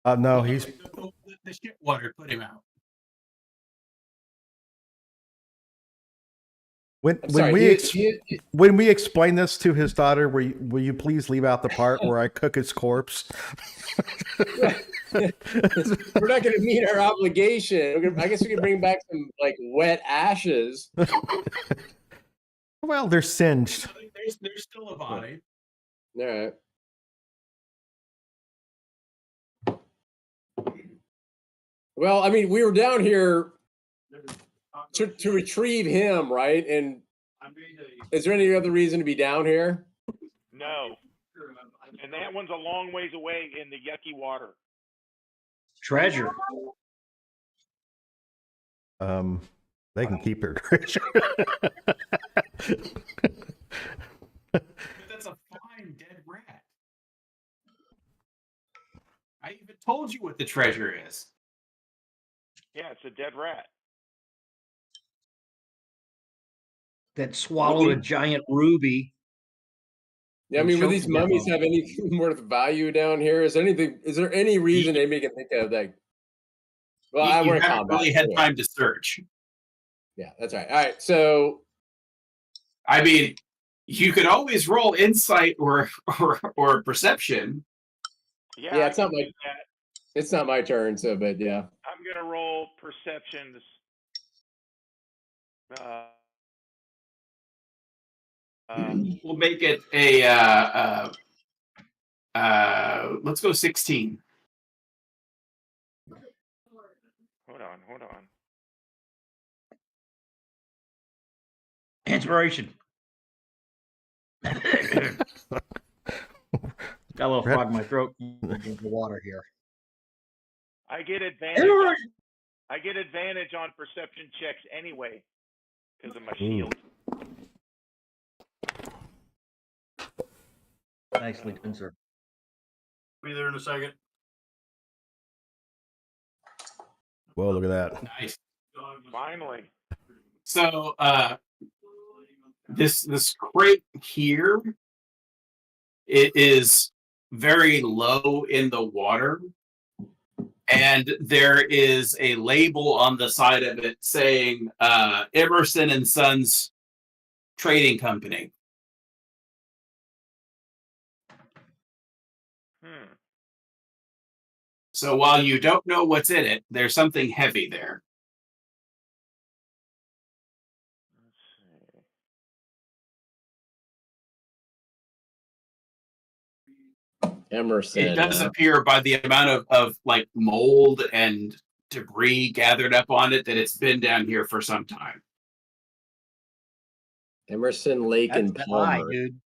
[SPEAKER 5] now.
[SPEAKER 3] no, he's
[SPEAKER 1] The shit water put him out.
[SPEAKER 3] when
[SPEAKER 5] I'm sorry.
[SPEAKER 3] when we explain this to his daughter, will you please leave out the part where I cook his corpse?
[SPEAKER 5] We're not going to meet our obligation. I guess we can bring back some like wet ashes.
[SPEAKER 3] Well, they're singed.
[SPEAKER 1] There's still a body.
[SPEAKER 5] All right. Well, I mean, we were down here to retrieve him, right? And is there any other reason to be down here?
[SPEAKER 6] No. And that one's a long ways away in the yucky water.
[SPEAKER 4] Treasure.
[SPEAKER 3] They can keep their treasure.
[SPEAKER 1] But that's a fine dead rat. I even told you what the treasure is.
[SPEAKER 6] Yeah, it's a dead rat.
[SPEAKER 4] That swallowed a giant ruby.
[SPEAKER 5] Yeah, I mean, would these mummies have anything worth value down here? Is there any reason anybody can think of that? Well, I
[SPEAKER 1] You
[SPEAKER 5] want to
[SPEAKER 1] haven't really had time to search.
[SPEAKER 5] Yeah, that's right. All right, so
[SPEAKER 1] I mean, you could always roll insight or perception.
[SPEAKER 6] Yeah,
[SPEAKER 5] it's not my turn. So, but yeah,
[SPEAKER 6] I'm gonna roll perception.
[SPEAKER 1] We'll make it a let's go 16.
[SPEAKER 6] Hold on.
[SPEAKER 4] Inspiration. Got a little frog in my throat. The water here.
[SPEAKER 6] I get advantage. I get advantage on perception checks anyway because of my shield.
[SPEAKER 4] Nicely done, sir.
[SPEAKER 2] Be there in a second.
[SPEAKER 3] Well, look at that.
[SPEAKER 1] Nice.
[SPEAKER 6] Finally.
[SPEAKER 1] So this crate here, it is very low in the water, and there is a label on the side of it saying Emerson and Sons Trading Company. So while you don't know what's in it, there's something heavy there.
[SPEAKER 5] Emerson.
[SPEAKER 1] It does appear by the amount of like mold and debris gathered up on it that it's been down here for some time.
[SPEAKER 5] Emerson, Lake,
[SPEAKER 4] That's
[SPEAKER 5] and
[SPEAKER 4] the
[SPEAKER 5] Palmer.
[SPEAKER 4] eye, dude.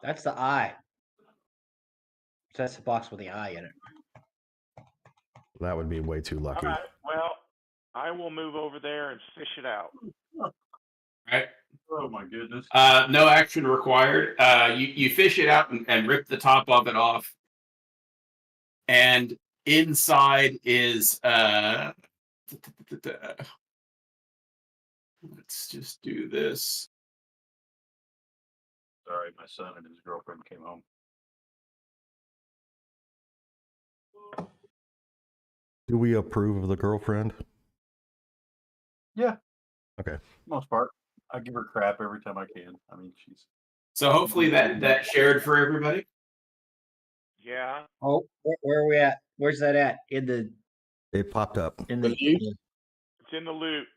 [SPEAKER 4] That's the eye. So that's the box with the eye in it.
[SPEAKER 3] That would be way too lucky.
[SPEAKER 6] All right. Well, I will move over there and fish it out.
[SPEAKER 1] Right?
[SPEAKER 2] Oh my goodness.
[SPEAKER 1] No action required. You fish it out and rip the top of it off. And inside is let's just do this.
[SPEAKER 2] Sorry, my son and his girlfriend came home.
[SPEAKER 3] Do we approve of the girlfriend?
[SPEAKER 2] Yeah.
[SPEAKER 3] Okay.
[SPEAKER 2] Most part. I give her crap every time I can. I mean, she's.
[SPEAKER 1] So hopefully that shared for everybody.
[SPEAKER 6] Yeah.
[SPEAKER 4] Oh, where are we at? Where's that at? In the
[SPEAKER 3] It popped up.
[SPEAKER 4] in the
[SPEAKER 6] It's in the loot.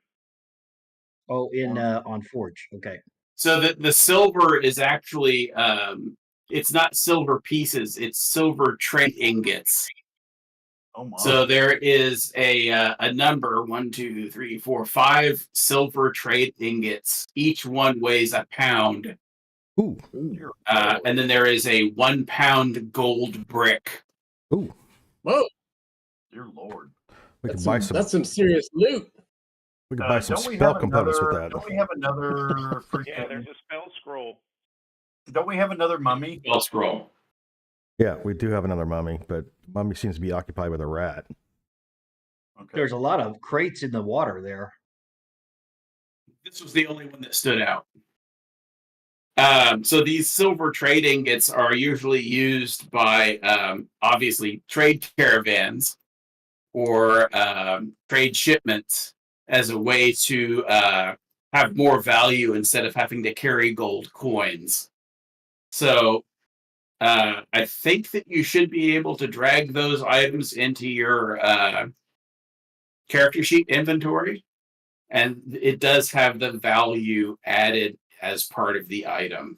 [SPEAKER 4] on Forge. Okay.
[SPEAKER 1] So the silver is actually it's not silver pieces, it's silver trade ingots.
[SPEAKER 2] Oh my.
[SPEAKER 1] So there is a number 1, 2, 3, 4, 5 silver trade ingots. Each one weighs a pound.
[SPEAKER 3] Ooh.
[SPEAKER 1] And then there is a 1 pound gold brick.
[SPEAKER 3] Ooh.
[SPEAKER 5] Whoa.
[SPEAKER 2] Dear Lord.
[SPEAKER 3] We can buy some.
[SPEAKER 5] That's some serious loot.
[SPEAKER 3] We can buy some
[SPEAKER 2] don't we
[SPEAKER 3] spell
[SPEAKER 2] have
[SPEAKER 3] components with
[SPEAKER 2] another-
[SPEAKER 3] that.
[SPEAKER 2] Don't we have another freaking?
[SPEAKER 6] Yeah, there's a spell scroll.
[SPEAKER 2] Don't we have another mummy?
[SPEAKER 1] Spell scroll.
[SPEAKER 3] Yeah, we do have another mummy, but mummy seems to be occupied with a rat.
[SPEAKER 2] Okay.
[SPEAKER 4] There's a lot of crates in the water there.
[SPEAKER 1] This was the only one that stood out. So these silver trade ingots are usually used by obviously trade caravans or trade shipments as a way to have more value instead of having to carry gold coins. So I think that you should be able to drag those items into your character sheet inventory, and it does have the value added as part of the item.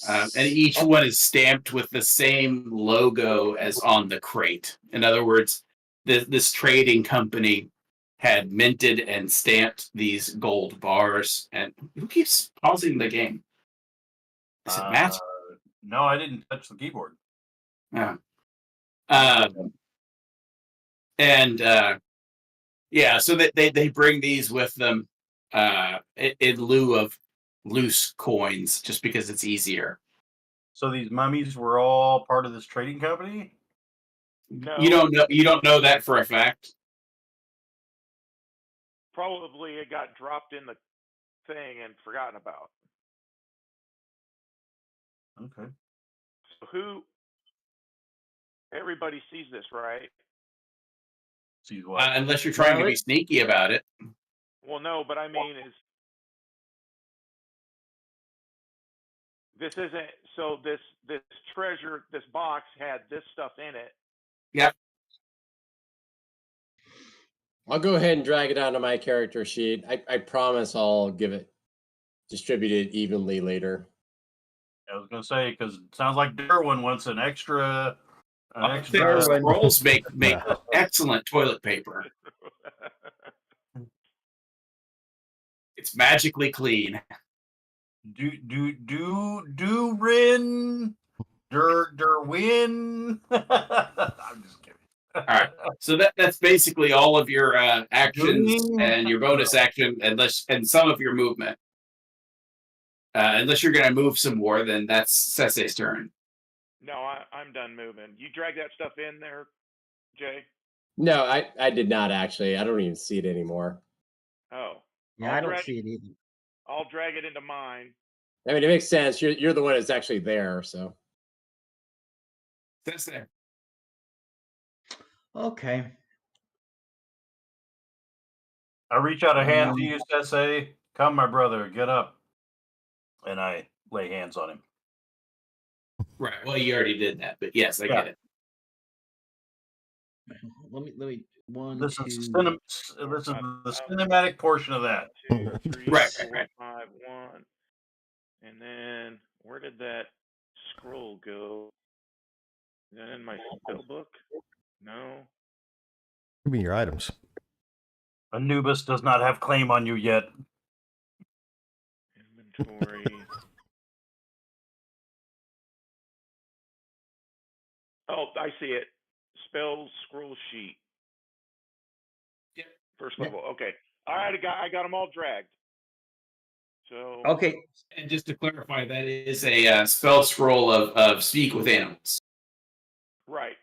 [SPEAKER 1] And each one is stamped with the same logo as on the crate. In other words, this trading company had minted and stamped these gold bars. And who keeps pausing the game? Is it Matt?
[SPEAKER 2] No, I didn't touch the keyboard.
[SPEAKER 1] Yeah. Yeah, so they bring these with them in lieu of loose coins, just because it's easier.
[SPEAKER 2] So these mummies were all part of this trading company?
[SPEAKER 6] No.
[SPEAKER 1] You don't know that for a fact.
[SPEAKER 6] Probably it got dropped in the thing and forgotten about.
[SPEAKER 2] Okay.
[SPEAKER 6] So everybody sees this, right?
[SPEAKER 2] See what?
[SPEAKER 1] Unless you're trying to be sneaky about it.
[SPEAKER 6] Well, no, but I mean is this isn't so this treasure, this box had this stuff in it.
[SPEAKER 1] Yep.
[SPEAKER 5] I'll go ahead and drag it onto my character sheet. I promise I'll distribute it evenly later.
[SPEAKER 2] I was gonna say because it sounds like Derwin wants an extra.
[SPEAKER 1] Scrolls make excellent toilet paper. It's magically clean.
[SPEAKER 2] Rin Derwin. I'm just kidding.
[SPEAKER 1] All right, so that's basically all of your actions and your bonus action, and some of your movement. Unless you're going to move some more, then that's Sesse's turn.
[SPEAKER 6] No, I'm done moving. You drag that stuff in there, Jay?
[SPEAKER 5] No, I did not actually. I don't even see it anymore.
[SPEAKER 6] Oh.
[SPEAKER 4] Yeah, I don't see it either.
[SPEAKER 6] I'll drag it into mine.
[SPEAKER 5] I mean, it makes sense. You're the one that's actually there, so.
[SPEAKER 1] Sesse.
[SPEAKER 4] Okay.
[SPEAKER 2] I reach out a hand to you, Sesse. Come, my brother, get up. And I lay hands on him.
[SPEAKER 1] Right. Well, you already did that, but yes, I get it.
[SPEAKER 4] Let me one,
[SPEAKER 2] This
[SPEAKER 4] two.
[SPEAKER 2] is the cinematic portion of that.
[SPEAKER 6] 2, 3,
[SPEAKER 1] Right,
[SPEAKER 6] 4,
[SPEAKER 1] right.
[SPEAKER 6] 5, 1. And then where did that scroll go? Is that in my spell book? No.
[SPEAKER 3] Give me your items.
[SPEAKER 2] Anubis does not have claim on you yet.
[SPEAKER 6] Inventory. Oh, I see it. Spell scroll sheet.
[SPEAKER 1] Yep.
[SPEAKER 6] First
[SPEAKER 1] Yep.
[SPEAKER 6] level. Okay. All right, I got them all dragged. So
[SPEAKER 4] Okay.
[SPEAKER 1] And just to clarify, that is a spell scroll of speak with animals.
[SPEAKER 6] right.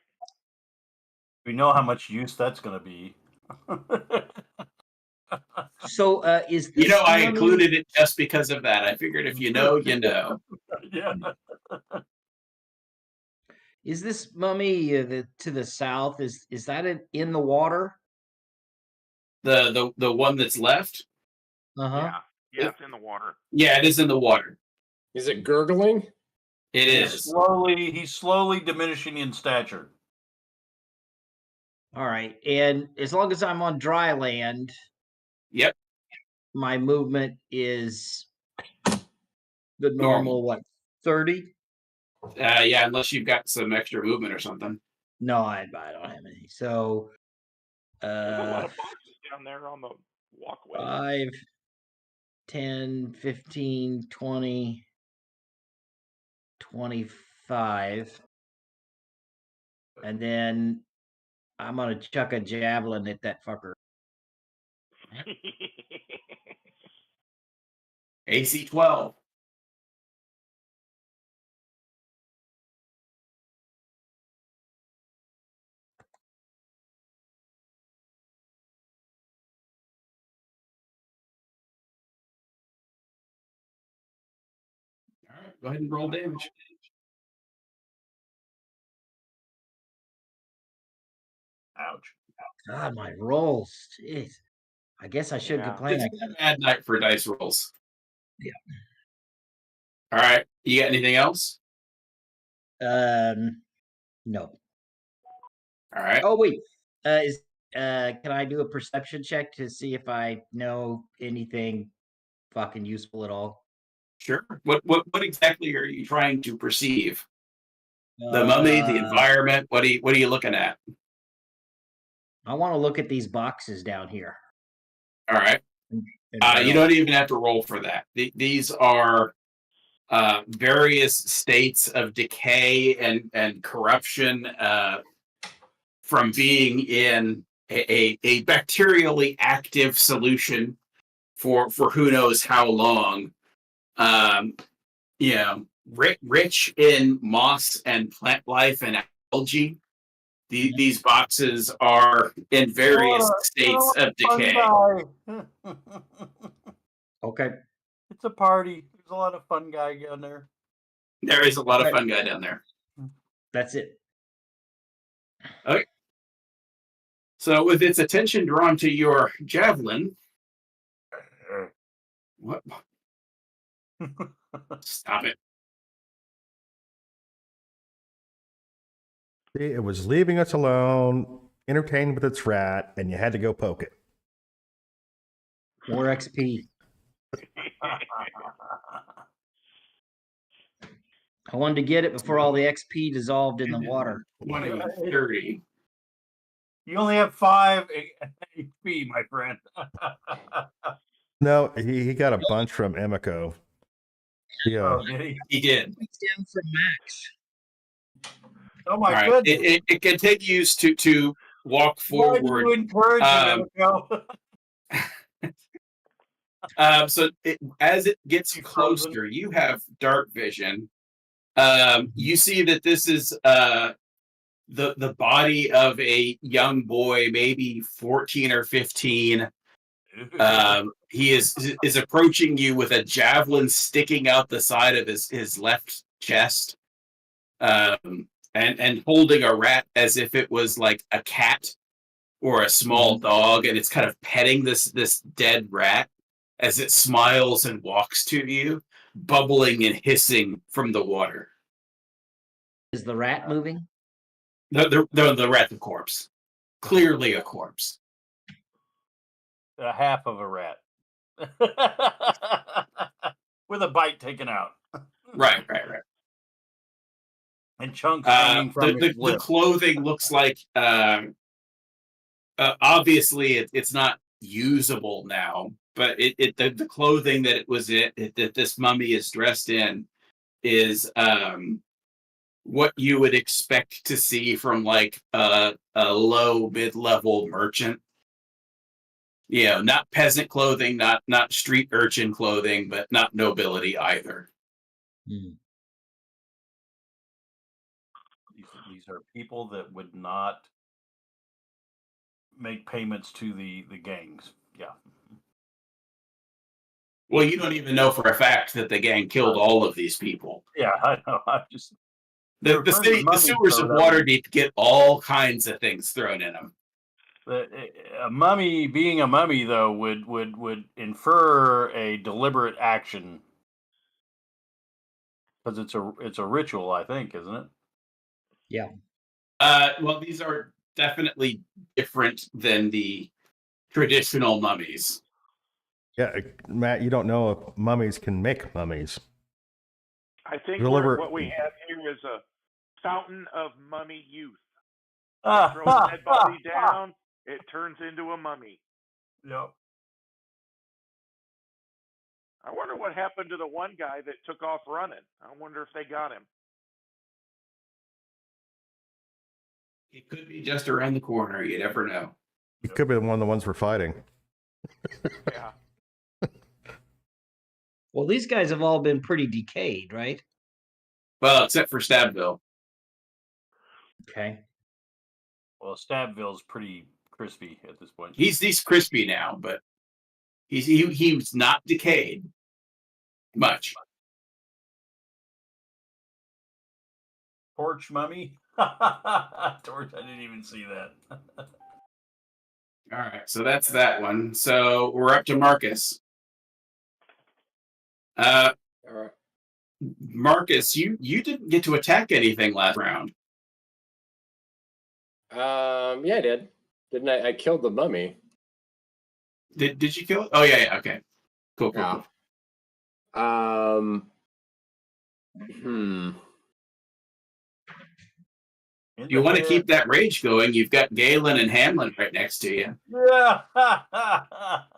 [SPEAKER 2] We know how much use that's going to be.
[SPEAKER 4] So is this
[SPEAKER 1] I
[SPEAKER 4] mummy-
[SPEAKER 1] included it just because of that. I figured if you know, you know.
[SPEAKER 2] Yeah.
[SPEAKER 4] Is this mummy to the south? Is that in the water?
[SPEAKER 1] The one that's left?
[SPEAKER 4] Uh-huh.
[SPEAKER 6] Yeah, it's in the water.
[SPEAKER 1] Yeah, it is in the water.
[SPEAKER 5] Is it gurgling?
[SPEAKER 1] It
[SPEAKER 2] He's
[SPEAKER 1] is.
[SPEAKER 2] slowly diminishing in stature.
[SPEAKER 4] All right. And as long as I'm on dry land,
[SPEAKER 1] Yep.
[SPEAKER 4] my movement is the
[SPEAKER 1] Normal.
[SPEAKER 4] normal 30?
[SPEAKER 1] Yeah, unless you've got some extra movement or something.
[SPEAKER 4] No, I don't have any. So
[SPEAKER 6] There's a lot of boxes down there on the walkway.
[SPEAKER 4] 5, 10, 15, 20, 25. And then I'm gonna chuck a javelin at that fucker.
[SPEAKER 1] AC 12. All right, go ahead and roll damage.
[SPEAKER 2] Ouch.
[SPEAKER 4] God, my rolls. Jeez. I guess I should
[SPEAKER 6] Yeah.
[SPEAKER 4] complain.
[SPEAKER 1] It's been a bad night for dice rolls.
[SPEAKER 4] Yeah.
[SPEAKER 1] All right. You got anything else?
[SPEAKER 4] No.
[SPEAKER 1] All right.
[SPEAKER 4] Oh wait. Can I do a perception check to see if I know anything fucking useful at all?
[SPEAKER 1] Sure. What exactly are you trying to perceive? The mummy, the
[SPEAKER 4] Uh,
[SPEAKER 1] environment. What are you looking at?
[SPEAKER 4] I want to look at these boxes down here.
[SPEAKER 1] All right. You don't even have to roll for that. These are various states of decay and corruption from being in a bacterially active solution for who knows how long. Rich in moss and plant life and algae. These boxes are in various states of decay.
[SPEAKER 4] Okay.
[SPEAKER 2] It's a party. There's a lot of fun guy down there.
[SPEAKER 1] There is a lot of fun guy down there.
[SPEAKER 4] That's it.
[SPEAKER 1] Okay. So with its attention drawn to your javelin, what? Stop it.
[SPEAKER 3] See, it was leaving us alone, entertained with its rat, and you had to go poke it.
[SPEAKER 4] More XP. I wanted to get it before all the XP dissolved in the water.
[SPEAKER 1] 20, 30.
[SPEAKER 2] You only have 5 HP, my friend.
[SPEAKER 3] No, he got a bunch from Emiko. Yeah.
[SPEAKER 2] Oh, did he?
[SPEAKER 1] He did.
[SPEAKER 4] It's down from max.
[SPEAKER 2] Oh my
[SPEAKER 1] All right.
[SPEAKER 2] goodness.
[SPEAKER 1] It continues to walk
[SPEAKER 2] Why do you
[SPEAKER 1] forward.
[SPEAKER 2] encourage him, Emiko?
[SPEAKER 1] So as it gets
[SPEAKER 2] You frozen?
[SPEAKER 1] closer, you have dark vision. You see that this is the body of a young boy, maybe 14 or 15. He is approaching you with a javelin sticking out the side of his left chest, and holding a rat as if it was like a cat or a small dog, and it's kind of petting this dead rat as it smiles and walks to you, bubbling and hissing from the water.
[SPEAKER 4] Is the rat moving?
[SPEAKER 1] The rat, the corpse, clearly a corpse.
[SPEAKER 2] A half of a rat. With a bite taken out.
[SPEAKER 1] Right.
[SPEAKER 2] And chunks hanging from his
[SPEAKER 1] The
[SPEAKER 2] lip.
[SPEAKER 1] clothing looks like obviously it's not usable now, but the clothing that it was that this mummy is dressed in is what you would expect to see from like a low mid-level merchant. You know, not peasant clothing, not street urchin clothing, but not nobility either.
[SPEAKER 4] Hmm.
[SPEAKER 2] These are people that would not make payments to the gangs. Yeah.
[SPEAKER 1] Well, you don't even know for a fact that the gang killed all of these people.
[SPEAKER 2] Yeah, I know. I just
[SPEAKER 1] The sewers of Waterdeep get all kinds of things thrown in them.
[SPEAKER 2] A mummy, being a mummy, though, would infer a deliberate action, because it's a ritual, I think, isn't it?
[SPEAKER 4] Yeah.
[SPEAKER 1] Well, these are definitely different than the traditional mummies.
[SPEAKER 3] Yeah, Matt, you don't know if mummies can make mummies.
[SPEAKER 6] I think
[SPEAKER 3] Deliberate-
[SPEAKER 6] what we have here is a fountain of mummy youth.
[SPEAKER 2] Ah,
[SPEAKER 6] Throw a dead body down, it turns into a mummy.
[SPEAKER 2] Yep.
[SPEAKER 6] I wonder what happened to the one guy that took off running. I wonder if they got him.
[SPEAKER 1] It could be just around the corner. You never know.
[SPEAKER 3] It could be one of the ones we're fighting.
[SPEAKER 6] Yeah.
[SPEAKER 4] Well, these guys have all been pretty decayed, right?
[SPEAKER 1] Well, except for Stabville.
[SPEAKER 4] Okay.
[SPEAKER 2] Well, Stabville's pretty crispy at this point.
[SPEAKER 1] He's crispy now, but he's not decayed much.
[SPEAKER 2] Torch mummy? Torch, I didn't even see that.
[SPEAKER 1] All right, so that's that one. So we're up to Marcus.
[SPEAKER 5] All right.
[SPEAKER 1] Marcus, you didn't get to attack anything last round.
[SPEAKER 5] Yeah, I did. Didn't I? I killed the mummy.
[SPEAKER 1] Did you kill it? Oh yeah. Okay. Cool.
[SPEAKER 5] Yeah.
[SPEAKER 1] You want to keep that rage going? You've got Galen and Hamlin right next to you.
[SPEAKER 2] Yeah.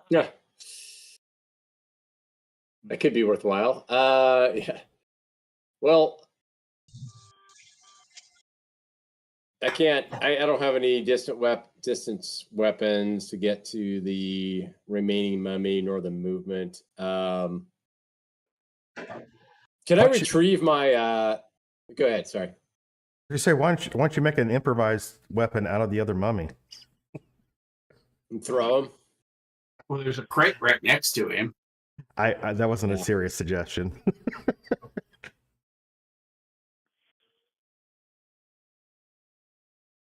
[SPEAKER 5] Yeah. That could be worthwhile. Yeah. Well, I can't. I don't have any distance weapons to get to the remaining mummy nor the movement. Can I retrieve my? Go ahead. Sorry.
[SPEAKER 3] You say, why don't you make an improvised weapon out of the other mummy?
[SPEAKER 5] And throw him.
[SPEAKER 1] Well, there's a crate right next to him.
[SPEAKER 3] I that wasn't a serious suggestion.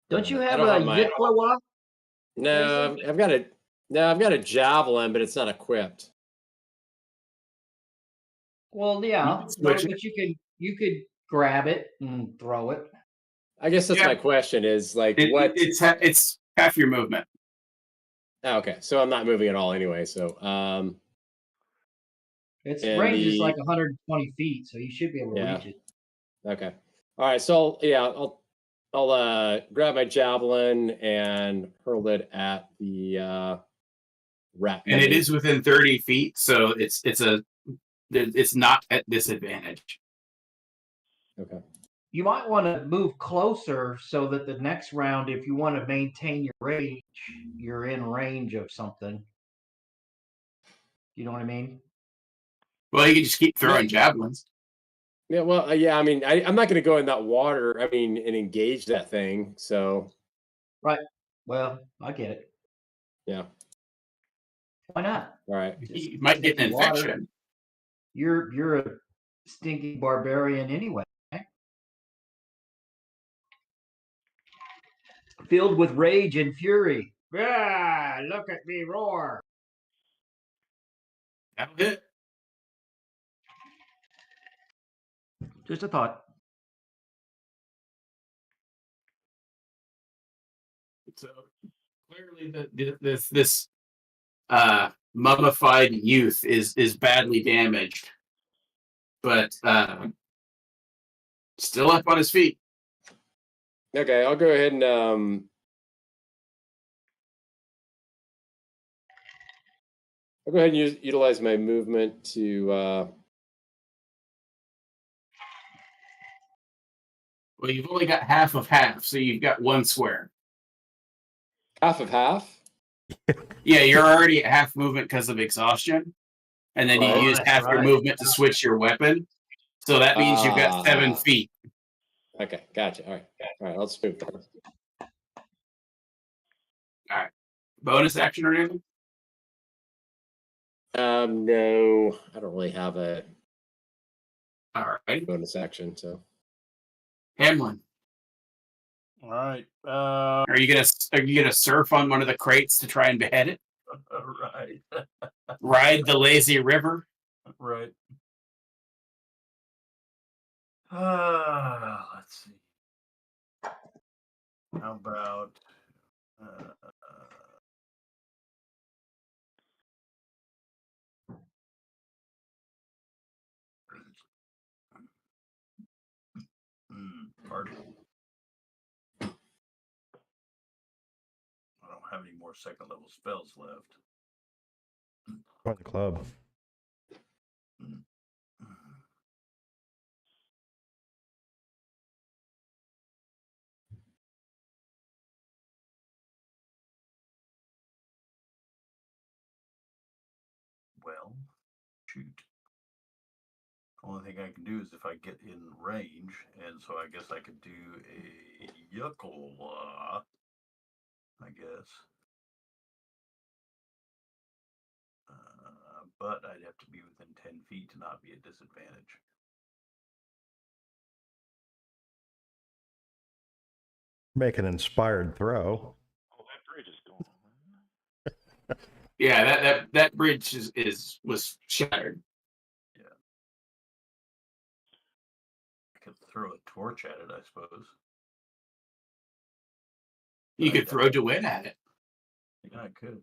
[SPEAKER 4] Don't you have
[SPEAKER 5] don't
[SPEAKER 4] a
[SPEAKER 5] have my-
[SPEAKER 4] Yiklawa?
[SPEAKER 5] No, I've got a javelin, but it's not equipped.
[SPEAKER 4] Well, yeah,
[SPEAKER 1] switch
[SPEAKER 4] but you could grab it and throw it.
[SPEAKER 5] I guess that's
[SPEAKER 1] Yeah.
[SPEAKER 5] my question. Is like what?
[SPEAKER 1] It's half your movement.
[SPEAKER 5] Oh, okay, so I'm not moving at all anyway. So
[SPEAKER 4] Its
[SPEAKER 5] And
[SPEAKER 4] range is
[SPEAKER 5] the-
[SPEAKER 4] like 120 feet, so you should be able to
[SPEAKER 5] Yeah.
[SPEAKER 4] reach it.
[SPEAKER 5] okay, all right. So yeah, I'll grab my javelin and hurl it at the rat.
[SPEAKER 1] And it
[SPEAKER 5] mummy.
[SPEAKER 1] is within 30 feet, so it's not at disadvantage.
[SPEAKER 5] Okay.
[SPEAKER 4] You might want to move closer so that the next round, if you want to maintain your range, you're in range of something. You know what I mean?
[SPEAKER 1] Well, you can just keep throwing javelins.
[SPEAKER 5] Yeah, well, yeah, I mean, I'm not going to go in that water, I mean, and engage that thing. So,
[SPEAKER 4] Right. Well, I get it.
[SPEAKER 5] yeah.
[SPEAKER 4] Why not?
[SPEAKER 5] All right.
[SPEAKER 1] You might get an
[SPEAKER 4] Water.
[SPEAKER 1] infection.
[SPEAKER 4] You're a stinking barbarian anyway. Filled with rage and fury. Ah, look at me roar.
[SPEAKER 1] That'll hit.
[SPEAKER 4] Just a thought.
[SPEAKER 1] So clearly, this mummified youth is badly damaged, but still up on his feet.
[SPEAKER 5] Okay, I'll go ahead and I'll go ahead and utilize my movement to
[SPEAKER 1] Well, you've only got half of half, so you've got one square.
[SPEAKER 5] half of half.
[SPEAKER 1] Yeah, you're already at half movement because of exhaustion, and then
[SPEAKER 5] Right.
[SPEAKER 1] you use half your movement to switch your weapon. So that means you've got 7 feet.
[SPEAKER 5] Okay, gotcha. All right, let's move that.
[SPEAKER 1] All right. Bonus action or anything?
[SPEAKER 5] No, I don't really have a
[SPEAKER 1] All right.
[SPEAKER 5] bonus action, so.
[SPEAKER 1] Hamlin,
[SPEAKER 2] All right.
[SPEAKER 1] are you gonna surf on one of the crates to try and behead it?
[SPEAKER 2] Right.
[SPEAKER 1] Ride the lazy river?
[SPEAKER 2] Right. Let's see. How about pardon. I don't have any more second level spells left.
[SPEAKER 3] Join the club.
[SPEAKER 2] Well, shoot. Only thing I can do is if I get in range, and so I guess I could do a yuckle, I guess. But I'd have to be within 10 feet to not be at disadvantage.
[SPEAKER 3] Make an inspired throw.
[SPEAKER 6] Oh, that bridge is gone.
[SPEAKER 1] Yeah, that bridge was shattered.
[SPEAKER 2] Yeah. I could throw a torch at it, I suppose.
[SPEAKER 1] You could throw DeWitt at it.
[SPEAKER 2] Yeah, I could.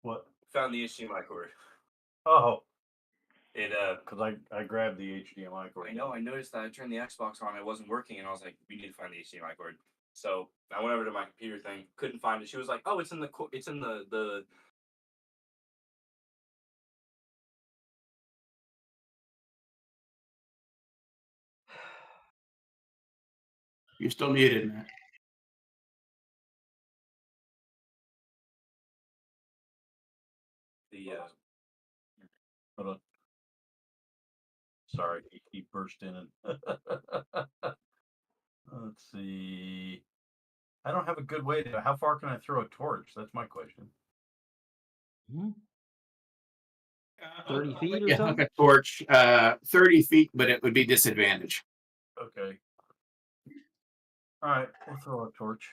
[SPEAKER 2] What?
[SPEAKER 8] Found the HDMI cord.
[SPEAKER 2] Oh,
[SPEAKER 8] It
[SPEAKER 2] because I grabbed the HDMI cord.
[SPEAKER 8] I know, I noticed that I turned the Xbox on, it wasn't working, and I was like, we need to find the HDMI cord. So I went over to my computer thing, couldn't find it. She was like, oh, it's in the
[SPEAKER 1] You're still muted, Matt.
[SPEAKER 2] Hold on. Sorry, he burst in and let's see. I don't have a good way to. How far can I throw a torch? That's my question.
[SPEAKER 4] 30 feet or
[SPEAKER 1] Yeah,
[SPEAKER 4] something?
[SPEAKER 1] like a torch, 30 feet, but it would be disadvantage.
[SPEAKER 2] Okay. All right, we'll throw a torch.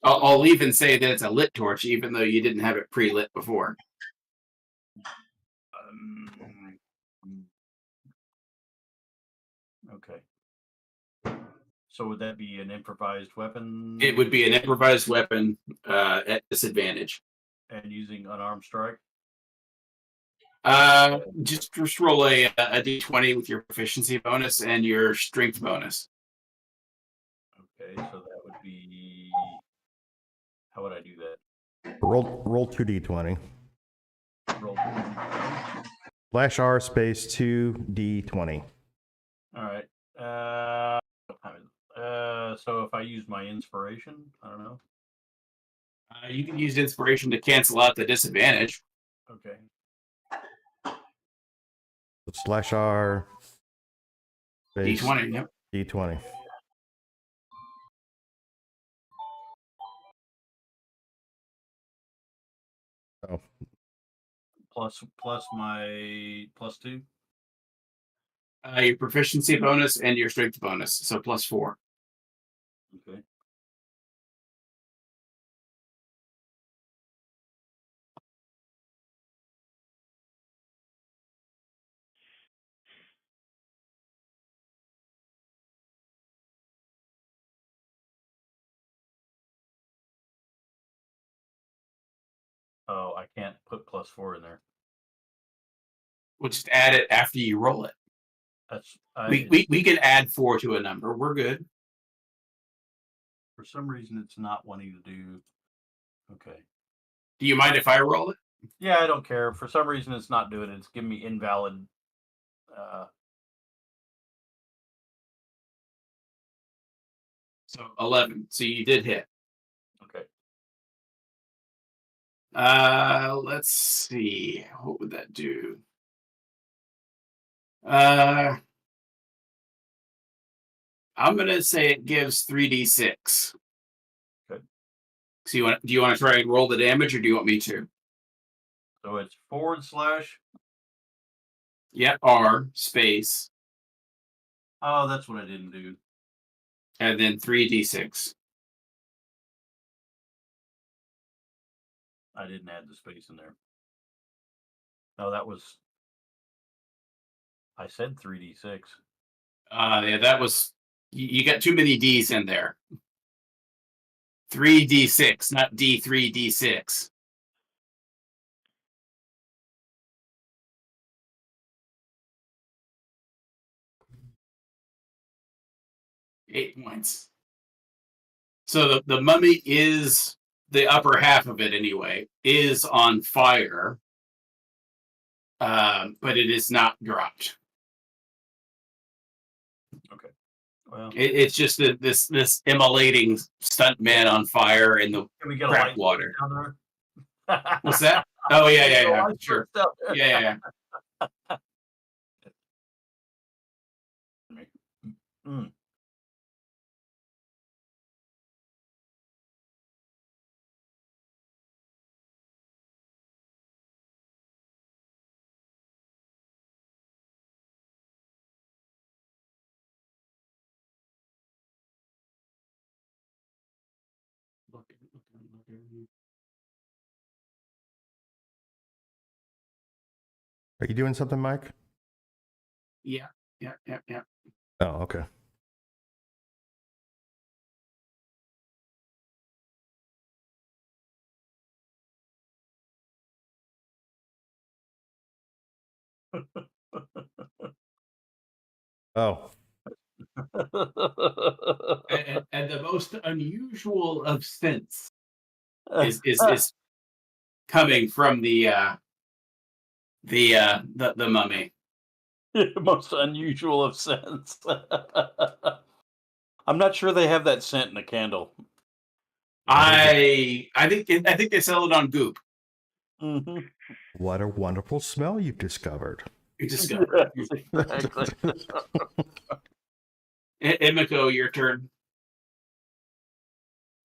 [SPEAKER 1] I'll even say that it's a lit torch, even though you didn't have it pre-lit before.
[SPEAKER 2] Okay. So would that be an improvised weapon?
[SPEAKER 1] It would be an improvised weapon at disadvantage.
[SPEAKER 2] And using unarmed strike?
[SPEAKER 1] Just roll a d20 with your proficiency bonus and your strength bonus.
[SPEAKER 2] Okay, so that would be. How would I do that?
[SPEAKER 3] Roll 2d20.
[SPEAKER 2] Roll.
[SPEAKER 3] Slash R space 2d20.
[SPEAKER 2] All right. What time is it? So if I use my inspiration, I don't know.
[SPEAKER 1] You can use inspiration to cancel out the disadvantage.
[SPEAKER 2] Okay.
[SPEAKER 3] Slash R. Space
[SPEAKER 1] D20. Yep.
[SPEAKER 3] D20. Oh,
[SPEAKER 2] Plus my +2.
[SPEAKER 1] Your proficiency bonus and your strength bonus, so +4.
[SPEAKER 2] Okay. Oh, I can't put +4 in there.
[SPEAKER 1] We'll just add it after you roll it.
[SPEAKER 2] That's
[SPEAKER 1] We can add 4 to a number. We're good.
[SPEAKER 2] for some reason it's not wanting to do. Okay.
[SPEAKER 1] Do you mind if I roll it?
[SPEAKER 2] Yeah, I don't care. For some reason it's not doing it. It's giving me invalid.
[SPEAKER 1] So 11. So you did hit.
[SPEAKER 2] Okay.
[SPEAKER 1] Let's see. What would that do? I'm gonna say it gives 3d6.
[SPEAKER 2] Good.
[SPEAKER 1] So do you want to try and roll the damage, or do you want me to?
[SPEAKER 2] So it's /.
[SPEAKER 1] Yeah, R space
[SPEAKER 2] Oh, that's what I didn't do.
[SPEAKER 1] and then 3d6.
[SPEAKER 2] I didn't add the space in there. No, that was. I said 3d6.
[SPEAKER 1] Yeah, that was you got too many D's in there. 3d6, not D3d6. Eight points. So the mummy is the upper half of it anyway, is on fire. But it is not dropped.
[SPEAKER 2] Okay. Well,
[SPEAKER 1] It's just this immolating stunt man on fire in the
[SPEAKER 2] can we get a
[SPEAKER 1] crap
[SPEAKER 2] light
[SPEAKER 1] water.
[SPEAKER 2] down there?
[SPEAKER 1] What's that? Oh yeah,
[SPEAKER 2] Get a
[SPEAKER 1] yeah,
[SPEAKER 2] light
[SPEAKER 1] sure.
[SPEAKER 2] switch down there.
[SPEAKER 1] Yeah.
[SPEAKER 2] Mm.
[SPEAKER 3] are you doing something, Mike?
[SPEAKER 1] Yeah.
[SPEAKER 3] Oh, okay. Oh,
[SPEAKER 1] And the most unusual of scents is coming from the mummy.
[SPEAKER 2] Most unusual of scents. I'm not sure they have that scent in a candle.
[SPEAKER 1] I think they sell it on Goop.
[SPEAKER 2] Mm-hmm.
[SPEAKER 3] what a wonderful smell you've discovered.
[SPEAKER 1] You discover.
[SPEAKER 2] Yes, exactly.
[SPEAKER 1] Emiko, your turn.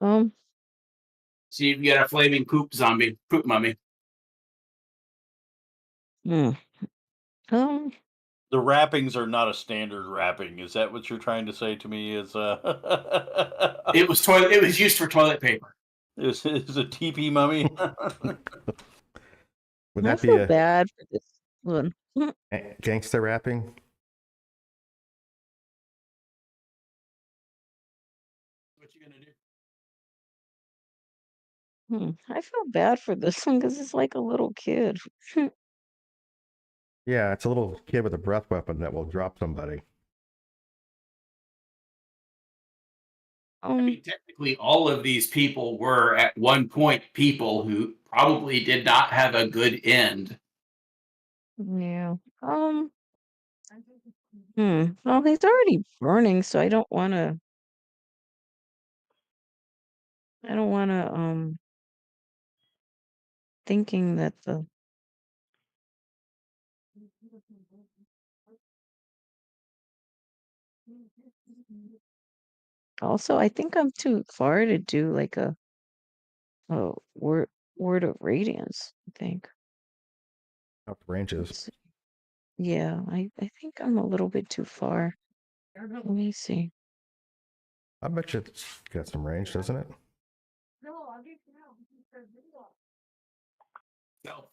[SPEAKER 1] So you've got a flaming poop mummy.
[SPEAKER 7] Um,
[SPEAKER 2] The wrappings are not a standard wrapping. Is that what you're trying to say to me? Is
[SPEAKER 1] It was used for toilet paper.
[SPEAKER 2] is a teepee mummy?
[SPEAKER 3] Would
[SPEAKER 7] I
[SPEAKER 3] that be
[SPEAKER 7] feel
[SPEAKER 3] a
[SPEAKER 7] bad for this one.
[SPEAKER 3] gangster rapping?
[SPEAKER 1] What you gonna do?
[SPEAKER 7] I feel bad for this one because it's like a little kid.
[SPEAKER 3] Yeah, it's a little kid with a breath weapon that will drop somebody.
[SPEAKER 1] I mean, technically, all of these people were at one point people who probably did not have a good end.
[SPEAKER 7] Yeah. Well, he's already burning, so I don't want to. thinking that the also I think I'm too far to do like a word of radiance, I think.
[SPEAKER 3] Up ranges.
[SPEAKER 7] Let's see. Yeah, I think I'm a little bit too far. Let me see.
[SPEAKER 3] I bet you it's got some range, doesn't it?
[SPEAKER 1] No.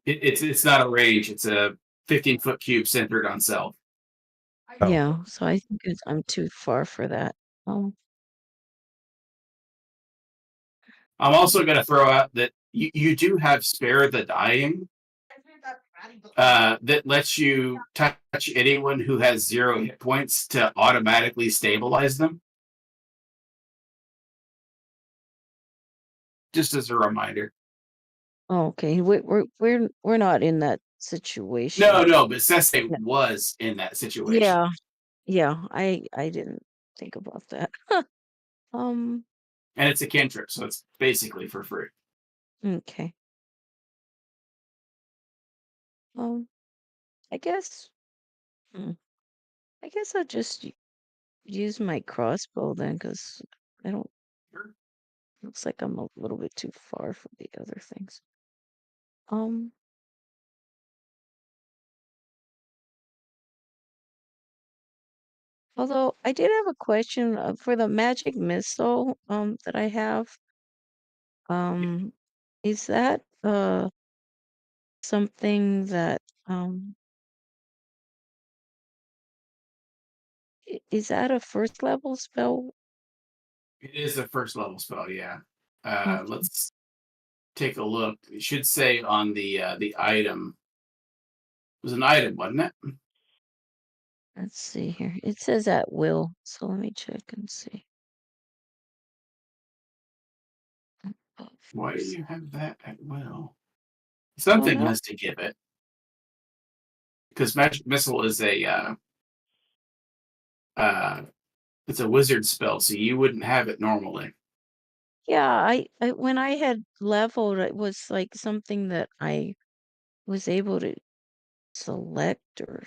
[SPEAKER 1] It's not a range. It's a 15-foot cube centered on self.
[SPEAKER 3] Oh.
[SPEAKER 7] Yeah, so I think I'm too far for that.
[SPEAKER 1] I'm also going to throw out that you do have spare the dying that lets you touch anyone who has 0 hit points to automatically stabilize them. Just as a reminder.
[SPEAKER 7] Oh, okay. We're not in that situation.
[SPEAKER 1] No, but Sese was in that situation.
[SPEAKER 7] Yeah, I didn't think about that.
[SPEAKER 1] And it's a cantrip, so it's basically for free.
[SPEAKER 7] Okay. I guess I guess I'll just use my crossbow then, because I don't.
[SPEAKER 1] Sure.
[SPEAKER 7] Looks like I'm a little bit too far for the other things. Although I did have a question for the magic missile that I have. Is that something that is that a first level spell?
[SPEAKER 1] It is a first level spell, yeah.
[SPEAKER 7] Okay.
[SPEAKER 1] Let's take a look. It should say on the item. It was an item, wasn't it?
[SPEAKER 7] Let's see here. It says at will, so let me check and see.
[SPEAKER 1] Why do you have that at will? Something has to give it. Because magic missile is a it's a wizard spell, so you wouldn't have it normally.
[SPEAKER 7] Yeah, I when I had leveled, it was like something that I was able to select, or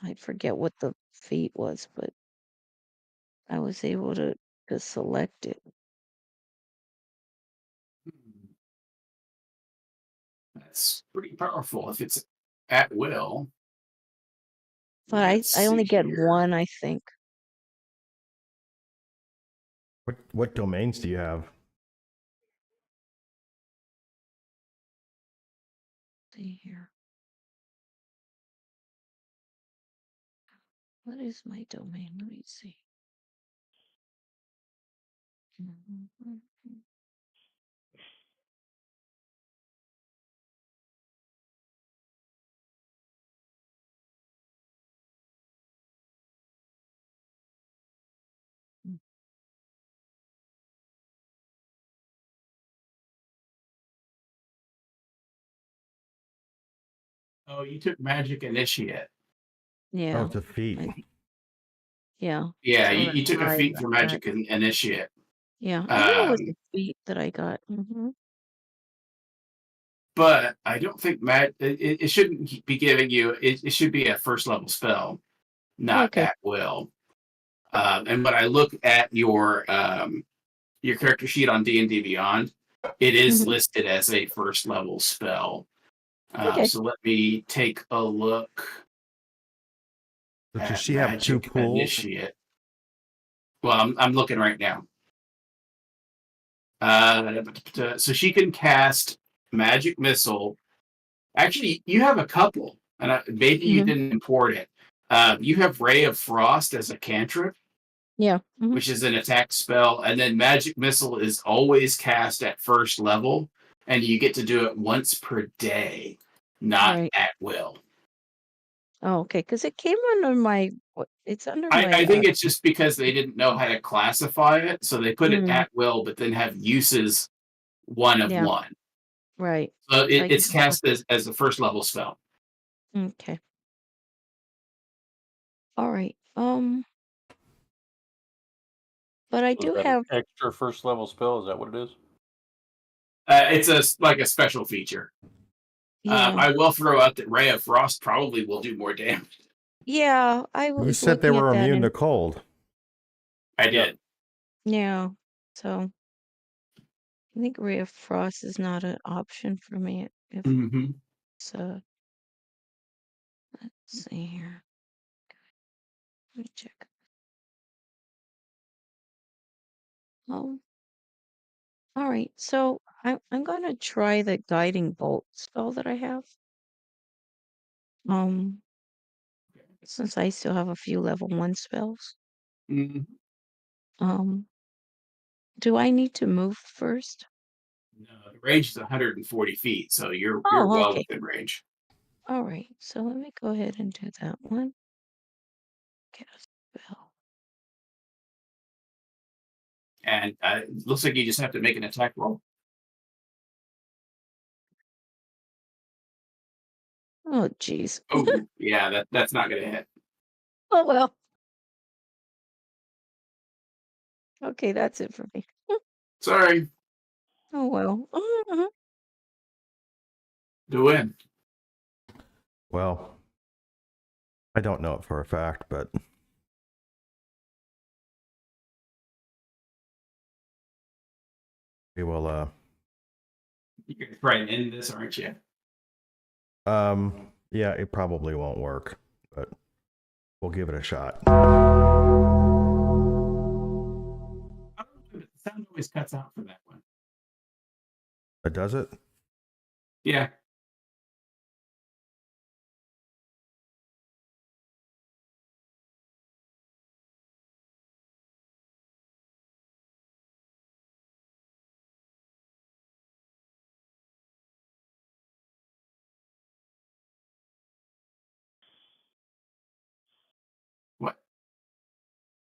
[SPEAKER 7] I forget what the feat was, but I was able to select it.
[SPEAKER 1] That's pretty powerful if it's at will.
[SPEAKER 7] But I only get one, I think.
[SPEAKER 3] What domains do you have?
[SPEAKER 7] See here. What is my domain? Let me see.
[SPEAKER 1] Oh, you took magic initiate.
[SPEAKER 7] Yeah.
[SPEAKER 3] Oh, it's a feat.
[SPEAKER 7] Yeah.
[SPEAKER 1] Yeah,
[SPEAKER 7] So
[SPEAKER 1] you took a
[SPEAKER 7] I
[SPEAKER 1] feat for
[SPEAKER 7] got that.
[SPEAKER 1] magic initiate.
[SPEAKER 7] Yeah, I knew it was a feat that I got.
[SPEAKER 1] But I don't think it shouldn't be giving you. It should be a first level spell, not
[SPEAKER 7] Okay.
[SPEAKER 1] at will. And when I look at your character sheet on D&D Beyond, it is listed as a first level spell.
[SPEAKER 7] Okay.
[SPEAKER 1] So let me take a look.
[SPEAKER 3] Does she have 2 pools?
[SPEAKER 1] Initiate. Well, I'm looking right now. So she can cast magic missile. Actually, you have a couple, and maybe you didn't import it. You have Ray of Frost as a cantrip.
[SPEAKER 7] Yeah.
[SPEAKER 1] Which is an attack spell, and then magic missile is always cast at first level, and you get to do it once per day, not at will.
[SPEAKER 7] Oh, okay, because it came under my. It's under my.
[SPEAKER 1] I think it's just because they didn't know how to classify it, so they put it at will, but then have uses one of one.
[SPEAKER 7] Right.
[SPEAKER 1] So it's cast as a first level spell.
[SPEAKER 7] Okay. All right. But I do have
[SPEAKER 2] extra first level spell. Is that what it is?
[SPEAKER 1] It's like a special feature.
[SPEAKER 7] Yeah.
[SPEAKER 1] I will throw out that Ray of Frost probably will do more damage.
[SPEAKER 7] Yeah, I
[SPEAKER 3] Who
[SPEAKER 7] was
[SPEAKER 3] said they
[SPEAKER 7] looking at
[SPEAKER 3] were
[SPEAKER 7] that
[SPEAKER 3] immune
[SPEAKER 7] and
[SPEAKER 3] to cold?
[SPEAKER 1] I did.
[SPEAKER 7] yeah. So I think Ray of Frost is not an option for me if
[SPEAKER 1] Mm-hmm.
[SPEAKER 7] it's let's see here. Let me check. Oh, all right. So I'm gonna try the guiding bolt spell that I have. Since I still have a few level 1 spells.
[SPEAKER 1] Mm-hmm.
[SPEAKER 7] Do I need to move first?
[SPEAKER 1] No, the range is 140 feet, so you're
[SPEAKER 7] Oh,
[SPEAKER 1] well
[SPEAKER 7] okay.
[SPEAKER 1] within range.
[SPEAKER 7] All right. So let me go ahead and do that one. Cast spell.
[SPEAKER 1] And it looks like you just have to make an attack roll.
[SPEAKER 7] Oh, geez.
[SPEAKER 1] Oh, yeah, that's not gonna hit.
[SPEAKER 7] Oh, well. Okay, that's it for me.
[SPEAKER 1] Sorry.
[SPEAKER 7] Oh, well.
[SPEAKER 1] To win.
[SPEAKER 3] Well, I don't know it for a fact, but we will.
[SPEAKER 1] You're gonna try and end this, aren't you?
[SPEAKER 3] Yeah, it probably won't work, but we'll give it a shot.
[SPEAKER 1] The sound always cuts out for that one.
[SPEAKER 3] But does it?
[SPEAKER 1] Yeah. What?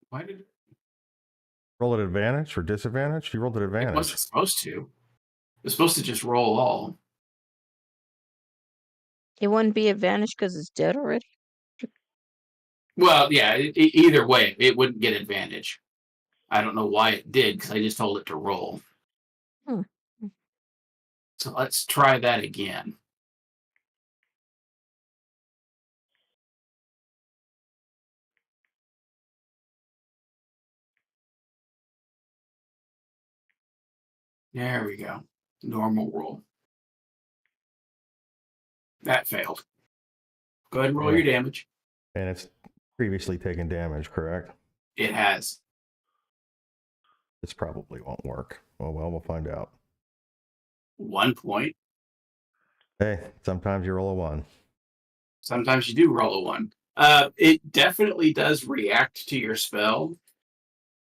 [SPEAKER 1] Why did
[SPEAKER 3] Roll at advantage or disadvantage? You rolled at
[SPEAKER 1] it
[SPEAKER 3] advantage.
[SPEAKER 1] wasn't supposed to? It's supposed to just roll all.
[SPEAKER 7] It wouldn't be advantage because it's dead already.
[SPEAKER 1] Well, yeah. Either way, it wouldn't get advantage. I don't know why it did because I just told it to roll.
[SPEAKER 7] Hmm.
[SPEAKER 1] So let's try that again. There we go. Normal roll. That failed. Go ahead and roll your damage.
[SPEAKER 3] And it's previously taken damage, correct?
[SPEAKER 1] It has.
[SPEAKER 3] This probably won't work. Oh, well, we'll find out.
[SPEAKER 1] 1 point.
[SPEAKER 3] Hey, sometimes you roll a 1.
[SPEAKER 1] Sometimes you do roll a 1. It definitely does react to your spell,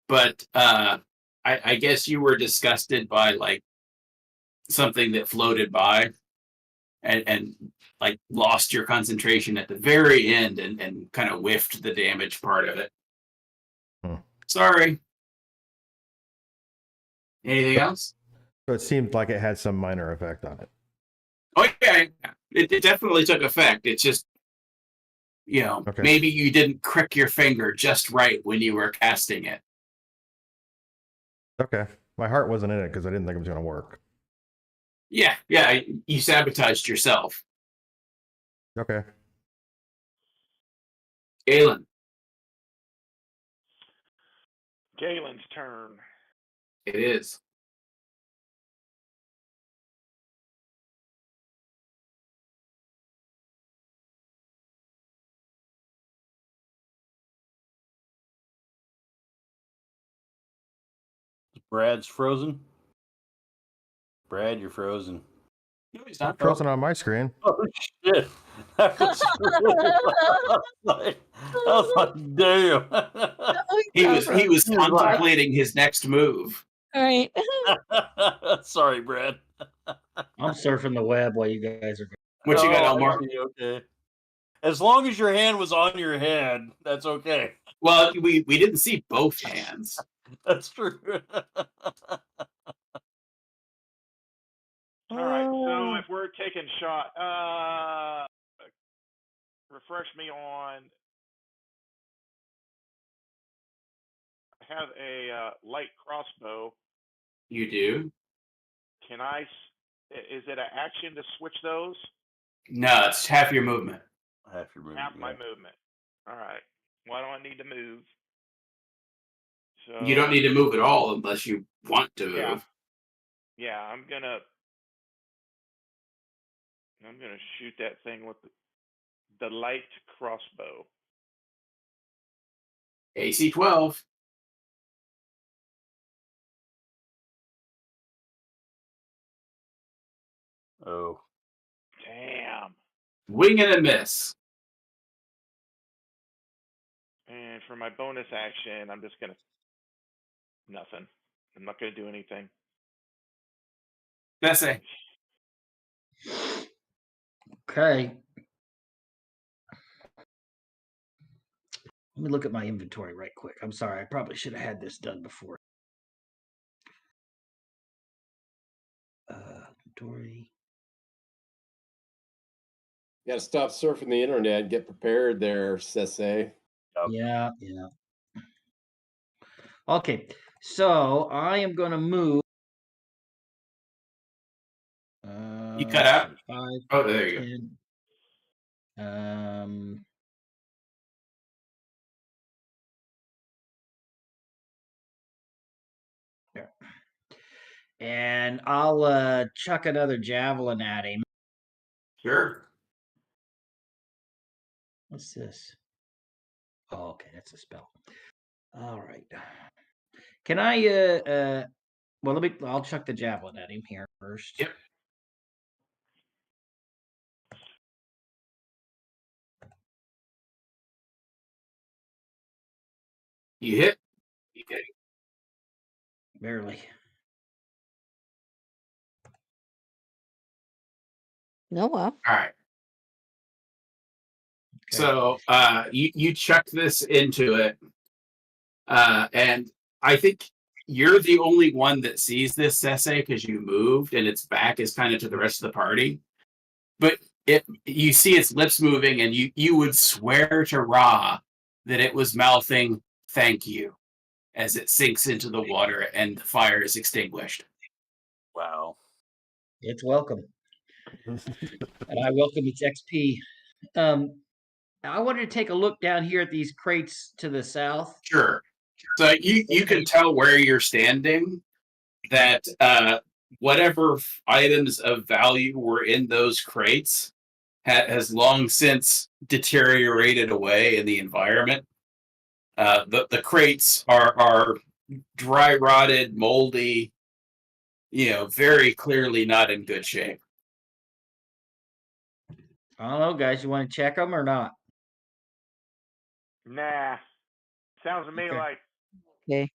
[SPEAKER 1] but I guess you were disgusted by like something that floated by and like lost your concentration at the very end and kind of whiffed the damage part of it. Sorry. Anything else?
[SPEAKER 3] So it seemed like it had some minor effect on it.
[SPEAKER 1] Oh yeah, it definitely took effect. It's just,
[SPEAKER 3] Okay.
[SPEAKER 1] maybe you didn't crick your finger just right when you were casting it.
[SPEAKER 3] Okay. My heart wasn't in it because I didn't think it was going to work.
[SPEAKER 1] Yeah, you sabotaged yourself.
[SPEAKER 3] Okay.
[SPEAKER 1] Galen,
[SPEAKER 6] Galen's turn.
[SPEAKER 1] it is.
[SPEAKER 2] Brad's frozen. Brad, you're frozen.
[SPEAKER 1] No, he's
[SPEAKER 3] Not
[SPEAKER 1] not.
[SPEAKER 3] frozen on my screen.
[SPEAKER 2] Oh shit! That was I was like, damn.
[SPEAKER 1] He was contemplating his next move.
[SPEAKER 7] All right.
[SPEAKER 2] Sorry, Brad.
[SPEAKER 4] I'm surfing the web while you guys are.
[SPEAKER 1] What you got,
[SPEAKER 2] Oh, I
[SPEAKER 1] Elmar?
[SPEAKER 2] see, okay. As long as your hand was on your head, that's okay.
[SPEAKER 1] Well, we didn't see both hands.
[SPEAKER 2] That's true.
[SPEAKER 6] All right, so if we're taking shot, refresh me on. I have a light crossbow.
[SPEAKER 1] You do?
[SPEAKER 6] Can I? Is it an action to switch those?
[SPEAKER 1] No, it's half your movement.
[SPEAKER 2] Half your movement.
[SPEAKER 6] Half my movement. All right. Why do I need to move? So
[SPEAKER 1] You don't need to move at all unless you want to move.
[SPEAKER 6] Yeah, I'm gonna shoot that thing with the light crossbow.
[SPEAKER 1] AC 12.
[SPEAKER 2] Oh.
[SPEAKER 6] Damn.
[SPEAKER 1] Wing and a miss.
[SPEAKER 6] And for my bonus action, I'm just gonna nothing. I'm not gonna do anything.
[SPEAKER 1] Bessie.
[SPEAKER 4] Okay. Let me look at my inventory right quick. I'm sorry. I probably should have had this done before. Inventory.
[SPEAKER 5] You got to stop surfing the internet. Get prepared there, Sese.
[SPEAKER 4] Yeah. Okay. So I am going to move.
[SPEAKER 1] You cut out?
[SPEAKER 4] 5,
[SPEAKER 1] Oh, there you
[SPEAKER 4] 10. There. And I'll chuck another javelin at him.
[SPEAKER 1] Sure.
[SPEAKER 4] What's this? Oh, okay, that's a spell. All right. Can I well, I'll chuck the javelin at him here first.
[SPEAKER 1] Yep. You hit.
[SPEAKER 4] Barely.
[SPEAKER 7] No, well.
[SPEAKER 1] All right.
[SPEAKER 4] Okay.
[SPEAKER 1] So you chuck this into it, and I think you're the only one that sees this, Sese, because you moved, and its back is kind of to the rest of the party. But you see its lips moving, and you would swear to Ra that it was mouthing "thank you" as it sinks into the water and the fire is extinguished.
[SPEAKER 2] Wow.
[SPEAKER 4] It's welcome. And I welcome its XP. I wanted to take a look down here at these crates to the south.
[SPEAKER 1] Sure. So you can tell where you're standing that whatever items of value were in those crates has long since deteriorated away in the environment. The crates are dry rotted, moldy, very clearly not in good shape.
[SPEAKER 4] I don't know, guys. You want to check them or not?
[SPEAKER 6] Nah. Sounds to me
[SPEAKER 4] Okay.
[SPEAKER 6] like
[SPEAKER 7] Okay.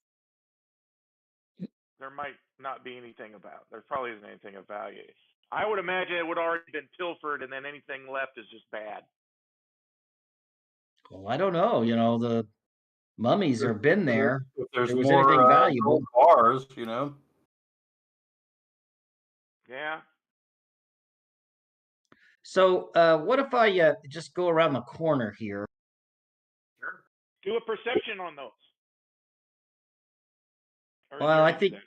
[SPEAKER 6] there might not be anything about. There probably isn't anything of value. I would imagine it would already been pilfered, and then anything left is just bad.
[SPEAKER 4] Well, I don't know. The mummies have been there.
[SPEAKER 2] If there's
[SPEAKER 4] There was
[SPEAKER 2] more
[SPEAKER 4] anything valuable.
[SPEAKER 2] gold bars,
[SPEAKER 6] Yeah.
[SPEAKER 4] So, what if I just go around the corner here?
[SPEAKER 1] Sure.
[SPEAKER 6] Do a perception on those. Or is
[SPEAKER 4] Well,
[SPEAKER 6] there
[SPEAKER 4] I
[SPEAKER 6] anything?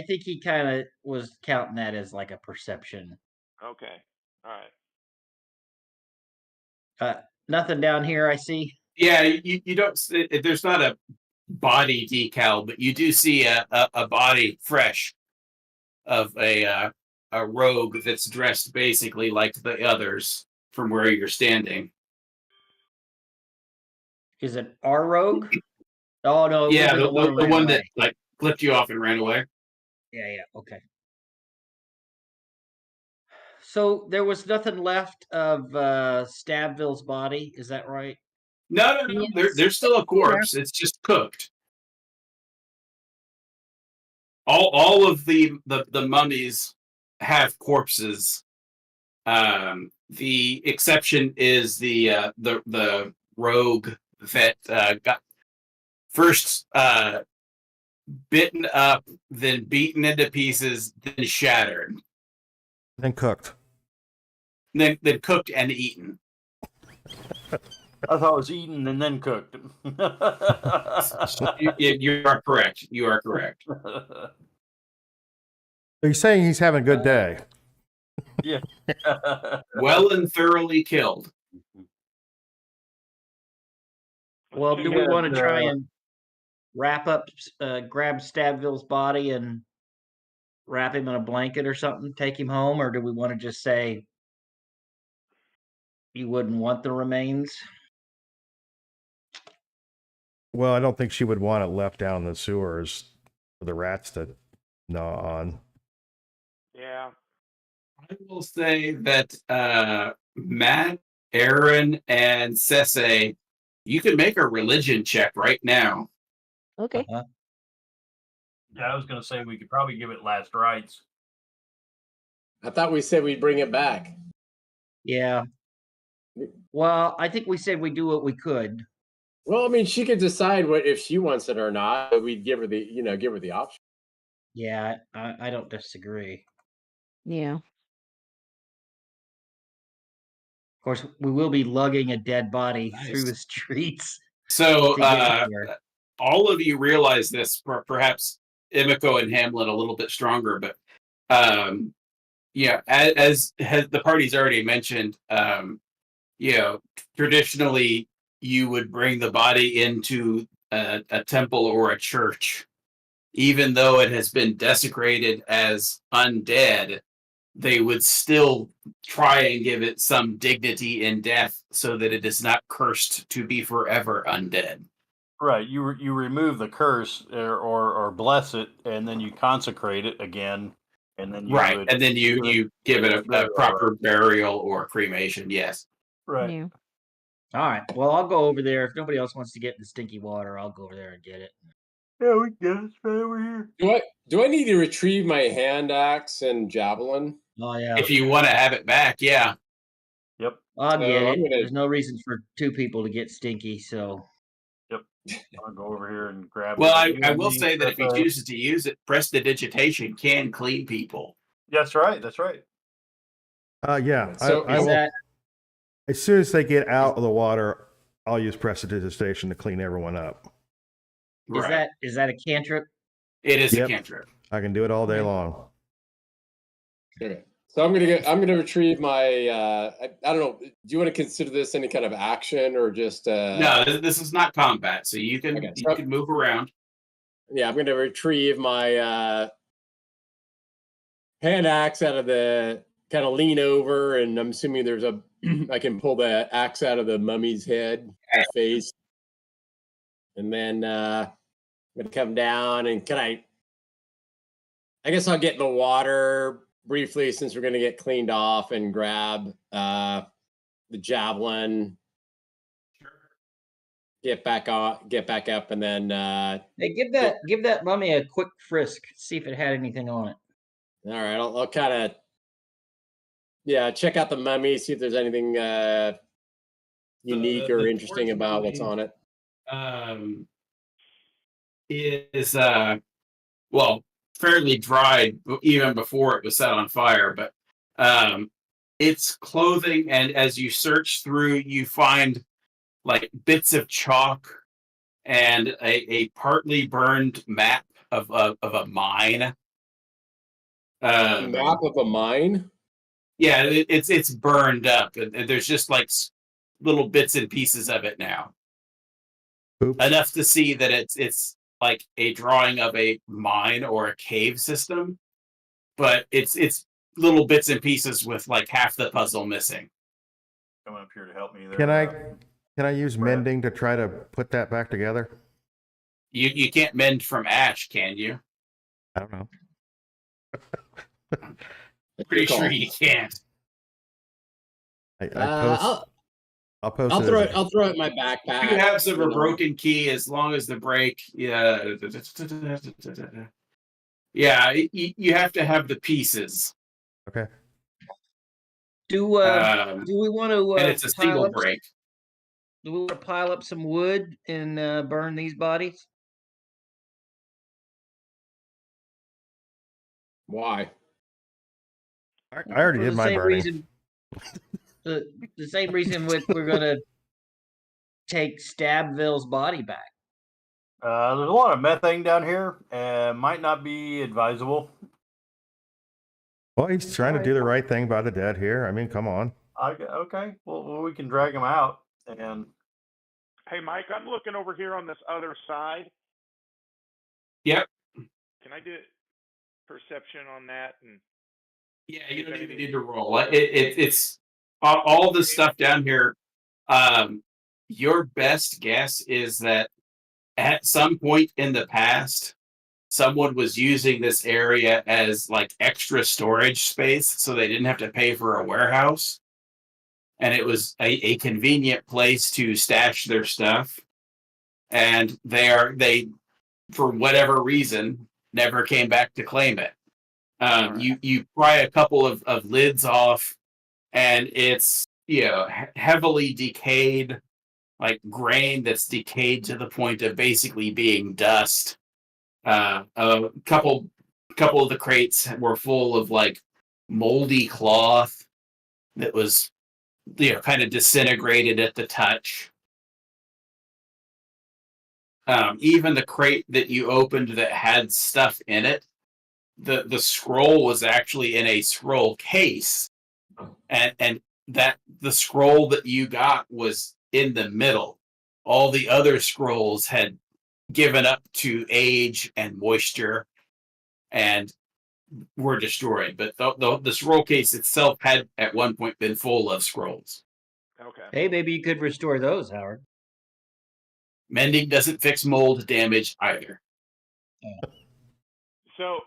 [SPEAKER 4] think he kind of was counting that as like a perception.
[SPEAKER 6] Okay. All right.
[SPEAKER 4] Nothing down here, I see.
[SPEAKER 1] Yeah, you don't. There's not a body decal, but you do see a body fresh of a rogue that's dressed basically like the others from where you're standing.
[SPEAKER 4] Is it our rogue? Oh no, it
[SPEAKER 1] Yeah,
[SPEAKER 4] would've been
[SPEAKER 1] the
[SPEAKER 4] who ran
[SPEAKER 1] one that
[SPEAKER 4] away.
[SPEAKER 1] like flipped you off and ran away.
[SPEAKER 4] Yeah, okay. So there was nothing left of Stabville's body, is that right?
[SPEAKER 1] No.
[SPEAKER 7] Yes.
[SPEAKER 1] There's still a corpse. It's just cooked. All of the mummies have corpses. The exception is the rogue that got first bitten up, then beaten into pieces, then shattered,
[SPEAKER 3] Then cooked.
[SPEAKER 1] then cooked and eaten.
[SPEAKER 2] I thought it was eaten and then cooked.
[SPEAKER 1] You are correct. You are correct.
[SPEAKER 3] Are you saying he's having a good day?
[SPEAKER 2] Yeah.
[SPEAKER 1] Well and thoroughly killed.
[SPEAKER 4] Well,
[SPEAKER 6] Let's
[SPEAKER 4] do
[SPEAKER 6] check
[SPEAKER 4] we
[SPEAKER 2] Yeah,
[SPEAKER 4] want to try
[SPEAKER 2] uh,
[SPEAKER 4] and wrap up, grab Stabville's body and wrap him in a blanket or something, take him home, or do we want to just say you wouldn't want the remains?
[SPEAKER 3] Well, I don't think she would want it left down in the sewers for the rats to gnaw on.
[SPEAKER 6] Yeah.
[SPEAKER 1] I will say that Matt, Aaron, and Sese, you can make a religion check right now.
[SPEAKER 7] Okay.
[SPEAKER 4] Uh-huh.
[SPEAKER 2] Yeah, I was gonna say we could probably give it last rites.
[SPEAKER 5] I thought we said we'd bring it back.
[SPEAKER 4] Yeah. Well, I think we said we do what we could.
[SPEAKER 5] Well, I mean, she could decide what if she wants it or not. But we'd give her the option.
[SPEAKER 4] Yeah, I don't disagree.
[SPEAKER 7] Yeah.
[SPEAKER 4] Of course, we will be lugging a dead body through the
[SPEAKER 1] Nice.
[SPEAKER 4] streets
[SPEAKER 1] So
[SPEAKER 4] to get it there.
[SPEAKER 1] all of you realize this, perhaps Emiko and Hamlin a little bit stronger, but yeah, as the party's already mentioned, traditionally you would bring the body into a temple or a church, even though it has been desecrated as undead. They would still try and give it some dignity in death so that it is not cursed to be forever undead.
[SPEAKER 2] Right. You remove the curse or bless it, and then you consecrate it again, and then you
[SPEAKER 1] Right.
[SPEAKER 2] would
[SPEAKER 1] And then you give it a
[SPEAKER 2] burial
[SPEAKER 1] proper burial or cremation, yes.
[SPEAKER 2] right.
[SPEAKER 7] Yeah.
[SPEAKER 4] All right. Well, I'll go over there. If nobody else wants to get in the stinky water, I'll go over there and get it.
[SPEAKER 2] Yeah, we get it. It's right over here.
[SPEAKER 5] Do I need to retrieve my hand axe and javelin?
[SPEAKER 4] Oh yeah,
[SPEAKER 1] If you want to have it back, yeah.
[SPEAKER 2] Yep.
[SPEAKER 4] I'll
[SPEAKER 5] So
[SPEAKER 4] get it.
[SPEAKER 5] I'm gonna-
[SPEAKER 4] There's no reason for two people to get stinky, so
[SPEAKER 2] I'll go over here and grab
[SPEAKER 1] Well,
[SPEAKER 2] it.
[SPEAKER 1] I will say that if he chooses to use it, prestidigitation can clean people.
[SPEAKER 2] That's right. That's right.
[SPEAKER 3] Yeah.
[SPEAKER 5] So
[SPEAKER 3] I
[SPEAKER 4] is
[SPEAKER 3] will,
[SPEAKER 4] that
[SPEAKER 3] as soon as they get out of the water, I'll use prestidigitation to clean everyone up.
[SPEAKER 4] is that a cantrip?
[SPEAKER 1] It is
[SPEAKER 3] Yep.
[SPEAKER 1] a cantrip.
[SPEAKER 3] I can do it all day long.
[SPEAKER 5] Okay. So I'm gonna retrieve my. I don't know. Do you want to consider this any kind of action or just?
[SPEAKER 1] No, this is not combat, so you can
[SPEAKER 5] Okay,
[SPEAKER 1] you
[SPEAKER 5] so-
[SPEAKER 1] can move around.
[SPEAKER 5] Yeah, I'm gonna retrieve my hand axe out of the kind of lean over, and I'm assuming there's a. I can pull the axe out of the mummy's head, his face, and then I'm gonna come down and can I? I guess I'll get in the water briefly since we're gonna get cleaned off and grab the javelin. Get back up, and then
[SPEAKER 4] Hey, give that mummy a quick frisk. See if it had anything on it.
[SPEAKER 5] all right, I'll kind of check out the mummy, see if there's anything unique or interesting about what's on it.
[SPEAKER 1] Is well, fairly dried even before it was set on fire, but its clothing, and as you search through, you find like bits of chalk and a partly burned map of a mine.
[SPEAKER 5] Map of a mine.
[SPEAKER 1] Yeah, it's burned up, and there's just like little bits and pieces of it now.
[SPEAKER 3] Oops.
[SPEAKER 1] Enough to see that it's like a drawing of a mine or a cave system, but it's little bits and pieces with like half the puzzle missing.
[SPEAKER 2] Coming up here to help me there.
[SPEAKER 3] Can I use mending to try to put that back together?
[SPEAKER 1] You can't mend from ash, can you?
[SPEAKER 3] I don't know.
[SPEAKER 1] Pretty sure you can't.
[SPEAKER 3] I'll post
[SPEAKER 5] I'll
[SPEAKER 3] it.
[SPEAKER 5] throw
[SPEAKER 3] as
[SPEAKER 5] it.
[SPEAKER 3] a-
[SPEAKER 5] I'll throw it in my backpack.
[SPEAKER 1] You have some
[SPEAKER 5] you know.
[SPEAKER 1] broken key as long as the break. Yeah, yeah. You have to have the pieces.
[SPEAKER 3] Okay.
[SPEAKER 4] Do we want to
[SPEAKER 1] And it's a single break.
[SPEAKER 4] Do we want to pile up some wood and burn these bodies?
[SPEAKER 5] Why?
[SPEAKER 3] I already
[SPEAKER 4] For
[SPEAKER 3] did
[SPEAKER 4] the
[SPEAKER 3] my
[SPEAKER 4] same
[SPEAKER 3] burning.
[SPEAKER 4] reason. The same reason we're gonna take Stabville's body back.
[SPEAKER 2] There's a lot of methane down here. Might not be advisable.
[SPEAKER 3] Well, he's trying to
[SPEAKER 2] Alright.
[SPEAKER 3] do the right thing by the dead here. I mean, come on.
[SPEAKER 2] Okay. Well, we can drag him out and.
[SPEAKER 6] Hey, Mike, I'm looking over here on this other side.
[SPEAKER 1] Yep.
[SPEAKER 6] Can I do perception on that? And
[SPEAKER 1] Yeah, you don't even need to roll. It's all this stuff down here. Your best guess is that at some point in the past, someone was using this area as like extra storage space, so they didn't have to pay for a warehouse, and it was a convenient place to stash their stuff. And they for whatever reason never came back to claim it. You pry a couple of lids off, and it's heavily decayed, like grain that's decayed to the point of basically being dust. A couple of the crates were full of like moldy cloth that was kind of disintegrated at the touch. Even the crate that you opened that had stuff in it, the scroll was actually in a scroll case, and that the scroll that you got was in the middle. All the other scrolls had given up to age and moisture and were destroyed, but the scroll case itself had at one point been full of scrolls.
[SPEAKER 6] okay.
[SPEAKER 4] Hey, maybe you could restore those, Howard.
[SPEAKER 1] Mending doesn't fix mold damage either.
[SPEAKER 6] So,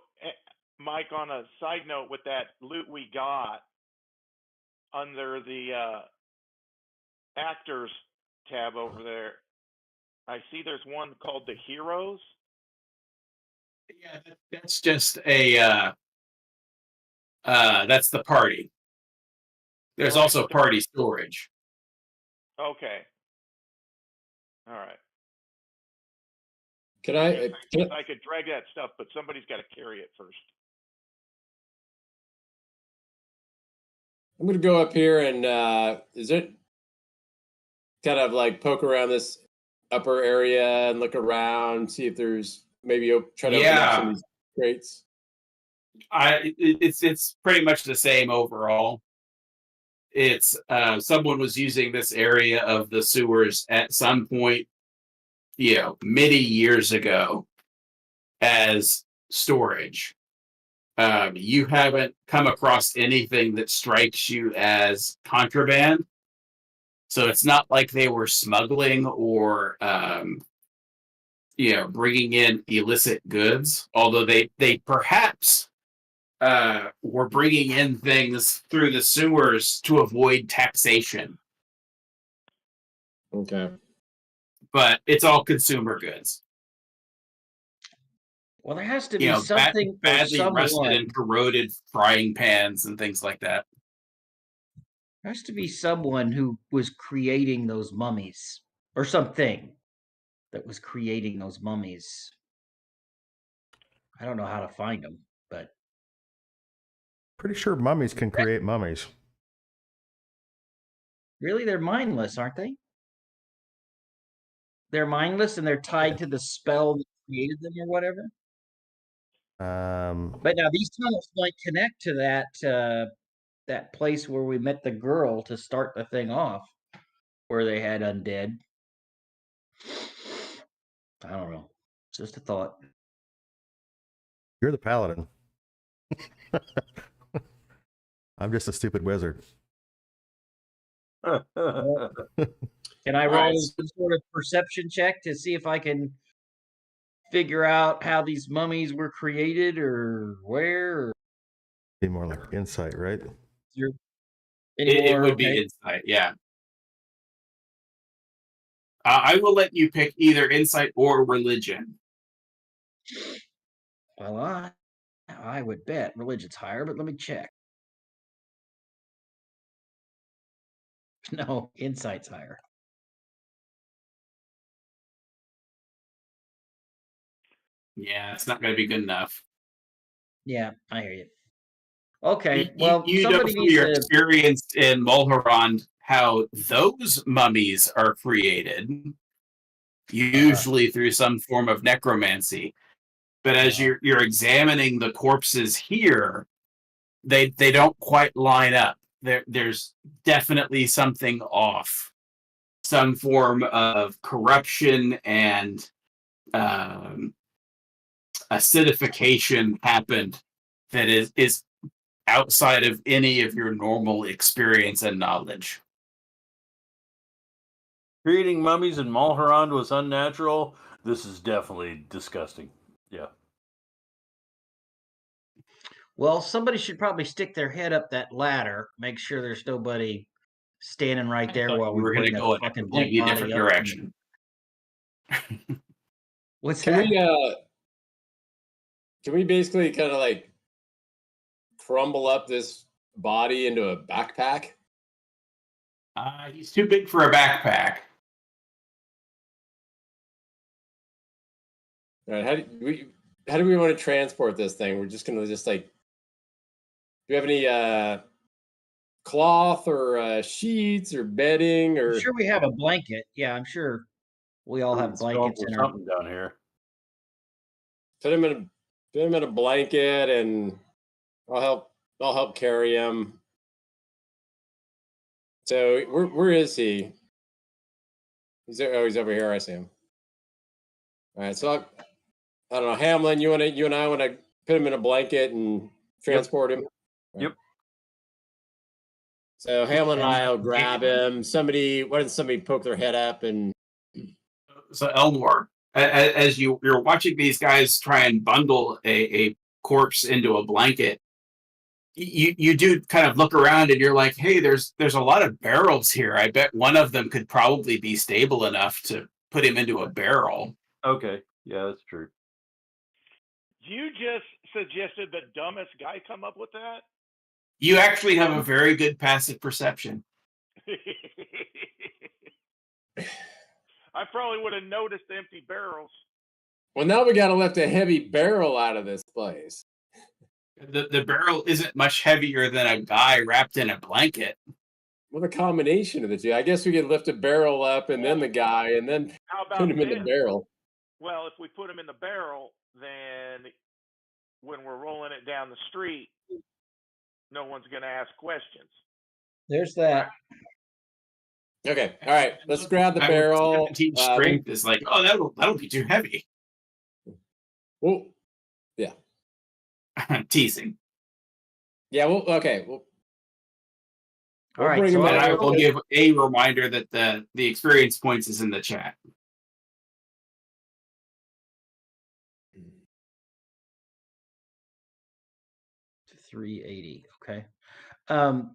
[SPEAKER 6] Mike, on a side note, with that loot we got under the actors tab over there, I see there's one called the Heroes.
[SPEAKER 1] Yeah, that's just a that's the party. There's
[SPEAKER 6] Right,
[SPEAKER 1] also party storage.
[SPEAKER 6] Okay. All right.
[SPEAKER 5] Can I?
[SPEAKER 6] I could drag that stuff, but somebody's got to carry it first.
[SPEAKER 5] I'm gonna go up here and is it kind of like poke around this upper area and look around, see if there's maybe try to open up some of these crates.
[SPEAKER 1] It's pretty much the same overall. It's someone was using this area of the sewers at some point, many years ago, as storage. You haven't come across anything that strikes you as contraband, so it's not like they were smuggling or bringing in illicit goods. Although they perhaps were bringing in things through the sewers to avoid taxation.
[SPEAKER 5] Okay.
[SPEAKER 1] But it's all consumer goods.
[SPEAKER 4] Well, there has to be something
[SPEAKER 1] badly
[SPEAKER 4] or
[SPEAKER 1] rusted
[SPEAKER 4] someone.
[SPEAKER 1] and corroded frying pans and things like that.
[SPEAKER 4] There has to be someone who was creating those mummies, or something that was creating those mummies. I don't know how to find them, but
[SPEAKER 3] Pretty sure mummies can create mummies.
[SPEAKER 4] really, they're mindless, aren't they? They're mindless and they're tied to the spell that created them or whatever. But now these tunnels might connect to that place where we met the girl to start the thing off, where they had undead. I don't know. It's just a thought.
[SPEAKER 3] You're the paladin. I'm just a stupid wizard.
[SPEAKER 4] Can I roll some sort of perception check to see if I can figure out how these mummies were created or where? Or
[SPEAKER 3] Be more like insight, right?
[SPEAKER 1] It would be insight, yeah. I will let you pick either insight or religion.
[SPEAKER 4] Well, I would bet religion's higher, but let me check. No, insight's higher.
[SPEAKER 1] Yeah, it's not going to be good enough.
[SPEAKER 4] Yeah, I hear you. Okay, well,
[SPEAKER 1] you know
[SPEAKER 4] somebody
[SPEAKER 1] from
[SPEAKER 4] needs
[SPEAKER 1] your
[SPEAKER 4] to.
[SPEAKER 1] experience in Mulhorand how those mummies are created, usually through some form of necromancy. But as you're examining the corpses here, they don't quite line up. There's definitely something off. Some form of corruption and acidification happened that is outside of any of your normal experience and knowledge.
[SPEAKER 9] Creating mummies in Malharand was unnatural. This is definitely disgusting. Yeah.
[SPEAKER 4] Well, somebody should probably stick their head up that ladder, make sure there's nobody standing right there while
[SPEAKER 1] We
[SPEAKER 4] we
[SPEAKER 1] were going to
[SPEAKER 4] bring a
[SPEAKER 1] go in a
[SPEAKER 4] fucking dead
[SPEAKER 1] completely
[SPEAKER 4] body
[SPEAKER 1] different
[SPEAKER 4] up.
[SPEAKER 1] direction.
[SPEAKER 4] What's
[SPEAKER 5] Can
[SPEAKER 4] that?
[SPEAKER 5] Can we basically kind of like crumble up this body into a backpack?
[SPEAKER 1] He's too big for a backpack.
[SPEAKER 5] All right, how do we want to transport this thing? We're just gonna just like, do you have any cloth or sheets or bedding or?
[SPEAKER 4] I'm sure we have a blanket. Yeah, I'm sure we all have blankets in our.
[SPEAKER 9] Something down here.
[SPEAKER 5] Put him in a blanket, and I'll help carry him. So where is he? He's over here. I see him. All right, so I don't know, Hamlin. You and I want to put him in a blanket and transport him.
[SPEAKER 9] Yep.
[SPEAKER 5] So Hamlin and I will grab him. Why doesn't somebody poke their head up and?
[SPEAKER 1] So Elmore, as you're watching these guys try and bundle a corpse into a blanket, you do kind of look around and you're like, hey, there's a lot of barrels here. I bet one of them could probably be stable enough to put him into a barrel.
[SPEAKER 9] Okay. Yeah, that's true.
[SPEAKER 6] You just suggested the dumbest guy come up with that?
[SPEAKER 1] You actually have a very good passive perception.
[SPEAKER 6] I probably would have noticed the empty barrels.
[SPEAKER 5] Well, now we got to lift a heavy barrel out of this place.
[SPEAKER 1] The barrel isn't much heavier than a guy wrapped in a blanket.
[SPEAKER 5] Well, the combination of the two. I guess we could lift a barrel up and then the guy and then
[SPEAKER 6] How about
[SPEAKER 5] put him in the
[SPEAKER 6] this?
[SPEAKER 5] barrel.
[SPEAKER 6] Well, if we put him in the barrel, then when we're rolling it down the street, no one's going to ask questions.
[SPEAKER 4] There's that.
[SPEAKER 5] Okay. All right. Let's grab the barrel.
[SPEAKER 1] 17 strength is like, oh, that'll be too heavy.
[SPEAKER 5] Well, yeah.
[SPEAKER 1] Teasing.
[SPEAKER 5] Yeah. Well, okay. Well,
[SPEAKER 4] All right.
[SPEAKER 5] bring
[SPEAKER 4] So
[SPEAKER 5] him
[SPEAKER 1] And
[SPEAKER 5] out.
[SPEAKER 1] I will give a reminder that the experience points is in the chat.
[SPEAKER 4] $380. Okay.
[SPEAKER 6] In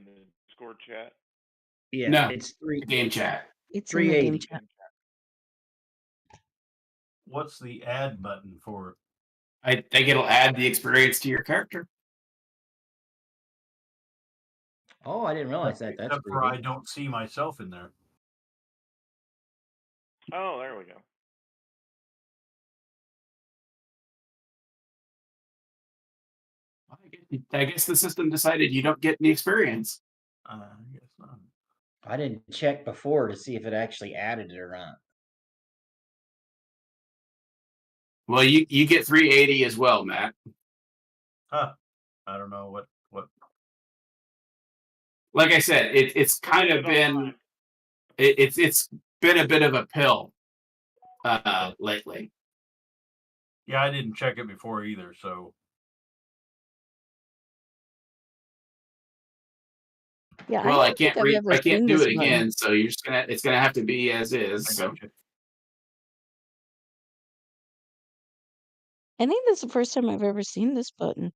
[SPEAKER 6] the Discord chat.
[SPEAKER 4] Yeah,
[SPEAKER 1] No,
[SPEAKER 4] it's three.
[SPEAKER 1] Game chat.
[SPEAKER 7] It's in the game
[SPEAKER 4] 380.
[SPEAKER 7] chat.
[SPEAKER 2] What's the add button for?
[SPEAKER 1] I think it'll add the experience to your character.
[SPEAKER 4] Oh, I didn't realize that. That's
[SPEAKER 2] Except for I
[SPEAKER 4] creepy.
[SPEAKER 2] don't see myself in there.
[SPEAKER 6] Oh, there we go.
[SPEAKER 1] I guess the system decided you don't get any experience.
[SPEAKER 2] I guess not.
[SPEAKER 4] I didn't check before to see if it actually added it or not.
[SPEAKER 1] Well, you get 380 as well, Matt.
[SPEAKER 2] Huh. I don't know what.
[SPEAKER 1] Like I said, it's kind of been it's been a bit of a pill lately.
[SPEAKER 2] Yeah, I didn't check it before either, so.
[SPEAKER 7] Yeah,
[SPEAKER 1] Well, I
[SPEAKER 7] don't think
[SPEAKER 1] can't
[SPEAKER 7] I've ever
[SPEAKER 1] I can't
[SPEAKER 7] seen
[SPEAKER 1] do
[SPEAKER 7] this
[SPEAKER 1] it
[SPEAKER 7] button.
[SPEAKER 1] again, so it's gonna have to be as is.
[SPEAKER 2] I
[SPEAKER 1] So
[SPEAKER 2] gotcha.
[SPEAKER 7] I think that's the first time I've ever seen this button.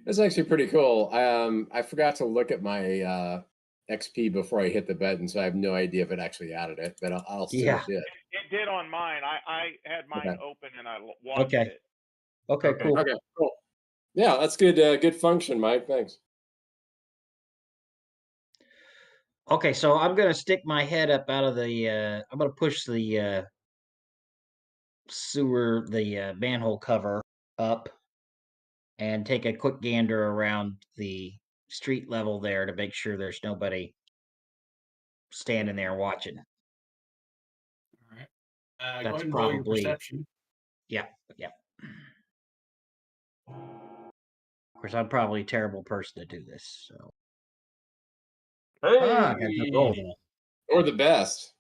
[SPEAKER 5] That's actually pretty cool. I forgot to look at my XP before I hit the button, so I have no idea if it actually added it, but I'll still
[SPEAKER 4] Yeah.
[SPEAKER 5] do it.
[SPEAKER 6] It did on mine. I had mine
[SPEAKER 5] Okay.
[SPEAKER 6] open and I watched
[SPEAKER 4] Okay.
[SPEAKER 6] it.
[SPEAKER 4] Okay,
[SPEAKER 2] Okay.
[SPEAKER 4] cool.
[SPEAKER 5] Okay, cool. Yeah, that's good. Good function, Mike. Thanks.
[SPEAKER 4] Okay, so I'm gonna stick my head up out of the. I'm gonna push the sewer, the manhole cover up, and take a quick gander around the street level there to make sure there's nobody standing there watching.
[SPEAKER 1] all right. Go
[SPEAKER 4] That's
[SPEAKER 1] ahead and roll your
[SPEAKER 4] probably-
[SPEAKER 1] perception.
[SPEAKER 4] Yeah, yeah. Of course, I'm probably a terrible person to do this. So.
[SPEAKER 9] Hey,
[SPEAKER 4] I got to roll though.
[SPEAKER 5] Or the best.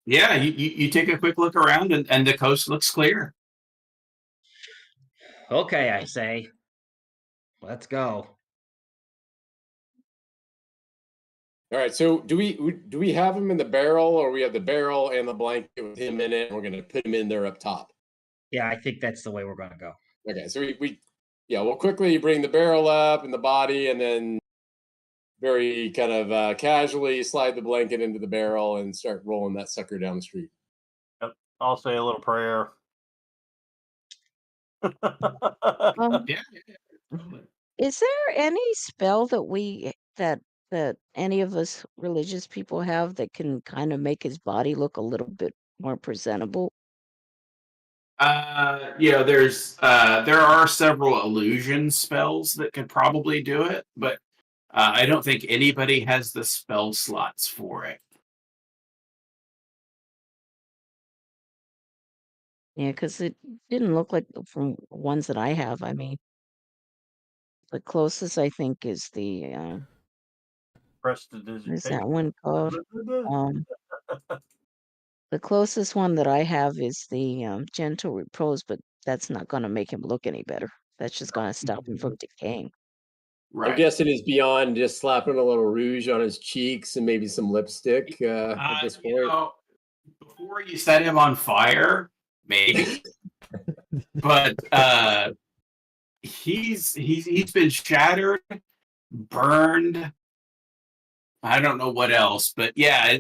[SPEAKER 1] Yeah, you take a quick look around and the coast looks clear.
[SPEAKER 4] Okay, I say. Let's go.
[SPEAKER 5] All right. So do we have him in the barrel, or we have the barrel and the blanket with him in it, and we're gonna put him in there up top?
[SPEAKER 4] Yeah, I think that's the way we're going to go.
[SPEAKER 5] Okay. So we'll quickly bring the barrel up and the body, and then very kind of casually slide the blanket into the barrel and start rolling that sucker down the street.
[SPEAKER 9] Yep. I'll say a little prayer.
[SPEAKER 1] Yeah.
[SPEAKER 7] Is there any spell that any of us religious people have that can kind of make his body look a little bit more presentable?
[SPEAKER 1] There are several illusion spells that could probably do it, but I don't think anybody has the spell slots for it.
[SPEAKER 7] Yeah, because it didn't look like from ones that I have. I mean, the closest I think is what is that
[SPEAKER 9] Prestidigitation.
[SPEAKER 7] one called? Um, the closest one that I have is the gentle repose, but that's not going to make him look any better. That's just going to stop him from decaying.
[SPEAKER 5] I'm
[SPEAKER 1] Right.
[SPEAKER 5] guessing it's beyond just slapping a little rouge on his cheeks and maybe some lipstick at this point.
[SPEAKER 1] Before you set him on fire, maybe. But he's been shattered, burned. I don't know what else, but yeah,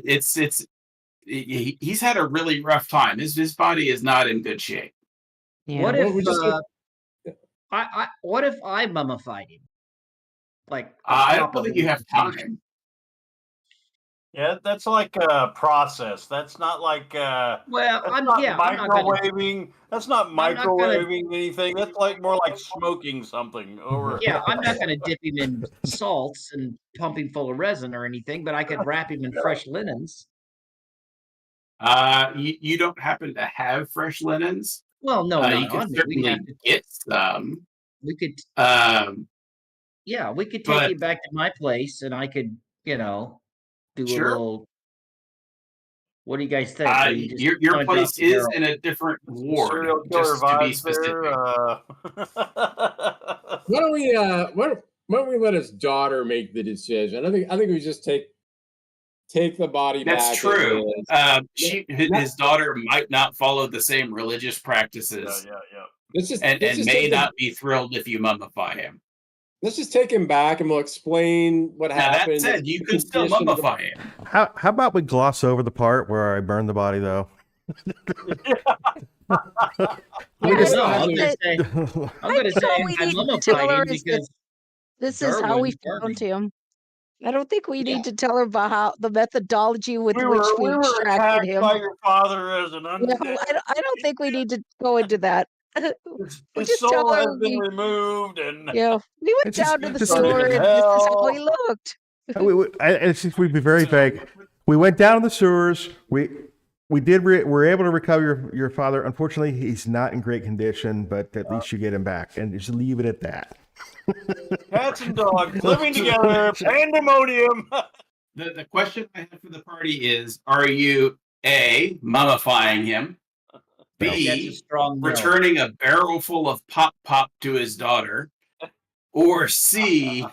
[SPEAKER 1] he's had a really rough time. His body is not in good shape.
[SPEAKER 7] Yeah.
[SPEAKER 4] What
[SPEAKER 5] Well,
[SPEAKER 4] if
[SPEAKER 5] we just
[SPEAKER 4] what if I mummified him? Like
[SPEAKER 1] I don't
[SPEAKER 4] proper
[SPEAKER 1] think you have
[SPEAKER 4] mummification.
[SPEAKER 1] time.
[SPEAKER 9] Yeah, that's like a process. That's not like
[SPEAKER 4] Well,
[SPEAKER 9] that's
[SPEAKER 4] I'm
[SPEAKER 9] not
[SPEAKER 4] not gonna.
[SPEAKER 9] microwaving. That's not
[SPEAKER 4] I'm not gonna.
[SPEAKER 9] microwaving anything. That's like more like smoking something over.
[SPEAKER 4] Yeah, I'm not gonna dip him in salts and pump him full of resin or anything, but I could wrap him in fresh linens.
[SPEAKER 1] You don't happen to have fresh linens?
[SPEAKER 4] Well, no,
[SPEAKER 1] You
[SPEAKER 4] not
[SPEAKER 1] can
[SPEAKER 4] on me. We have
[SPEAKER 1] certainly
[SPEAKER 4] to.
[SPEAKER 1] get some.
[SPEAKER 4] We could. Yeah, we could take
[SPEAKER 1] But
[SPEAKER 4] him back to my place, and I could, do a
[SPEAKER 1] sure.
[SPEAKER 4] little. What do you guys think? Or you just
[SPEAKER 1] Your
[SPEAKER 4] wanna drop
[SPEAKER 1] place
[SPEAKER 4] the
[SPEAKER 1] is
[SPEAKER 4] barrel?
[SPEAKER 1] in a different ward,
[SPEAKER 9] Serial killer
[SPEAKER 1] just to be
[SPEAKER 9] vibes
[SPEAKER 1] specific.
[SPEAKER 9] there.
[SPEAKER 5] Why don't we let his daughter make the decision? I think we just take the body back.
[SPEAKER 1] That's true. His daughter might not follow the same religious practices,
[SPEAKER 9] Yeah.
[SPEAKER 1] and may not be thrilled if you mummify him.
[SPEAKER 5] Let's just take him back, and we'll explain what
[SPEAKER 1] Now,
[SPEAKER 5] happened.
[SPEAKER 1] that said, you could still
[SPEAKER 5] conditions of-
[SPEAKER 1] mummify him.
[SPEAKER 3] How about we gloss over the part where I burned the body, though?
[SPEAKER 7] Yeah,
[SPEAKER 4] No,
[SPEAKER 7] I
[SPEAKER 4] I'm
[SPEAKER 7] think
[SPEAKER 4] gonna
[SPEAKER 7] that-
[SPEAKER 4] say
[SPEAKER 7] all we
[SPEAKER 4] I
[SPEAKER 7] need to tell
[SPEAKER 4] mummified
[SPEAKER 7] her
[SPEAKER 4] him
[SPEAKER 7] is that
[SPEAKER 4] because
[SPEAKER 7] this is how we
[SPEAKER 4] Darwin.
[SPEAKER 7] found him. I don't think we need to tell her about how the methodology with which we
[SPEAKER 9] we were
[SPEAKER 7] extracted
[SPEAKER 9] attacked
[SPEAKER 7] him.
[SPEAKER 9] by your father as an
[SPEAKER 7] No,
[SPEAKER 9] undead.
[SPEAKER 7] I don't think we need to go into that. We'll
[SPEAKER 9] His
[SPEAKER 7] just tell
[SPEAKER 9] soul
[SPEAKER 7] her
[SPEAKER 9] has been removed, and
[SPEAKER 7] we went
[SPEAKER 3] It's just-
[SPEAKER 7] down to the
[SPEAKER 3] just-
[SPEAKER 7] sewer and this is how he looked.
[SPEAKER 3] We'd be very vague. We went down in the sewers. We did. We're able to recover your father. Unfortunately, he's not in great condition, but at least you get him back, and just leave it at that.
[SPEAKER 9] cats and dogs living together, pandemonium.
[SPEAKER 1] The question I have for the party is: are you A, mummifying him?
[SPEAKER 4] That's a
[SPEAKER 1] B,
[SPEAKER 4] strong no.
[SPEAKER 1] returning a barrel full of pop to his daughter? Or C,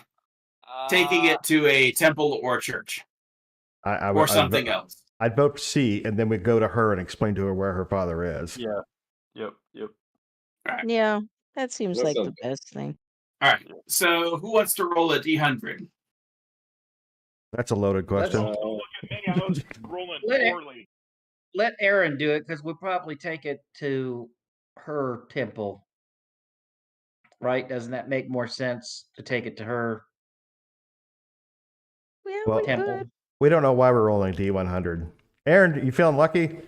[SPEAKER 1] taking it to a temple or church? Or something else?
[SPEAKER 3] I'd vote C, and then we'd go to her and explain to her where her father is.
[SPEAKER 9] Yeah. Yep.
[SPEAKER 1] Right.
[SPEAKER 7] Yeah, that seems
[SPEAKER 5] That
[SPEAKER 7] like the
[SPEAKER 5] sounds
[SPEAKER 7] best thing.
[SPEAKER 1] All right. So who wants to roll a D100?
[SPEAKER 3] That's a loaded question.
[SPEAKER 6] Look at me, I was rolling
[SPEAKER 4] Let it-
[SPEAKER 6] poorly.
[SPEAKER 4] Let Aaron do it because we'll probably take it to her temple. Right? Doesn't that make more sense to take it to her
[SPEAKER 7] Yeah,
[SPEAKER 3] Well-
[SPEAKER 7] we
[SPEAKER 4] temple?
[SPEAKER 7] could.
[SPEAKER 3] We don't know why we're rolling D100. Aaron, you feeling lucky?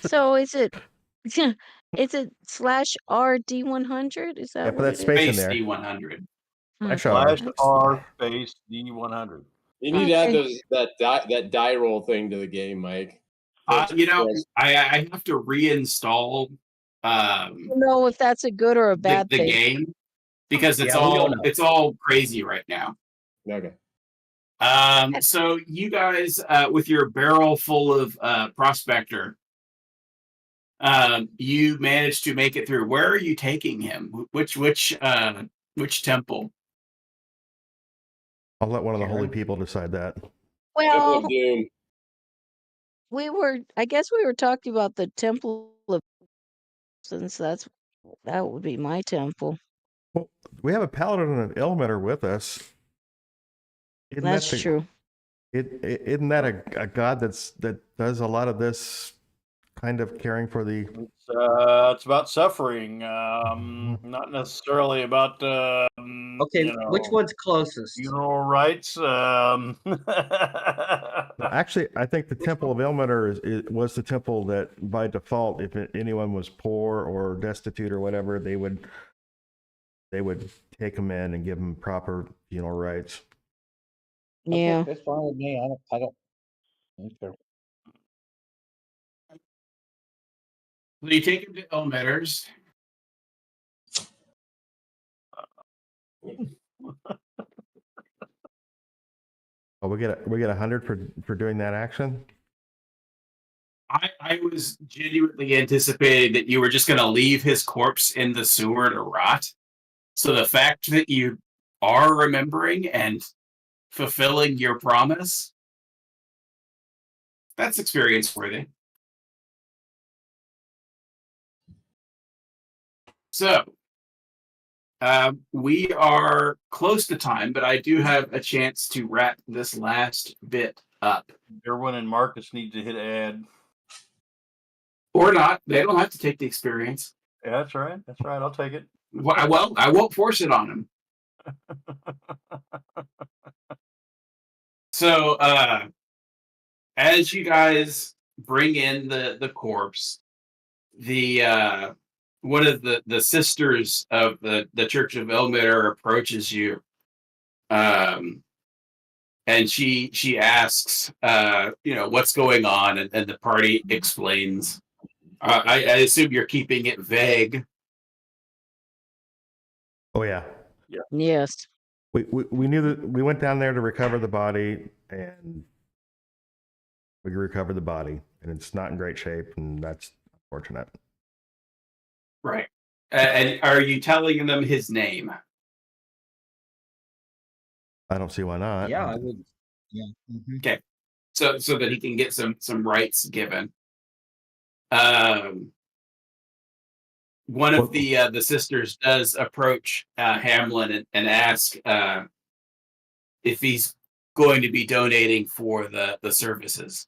[SPEAKER 7] So is it /R D100? Is that
[SPEAKER 3] Yeah, put
[SPEAKER 7] what
[SPEAKER 3] that
[SPEAKER 7] it is?
[SPEAKER 3] space in
[SPEAKER 1] Space
[SPEAKER 3] there.
[SPEAKER 1] D100.
[SPEAKER 3] Actually,
[SPEAKER 9] Slash R space D100.
[SPEAKER 5] You need to add
[SPEAKER 7] Okay.
[SPEAKER 5] that die roll thing to the game, Mike.
[SPEAKER 1] I have to reinstall
[SPEAKER 7] don't know if that's a good or a bad
[SPEAKER 1] the
[SPEAKER 7] thing.
[SPEAKER 1] game because
[SPEAKER 4] Yeah, we don't know.
[SPEAKER 1] it's all crazy right now.
[SPEAKER 5] Okay.
[SPEAKER 1] So you guys, with your barrel full of prospector, you managed to make it through. Where are you taking him? Which temple?
[SPEAKER 3] I'll let one of the holy
[SPEAKER 4] Karen?
[SPEAKER 3] people decide that.
[SPEAKER 5] Temple
[SPEAKER 7] Well,
[SPEAKER 5] of Doom.
[SPEAKER 7] I guess we were talking about the Temple of, since that would be my temple.
[SPEAKER 3] Well, we have a paladin and an elementor with us.
[SPEAKER 7] That's true.
[SPEAKER 3] Isn't that a god that does a lot of this kind of caring for the?
[SPEAKER 9] It's about suffering, not necessarily about
[SPEAKER 4] Okay, which one's closest?
[SPEAKER 9] funeral rites.
[SPEAKER 3] Actually, I think the Temple of Ilmater was the temple that, by default, if anyone was poor or destitute or whatever, they would take them in and give them proper funeral rites.
[SPEAKER 7] Yeah.
[SPEAKER 10] That's fine with me. I don't care.
[SPEAKER 1] So you take him to Elmetter's.
[SPEAKER 3] Oh, we get 100 for doing that action.
[SPEAKER 1] I was genuinely anticipating that you were just going to leave his corpse in the sewer to rot. So the fact that you are remembering and fulfilling your promise, that's experience worthy. So, we are close to time, but I do have a chance to wrap this last bit up.
[SPEAKER 9] Erwin and Marcus need to hit add.
[SPEAKER 1] Or not. They don't have to take the experience.
[SPEAKER 9] Yeah, that's right. That's right. I'll take it.
[SPEAKER 1] Well, I won't force it on them. So, as you guys bring in the corpse, the one of the sisters of the Church of Elmitter approaches you, and she asks, what's going on, and the party explains. I assume you're keeping it vague.
[SPEAKER 3] Oh yeah,
[SPEAKER 7] Yes.
[SPEAKER 3] we knew that we went down there to recover the body, and we recovered the body, and it's not in great shape, and that's unfortunate.
[SPEAKER 1] Right. And are you telling them his name?
[SPEAKER 3] I don't see why not.
[SPEAKER 4] Yeah, I would. Yeah.
[SPEAKER 1] Okay. So that he can get some rights given. One of the sisters does approach Hamlin and ask if he's going to be donating for the services.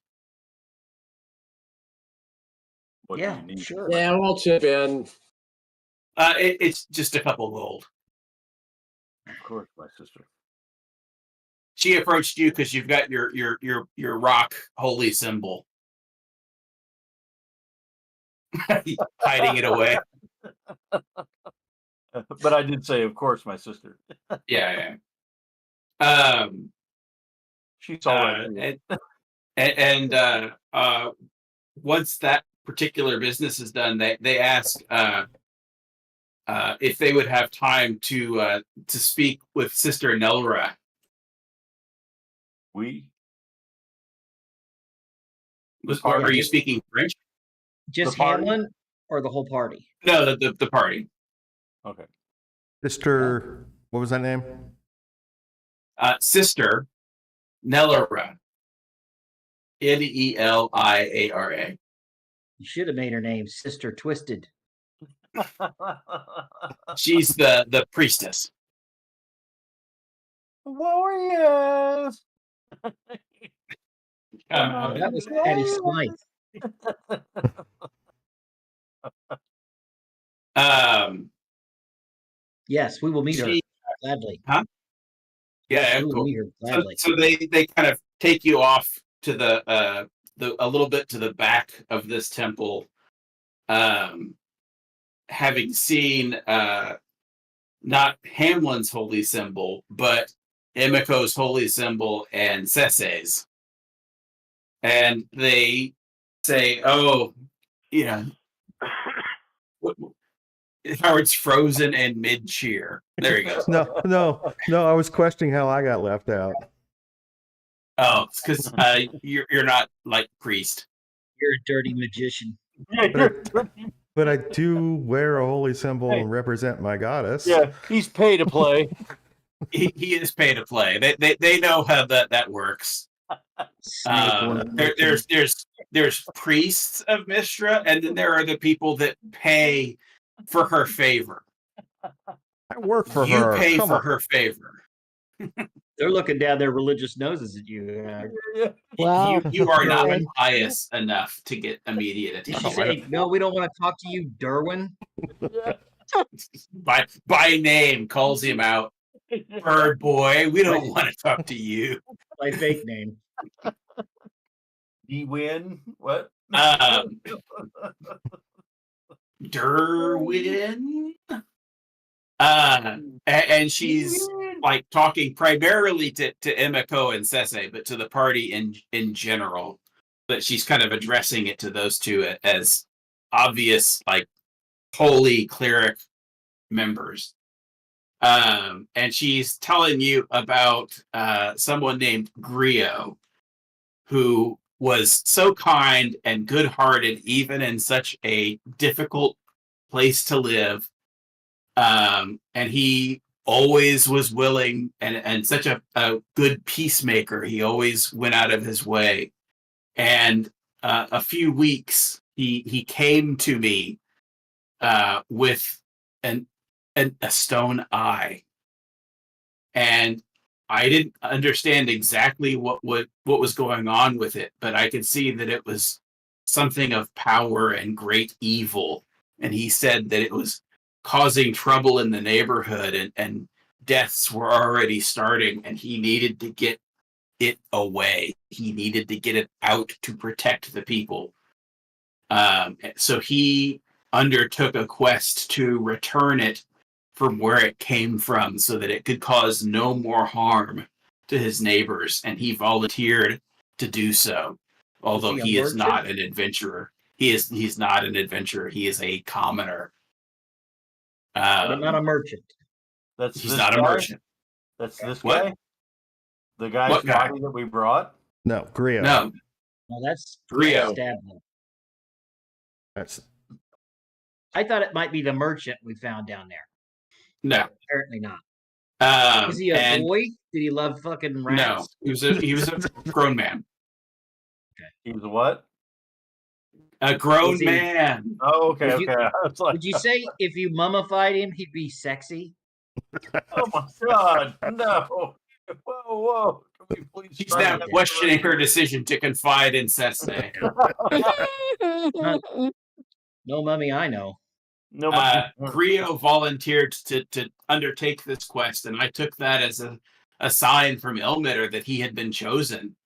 [SPEAKER 9] What do
[SPEAKER 4] Yeah,
[SPEAKER 9] you need?
[SPEAKER 4] sure.
[SPEAKER 5] Yeah, we'll chip in.
[SPEAKER 1] It's just a couple gold.
[SPEAKER 9] Of course, my sister.
[SPEAKER 1] She approached you because you've got your rock holy symbol. Hiding it away.
[SPEAKER 9] But I did say, of course, my sister.
[SPEAKER 1] Yeah.
[SPEAKER 9] She's all right.
[SPEAKER 1] And once that particular business is done, they ask if they would have time to speak with Sister Nelra. Are you speaking French?
[SPEAKER 4] Just
[SPEAKER 9] The party?
[SPEAKER 4] Hamlin or the whole party?
[SPEAKER 1] No, the party.
[SPEAKER 9] Okay.
[SPEAKER 3] Sister, what was that name?
[SPEAKER 1] Sister Nelra. Neliara.
[SPEAKER 4] You should have made her name Sister Twisted.
[SPEAKER 1] She's the priestess.
[SPEAKER 9] Warriors.
[SPEAKER 4] That was Patty Smythe. Yes, we will meet her gladly.
[SPEAKER 1] Huh? Yeah,
[SPEAKER 4] We will
[SPEAKER 1] cool.
[SPEAKER 4] meet her gladly.
[SPEAKER 1] So they kind of take you off to the a little bit to the back of this temple, having seen not Hamlin's holy symbol, but Emiko's holy symbol and Sesse's. And they say, "Oh, Howard's frozen and mid cheer. There he goes.
[SPEAKER 3] No. I was questioning how I got left out.
[SPEAKER 1] Oh, it's because you're not like priest.
[SPEAKER 4] You're a dirty magician.
[SPEAKER 3] But I do wear a holy symbol and represent my goddess.
[SPEAKER 9] Yeah, he's pay to play.
[SPEAKER 1] He is pay to play. They know how that works. There's priests of Mistra, and then there are the people that pay for her favor.
[SPEAKER 3] I work for
[SPEAKER 1] you
[SPEAKER 3] her.
[SPEAKER 1] You pay
[SPEAKER 3] Come
[SPEAKER 1] for
[SPEAKER 3] on.
[SPEAKER 1] her favor.
[SPEAKER 4] They're looking down their religious noses at you.
[SPEAKER 7] Wow.
[SPEAKER 1] You are not
[SPEAKER 7] Okay.
[SPEAKER 1] pious enough to get immediate
[SPEAKER 4] Did
[SPEAKER 1] attention.
[SPEAKER 4] she say, no, we don't want to talk to you, Derwin?
[SPEAKER 1] By name, calls him out. Bird boy, we don't want to talk to you.
[SPEAKER 4] My fake name.
[SPEAKER 2] D-Win? What?
[SPEAKER 1] Derwin? And she's like talking primarily to Emiko and Sese, but to the party in general. But she's kind of addressing it to those two as obvious, like, holy cleric members. And she's telling you about someone named Grio, who was so kind and good-hearted, even in such a difficult place to live. And he always was willing and such a good peacemaker. He always went out of his way. And a few weeks, he came to me with a stone eye. And I didn't understand exactly what was going on with it, but I could see that it was something of power and great evil. And he said that it was causing trouble in the neighborhood, and deaths were already starting, and he needed to get it away. He needed to get it out to protect the people. So he undertook a quest to return it from where it came from so that it could cause no more harm to his neighbors, and he volunteered to do so, although he is not an adventurer. He's not an adventurer. He is a commoner.
[SPEAKER 4] But not a merchant.
[SPEAKER 1] He's not a merchant.
[SPEAKER 9] That's this
[SPEAKER 1] What?
[SPEAKER 9] guy? The guy's body that we brought?
[SPEAKER 3] No, Grio.
[SPEAKER 1] No,
[SPEAKER 4] that's
[SPEAKER 1] Grio.
[SPEAKER 3] That's.
[SPEAKER 4] I thought it might be the merchant we found down there.
[SPEAKER 1] No,
[SPEAKER 4] apparently not. Was he a boy? Did he love fucking rats?
[SPEAKER 1] No, he was a grown man.
[SPEAKER 4] Okay.
[SPEAKER 9] He was a what?
[SPEAKER 1] A grown man.
[SPEAKER 9] Oh, okay,
[SPEAKER 4] okay. Would you say if you mummified him, he'd be sexy?
[SPEAKER 9] Oh my God, no! Whoa! Can we please?
[SPEAKER 1] She's now questioning her decision to confide in Sese.
[SPEAKER 4] No mummy, I know.
[SPEAKER 9] No,
[SPEAKER 1] Grio volunteered to undertake this quest, and I took that as a sign from Ilmater that he had been chosen.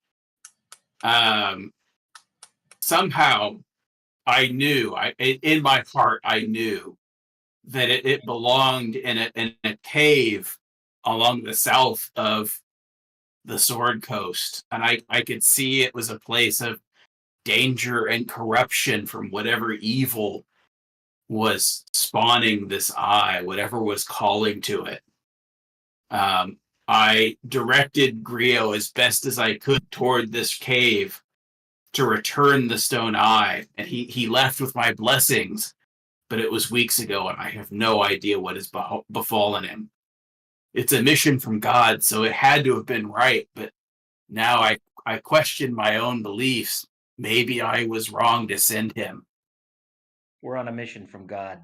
[SPEAKER 1] Somehow, I knew, in my heart, I knew that it belonged in a cave along the south of the Sword Coast, and I could see it was a place of danger and corruption from whatever evil was spawning this eye, whatever was calling to it. I directed Grio as best as I could toward this cave to return the stone eye, and he left with my blessings, but it was weeks ago, and I have no idea what has befallen him. It's a mission from God, so it had to have been right, but now I question my own beliefs. Maybe I was wrong to send him.
[SPEAKER 4] We're on a mission from God.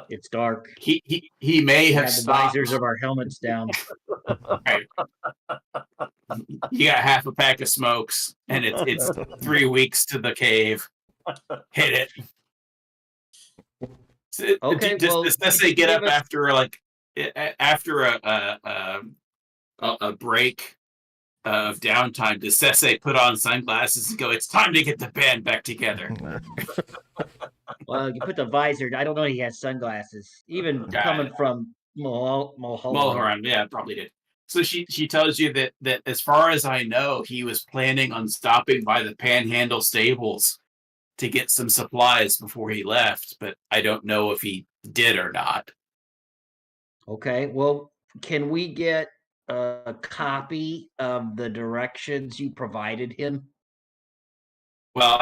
[SPEAKER 4] It's dark.
[SPEAKER 1] He may have
[SPEAKER 4] the visors of our helmets down.
[SPEAKER 1] Right. You got half a pack of smokes, and it's 3 weeks to the cave. Hit it.
[SPEAKER 4] Okay.
[SPEAKER 1] Does Sese get up after a break of downtime? Does Sese put on sunglasses and go, "It's time to get the band back together"?
[SPEAKER 4] Well, you put the visor. I don't know. He has sunglasses. Even coming from
[SPEAKER 1] Mulholland, yeah, probably did. So she tells you that as far as I know, he was planning on stopping by the Panhandle stables to get some supplies before he left, but I don't know if he did or not.
[SPEAKER 4] Okay, well, can we get a copy of the directions you provided him?
[SPEAKER 1] Well,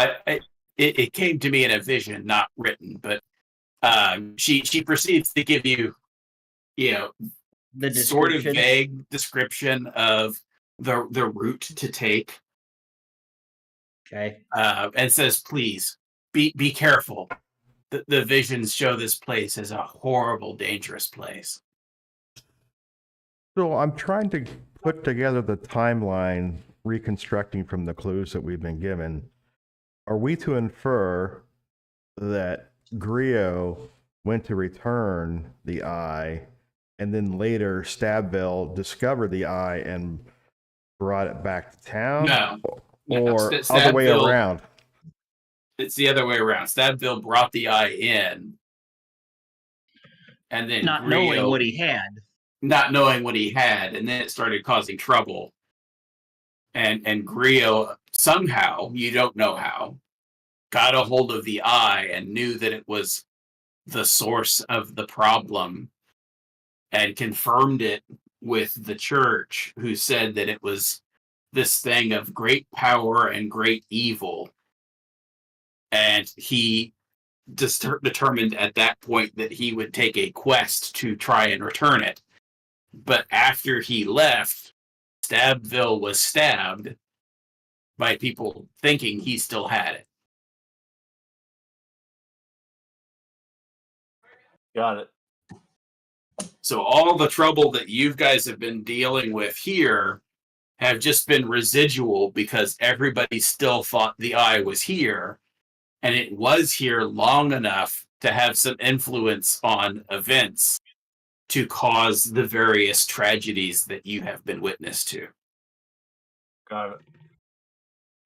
[SPEAKER 1] it came to me in a vision, not written, but she proceeds to give you,
[SPEAKER 4] The
[SPEAKER 1] sort of
[SPEAKER 4] description?
[SPEAKER 1] vague description of the route to take,
[SPEAKER 4] Okay.
[SPEAKER 1] and says, "Please be careful. The visions show this place as a horrible, dangerous place."
[SPEAKER 3] So I'm trying to put together the timeline, reconstructing from the clues that we've been given. Are we to infer that Griot went to return the eye, and then later Stabville discovered the eye and brought it back to town?
[SPEAKER 1] No.
[SPEAKER 3] Or
[SPEAKER 1] St-
[SPEAKER 3] other way
[SPEAKER 1] Stabville-
[SPEAKER 3] around?
[SPEAKER 1] It's the other way around. Stabville brought the eye in, and then
[SPEAKER 4] Not knowing
[SPEAKER 1] Griot-
[SPEAKER 4] what he had.
[SPEAKER 1] not knowing what he had, and then it started causing trouble. And Griot somehow, you don't know how, got a hold of the eye and knew that it was the source of the problem, and confirmed it with the church, who said that it was this thing of great power and great evil. And he determined at that point that he would take a quest to try and return it. But after he left, Stabville was stabbed by people thinking he still had it.
[SPEAKER 9] Got it.
[SPEAKER 1] So all the trouble that you guys have been dealing with here have just been residual because everybody still thought the eye was here, and it was here long enough to have some influence on events to cause the various tragedies that you have been witness to.
[SPEAKER 2] Got it.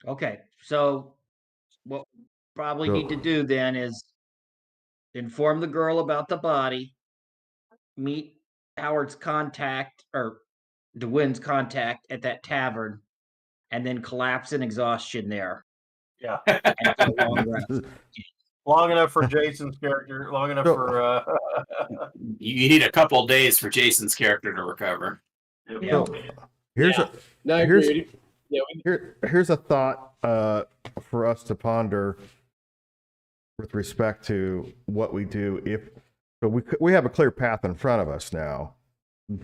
[SPEAKER 4] Okay, so what we probably need to do then is inform the girl about the body, meet Howard's contact or DeWinn's contact at that tavern, and then collapse in exhaustion there.
[SPEAKER 9] Yeah.
[SPEAKER 4] And for a long rest.
[SPEAKER 2] Long enough for Jason's character. Long enough for.
[SPEAKER 1] You need a couple days for Jason's character to recover.
[SPEAKER 4] Yeah.
[SPEAKER 3] Here's
[SPEAKER 5] Yeah.
[SPEAKER 3] a
[SPEAKER 5] No, I
[SPEAKER 3] Here's-
[SPEAKER 5] agree. Yeah,
[SPEAKER 3] here's a thought for us to ponder with respect to what we do if so we have a clear path in front of us now.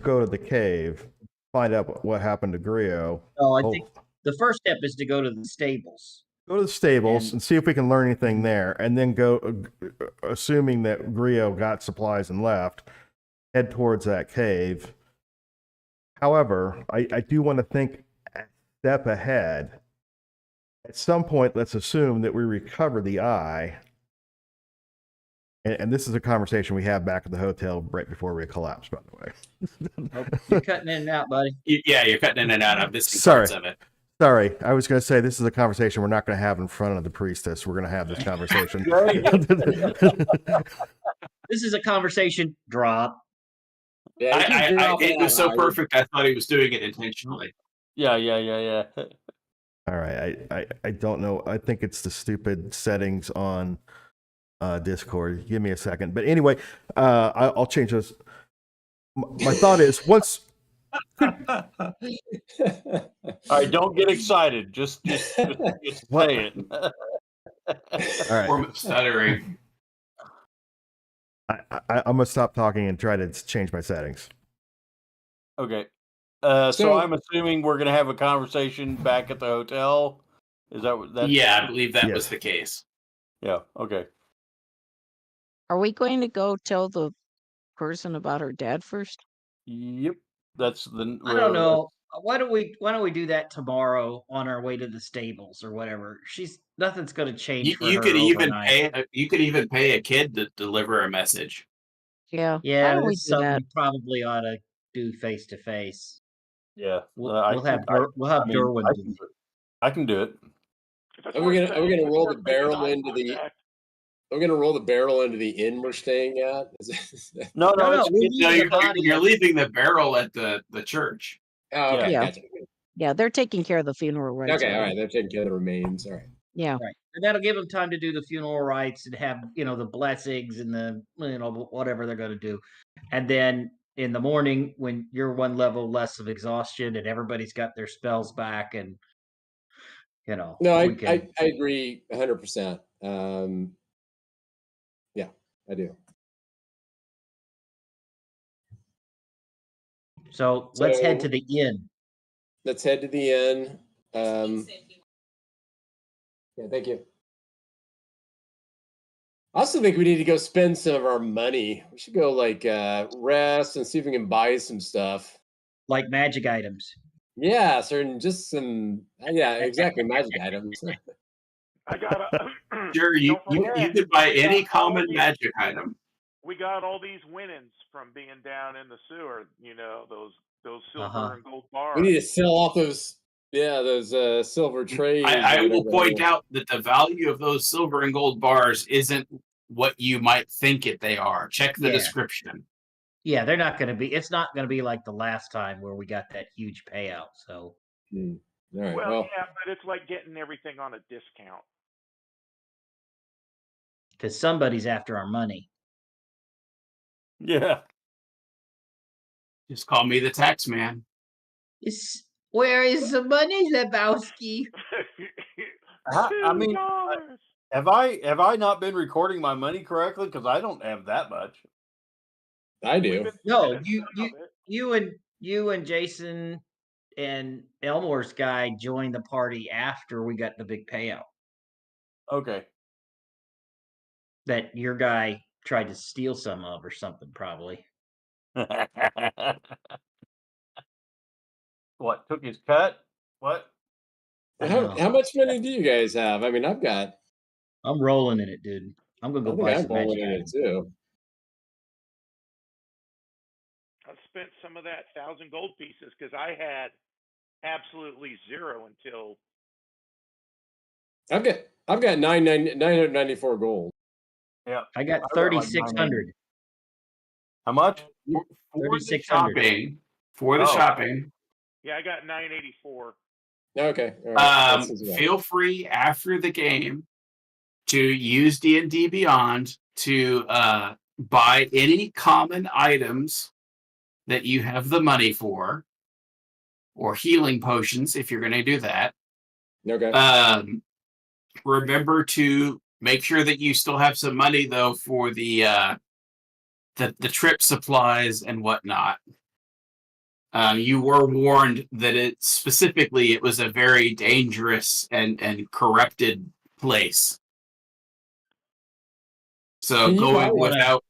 [SPEAKER 3] Go to the cave, find out what happened to Griot.
[SPEAKER 4] So I think the first step is to go to the stables.
[SPEAKER 3] Go to the stables and see if we can learn anything there, and then go, assuming that Griot got supplies and left, head towards that cave. However, I do want to think a step ahead. At some point, let's assume that we recover the eye. And this is a conversation we have back at the hotel right before we collapse, by the way.
[SPEAKER 4] Oh, you're cutting in and out, buddy.
[SPEAKER 1] Yeah, you're cutting in and out. I'm missing
[SPEAKER 3] Sorry.
[SPEAKER 1] parts of it.
[SPEAKER 3] Sorry, I was going to say this is a conversation we're not going to have in front of the priestess. We're going to have this conversation.
[SPEAKER 4] This is a conversation drop.
[SPEAKER 5] Yeah,
[SPEAKER 1] It was so perfect. I thought he was doing it intentionally.
[SPEAKER 9] Yeah.
[SPEAKER 3] All right, I don't know. I think it's the stupid settings on Discord. Give me a second. But anyway, I'll change this. My thought is once.
[SPEAKER 9] All right, don't get excited. Just say it.
[SPEAKER 3] All right,
[SPEAKER 1] Form of stuttering.
[SPEAKER 3] I'm gonna stop talking and try to change my settings.
[SPEAKER 9] Okay. So I'm assuming we're gonna have a conversation back at the hotel. Is that what that?
[SPEAKER 1] Yeah, I believe that
[SPEAKER 3] Yes.
[SPEAKER 1] was the case.
[SPEAKER 9] Yeah. Okay.
[SPEAKER 7] Are we going to go tell the person about her dad first?
[SPEAKER 9] Yep. That's the.
[SPEAKER 4] I don't know. Why don't we do that tomorrow on our way to the stables or whatever? Nothing's going to change for
[SPEAKER 1] You
[SPEAKER 4] her
[SPEAKER 1] could even
[SPEAKER 4] overnight.
[SPEAKER 1] pay a kid to deliver a message.
[SPEAKER 7] Yeah. Why
[SPEAKER 4] Yeah,
[SPEAKER 7] don't we
[SPEAKER 4] this is
[SPEAKER 7] do
[SPEAKER 4] something
[SPEAKER 7] that?
[SPEAKER 4] we probably ought to do face to face.
[SPEAKER 9] Yeah.
[SPEAKER 4] We'll
[SPEAKER 9] I
[SPEAKER 4] have
[SPEAKER 9] can-
[SPEAKER 4] we'll have
[SPEAKER 9] I mean,
[SPEAKER 4] Derwin
[SPEAKER 9] I
[SPEAKER 4] do
[SPEAKER 9] can
[SPEAKER 4] it.
[SPEAKER 9] do it. I can do it.
[SPEAKER 6] That's
[SPEAKER 5] Are we
[SPEAKER 6] worth
[SPEAKER 5] gonna
[SPEAKER 6] it.
[SPEAKER 5] roll
[SPEAKER 6] Worth
[SPEAKER 5] the
[SPEAKER 6] making
[SPEAKER 5] barrel
[SPEAKER 6] eye
[SPEAKER 5] into the?
[SPEAKER 6] contact.
[SPEAKER 5] We're gonna roll the barrel into the inn we're staying at.
[SPEAKER 9] No,
[SPEAKER 4] No,
[SPEAKER 9] it's-
[SPEAKER 4] we're
[SPEAKER 1] No,
[SPEAKER 4] leaving the body.
[SPEAKER 1] you're leaving the barrel at the church.
[SPEAKER 5] Oh, okay,
[SPEAKER 7] Yeah.
[SPEAKER 5] gotcha.
[SPEAKER 7] Yeah, they're taking care of the funeral rites.
[SPEAKER 5] Okay, all
[SPEAKER 7] already.
[SPEAKER 5] right. They're taking care of the remains. All right.
[SPEAKER 7] Yeah.
[SPEAKER 4] Right. And that'll give them time to do the funeral rites and have, the blessings and the, whatever they're going to do. And then in the morning, when you're one level less of exhaustion and everybody's got their spells back, and,
[SPEAKER 5] No,
[SPEAKER 4] we can.
[SPEAKER 5] I agree 100%. Yeah, I do.
[SPEAKER 4] So let's head to the inn.
[SPEAKER 5] Let's head to the inn. Yeah, thank you. I also think we need to go spend some of our money. We should go rest and see if we can buy some stuff.
[SPEAKER 4] Like magic items.
[SPEAKER 5] Yeah, certain just some exactly magic items.
[SPEAKER 6] I got
[SPEAKER 1] Sure, you could buy any common magic item.
[SPEAKER 6] We got all these winnings from being down in the sewer. Those silver and gold bars.
[SPEAKER 5] We need to sell off those silver trays.
[SPEAKER 1] I will point out that the value of those silver and gold bars isn't what you might think they are. Check the description.
[SPEAKER 4] Yeah, they're not going to be. It's not going to be like the last time where we got that huge payout. So,
[SPEAKER 5] all right.
[SPEAKER 6] Well, yeah, but it's like getting everything on a discount.
[SPEAKER 4] Because somebody's after our money.
[SPEAKER 9] Yeah.
[SPEAKER 1] Just call me the tax man.
[SPEAKER 4] Where is the money, Lebowski?
[SPEAKER 9] I mean, have I not been recording my money correctly? Because I don't have that much.
[SPEAKER 5] I do.
[SPEAKER 4] No, you and Jason and Elmore's guy joined the party after we got the big payout.
[SPEAKER 9] Okay.
[SPEAKER 4] That your guy tried to steal some of or something, probably.
[SPEAKER 9] What, took his cut? What?
[SPEAKER 5] How much money do you guys have? I mean,
[SPEAKER 4] I'm rolling in it, dude. I'm gonna go buy some magic items
[SPEAKER 5] too.
[SPEAKER 6] I spent some of that 1,000 gold pieces because I had absolutely zero until.
[SPEAKER 5] I've got 994 gold.
[SPEAKER 9] Yeah,
[SPEAKER 4] I got 3,600.
[SPEAKER 9] How much?
[SPEAKER 1] For the shopping. For the shopping.
[SPEAKER 6] Yeah, I got 984.
[SPEAKER 5] Okay. Right.
[SPEAKER 1] Feel free after the game to use D&D Beyond to buy any common items that you have the money for, or healing potions if you're going to do that.
[SPEAKER 5] Okay.
[SPEAKER 1] Remember to make sure that you still have some money though for the trip supplies and whatnot. You were warned that it was a very dangerous and corrupted place. So going without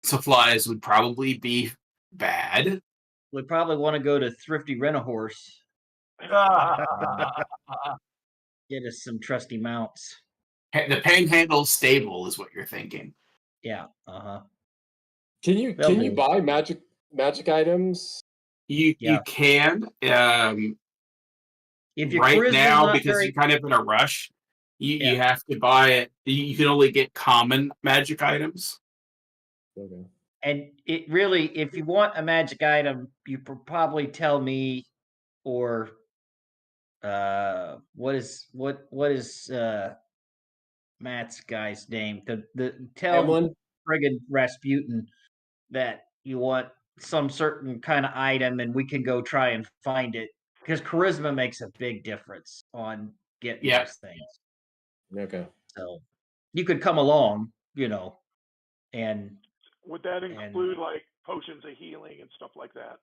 [SPEAKER 1] supplies would probably be bad.
[SPEAKER 4] We probably want to go to Thrifty Rent-A-Horse. Get us some trusty mounts.
[SPEAKER 1] The Panhandle Stable is what you're thinking.
[SPEAKER 4] Yeah.
[SPEAKER 5] Can you buy magic items?
[SPEAKER 1] You can.
[SPEAKER 4] If you're
[SPEAKER 1] right now, because you're kind of in a rush, you have to buy it. You can only get common magic items.
[SPEAKER 5] Okay.
[SPEAKER 4] And it really, if you want a magic item, you probably tell me, or what is Matt's guy's name? Tell friggin' Rasputin that you want some certain kind of item, and we can go try and find it, because charisma makes a big difference on getting those things.
[SPEAKER 5] Okay.
[SPEAKER 4] So you could come along, and
[SPEAKER 6] would that include like potions of healing and stuff like that?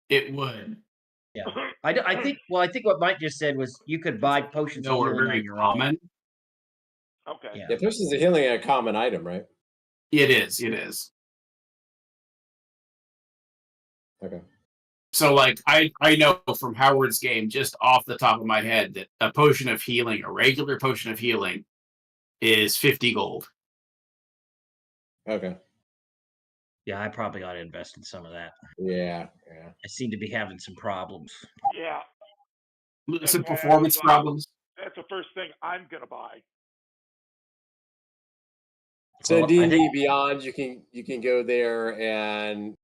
[SPEAKER 1] It would.
[SPEAKER 4] Yeah, I think what Mike just said was you could buy potions of healing
[SPEAKER 1] very
[SPEAKER 4] on your
[SPEAKER 1] common.
[SPEAKER 4] Own.
[SPEAKER 6] Okay.
[SPEAKER 5] Yeah, potions of healing are a common item, right?
[SPEAKER 1] It is. It is.
[SPEAKER 5] Okay.
[SPEAKER 1] So, like, I know from Howard's game, just off the top of my head, that a potion of healing, a regular potion of healing, is 50 gold.
[SPEAKER 5] Okay.
[SPEAKER 4] Yeah, I probably ought to invest in some of that.
[SPEAKER 5] Yeah.
[SPEAKER 4] I seem to be having some problems.
[SPEAKER 6] Yeah.
[SPEAKER 1] Some performance problems.
[SPEAKER 6] That's the first thing I'm gonna buy.
[SPEAKER 5] So D&D Beyond, you can go there, and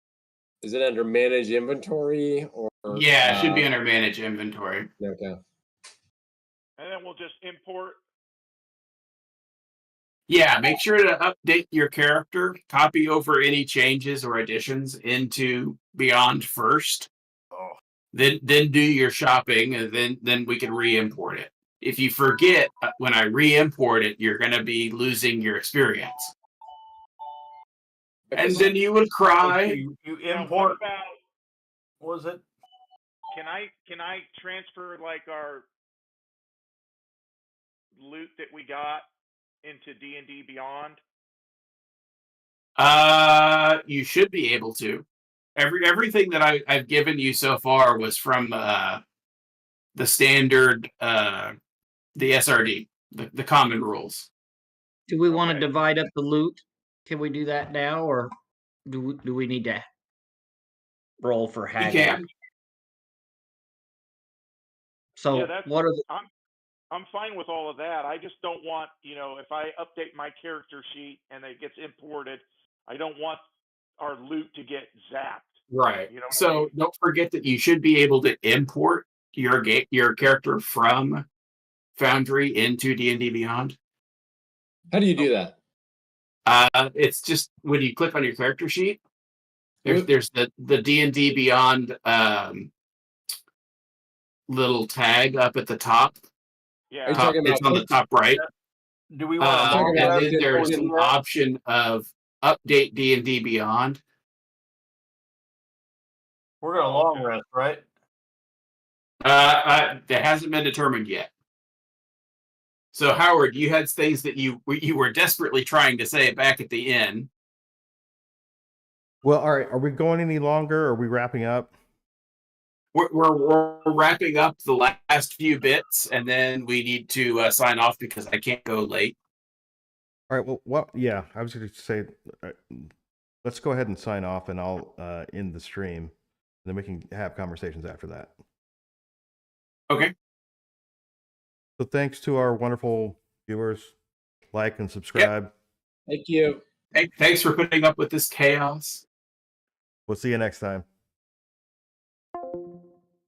[SPEAKER 5] is it under Manage Inventory or?
[SPEAKER 1] Yeah, it should be under Manage Inventory.
[SPEAKER 5] Okay.
[SPEAKER 6] And then we'll just import
[SPEAKER 1] Yeah, make sure to update your character, copy over any changes or additions into Beyond first.
[SPEAKER 2] Oh.
[SPEAKER 1] Then do your shopping, and then we can re-import it. If you forget when I re-import it, you're going to be losing your experience. And then you would cry.
[SPEAKER 2] You
[SPEAKER 6] Now,
[SPEAKER 2] import.
[SPEAKER 6] what about?
[SPEAKER 2] What was it?
[SPEAKER 6] Can I transfer like our loot that we got into D&D Beyond?
[SPEAKER 1] You should be able to. Everything that I've given you so far was from the standard, the SRD, the common rules.
[SPEAKER 4] Do we want to divide up the loot? Can we do that now, or do we need to roll for
[SPEAKER 1] We
[SPEAKER 4] Hagak?
[SPEAKER 1] can.
[SPEAKER 4] So
[SPEAKER 6] Yeah, that's
[SPEAKER 4] what are the?
[SPEAKER 6] I'm fine with all of that. I just don't want, if I update my character sheet and it gets imported, I don't want our loot to get zapped.
[SPEAKER 1] Right.
[SPEAKER 6] You know what I
[SPEAKER 1] So
[SPEAKER 6] mean?
[SPEAKER 1] don't forget that you should be able to import your character from Foundry into D&D Beyond.
[SPEAKER 5] How do you do that?
[SPEAKER 1] It's just when you click on your character sheet,
[SPEAKER 5] Yep.
[SPEAKER 1] there's the D&D Beyond little tag up at the top.
[SPEAKER 6] Yeah.
[SPEAKER 5] Are you talking
[SPEAKER 1] It's
[SPEAKER 5] about
[SPEAKER 1] on the top right.
[SPEAKER 2] Do we want to
[SPEAKER 5] talking
[SPEAKER 1] And
[SPEAKER 5] about
[SPEAKER 1] then there's an option of update D&D Beyond.
[SPEAKER 2] We're gonna long rest, right?
[SPEAKER 1] That hasn't been determined yet. So Howard, you had things that you were desperately trying to say back at the end.
[SPEAKER 3] Well, all right. Are we going any longer? Or are we wrapping up?
[SPEAKER 1] We're wrapping up the last few bits, and then we need to sign off because I can't go late.
[SPEAKER 3] All right. Well, yeah. I was going to say, let's go ahead and sign off, and I'll end the stream. Then we can have conversations after that.
[SPEAKER 1] Okay.
[SPEAKER 3] So thanks to our wonderful viewers. Like and subscribe.
[SPEAKER 5] Thank you.
[SPEAKER 1] Thanks for putting up with this chaos.
[SPEAKER 3] We'll see you next time.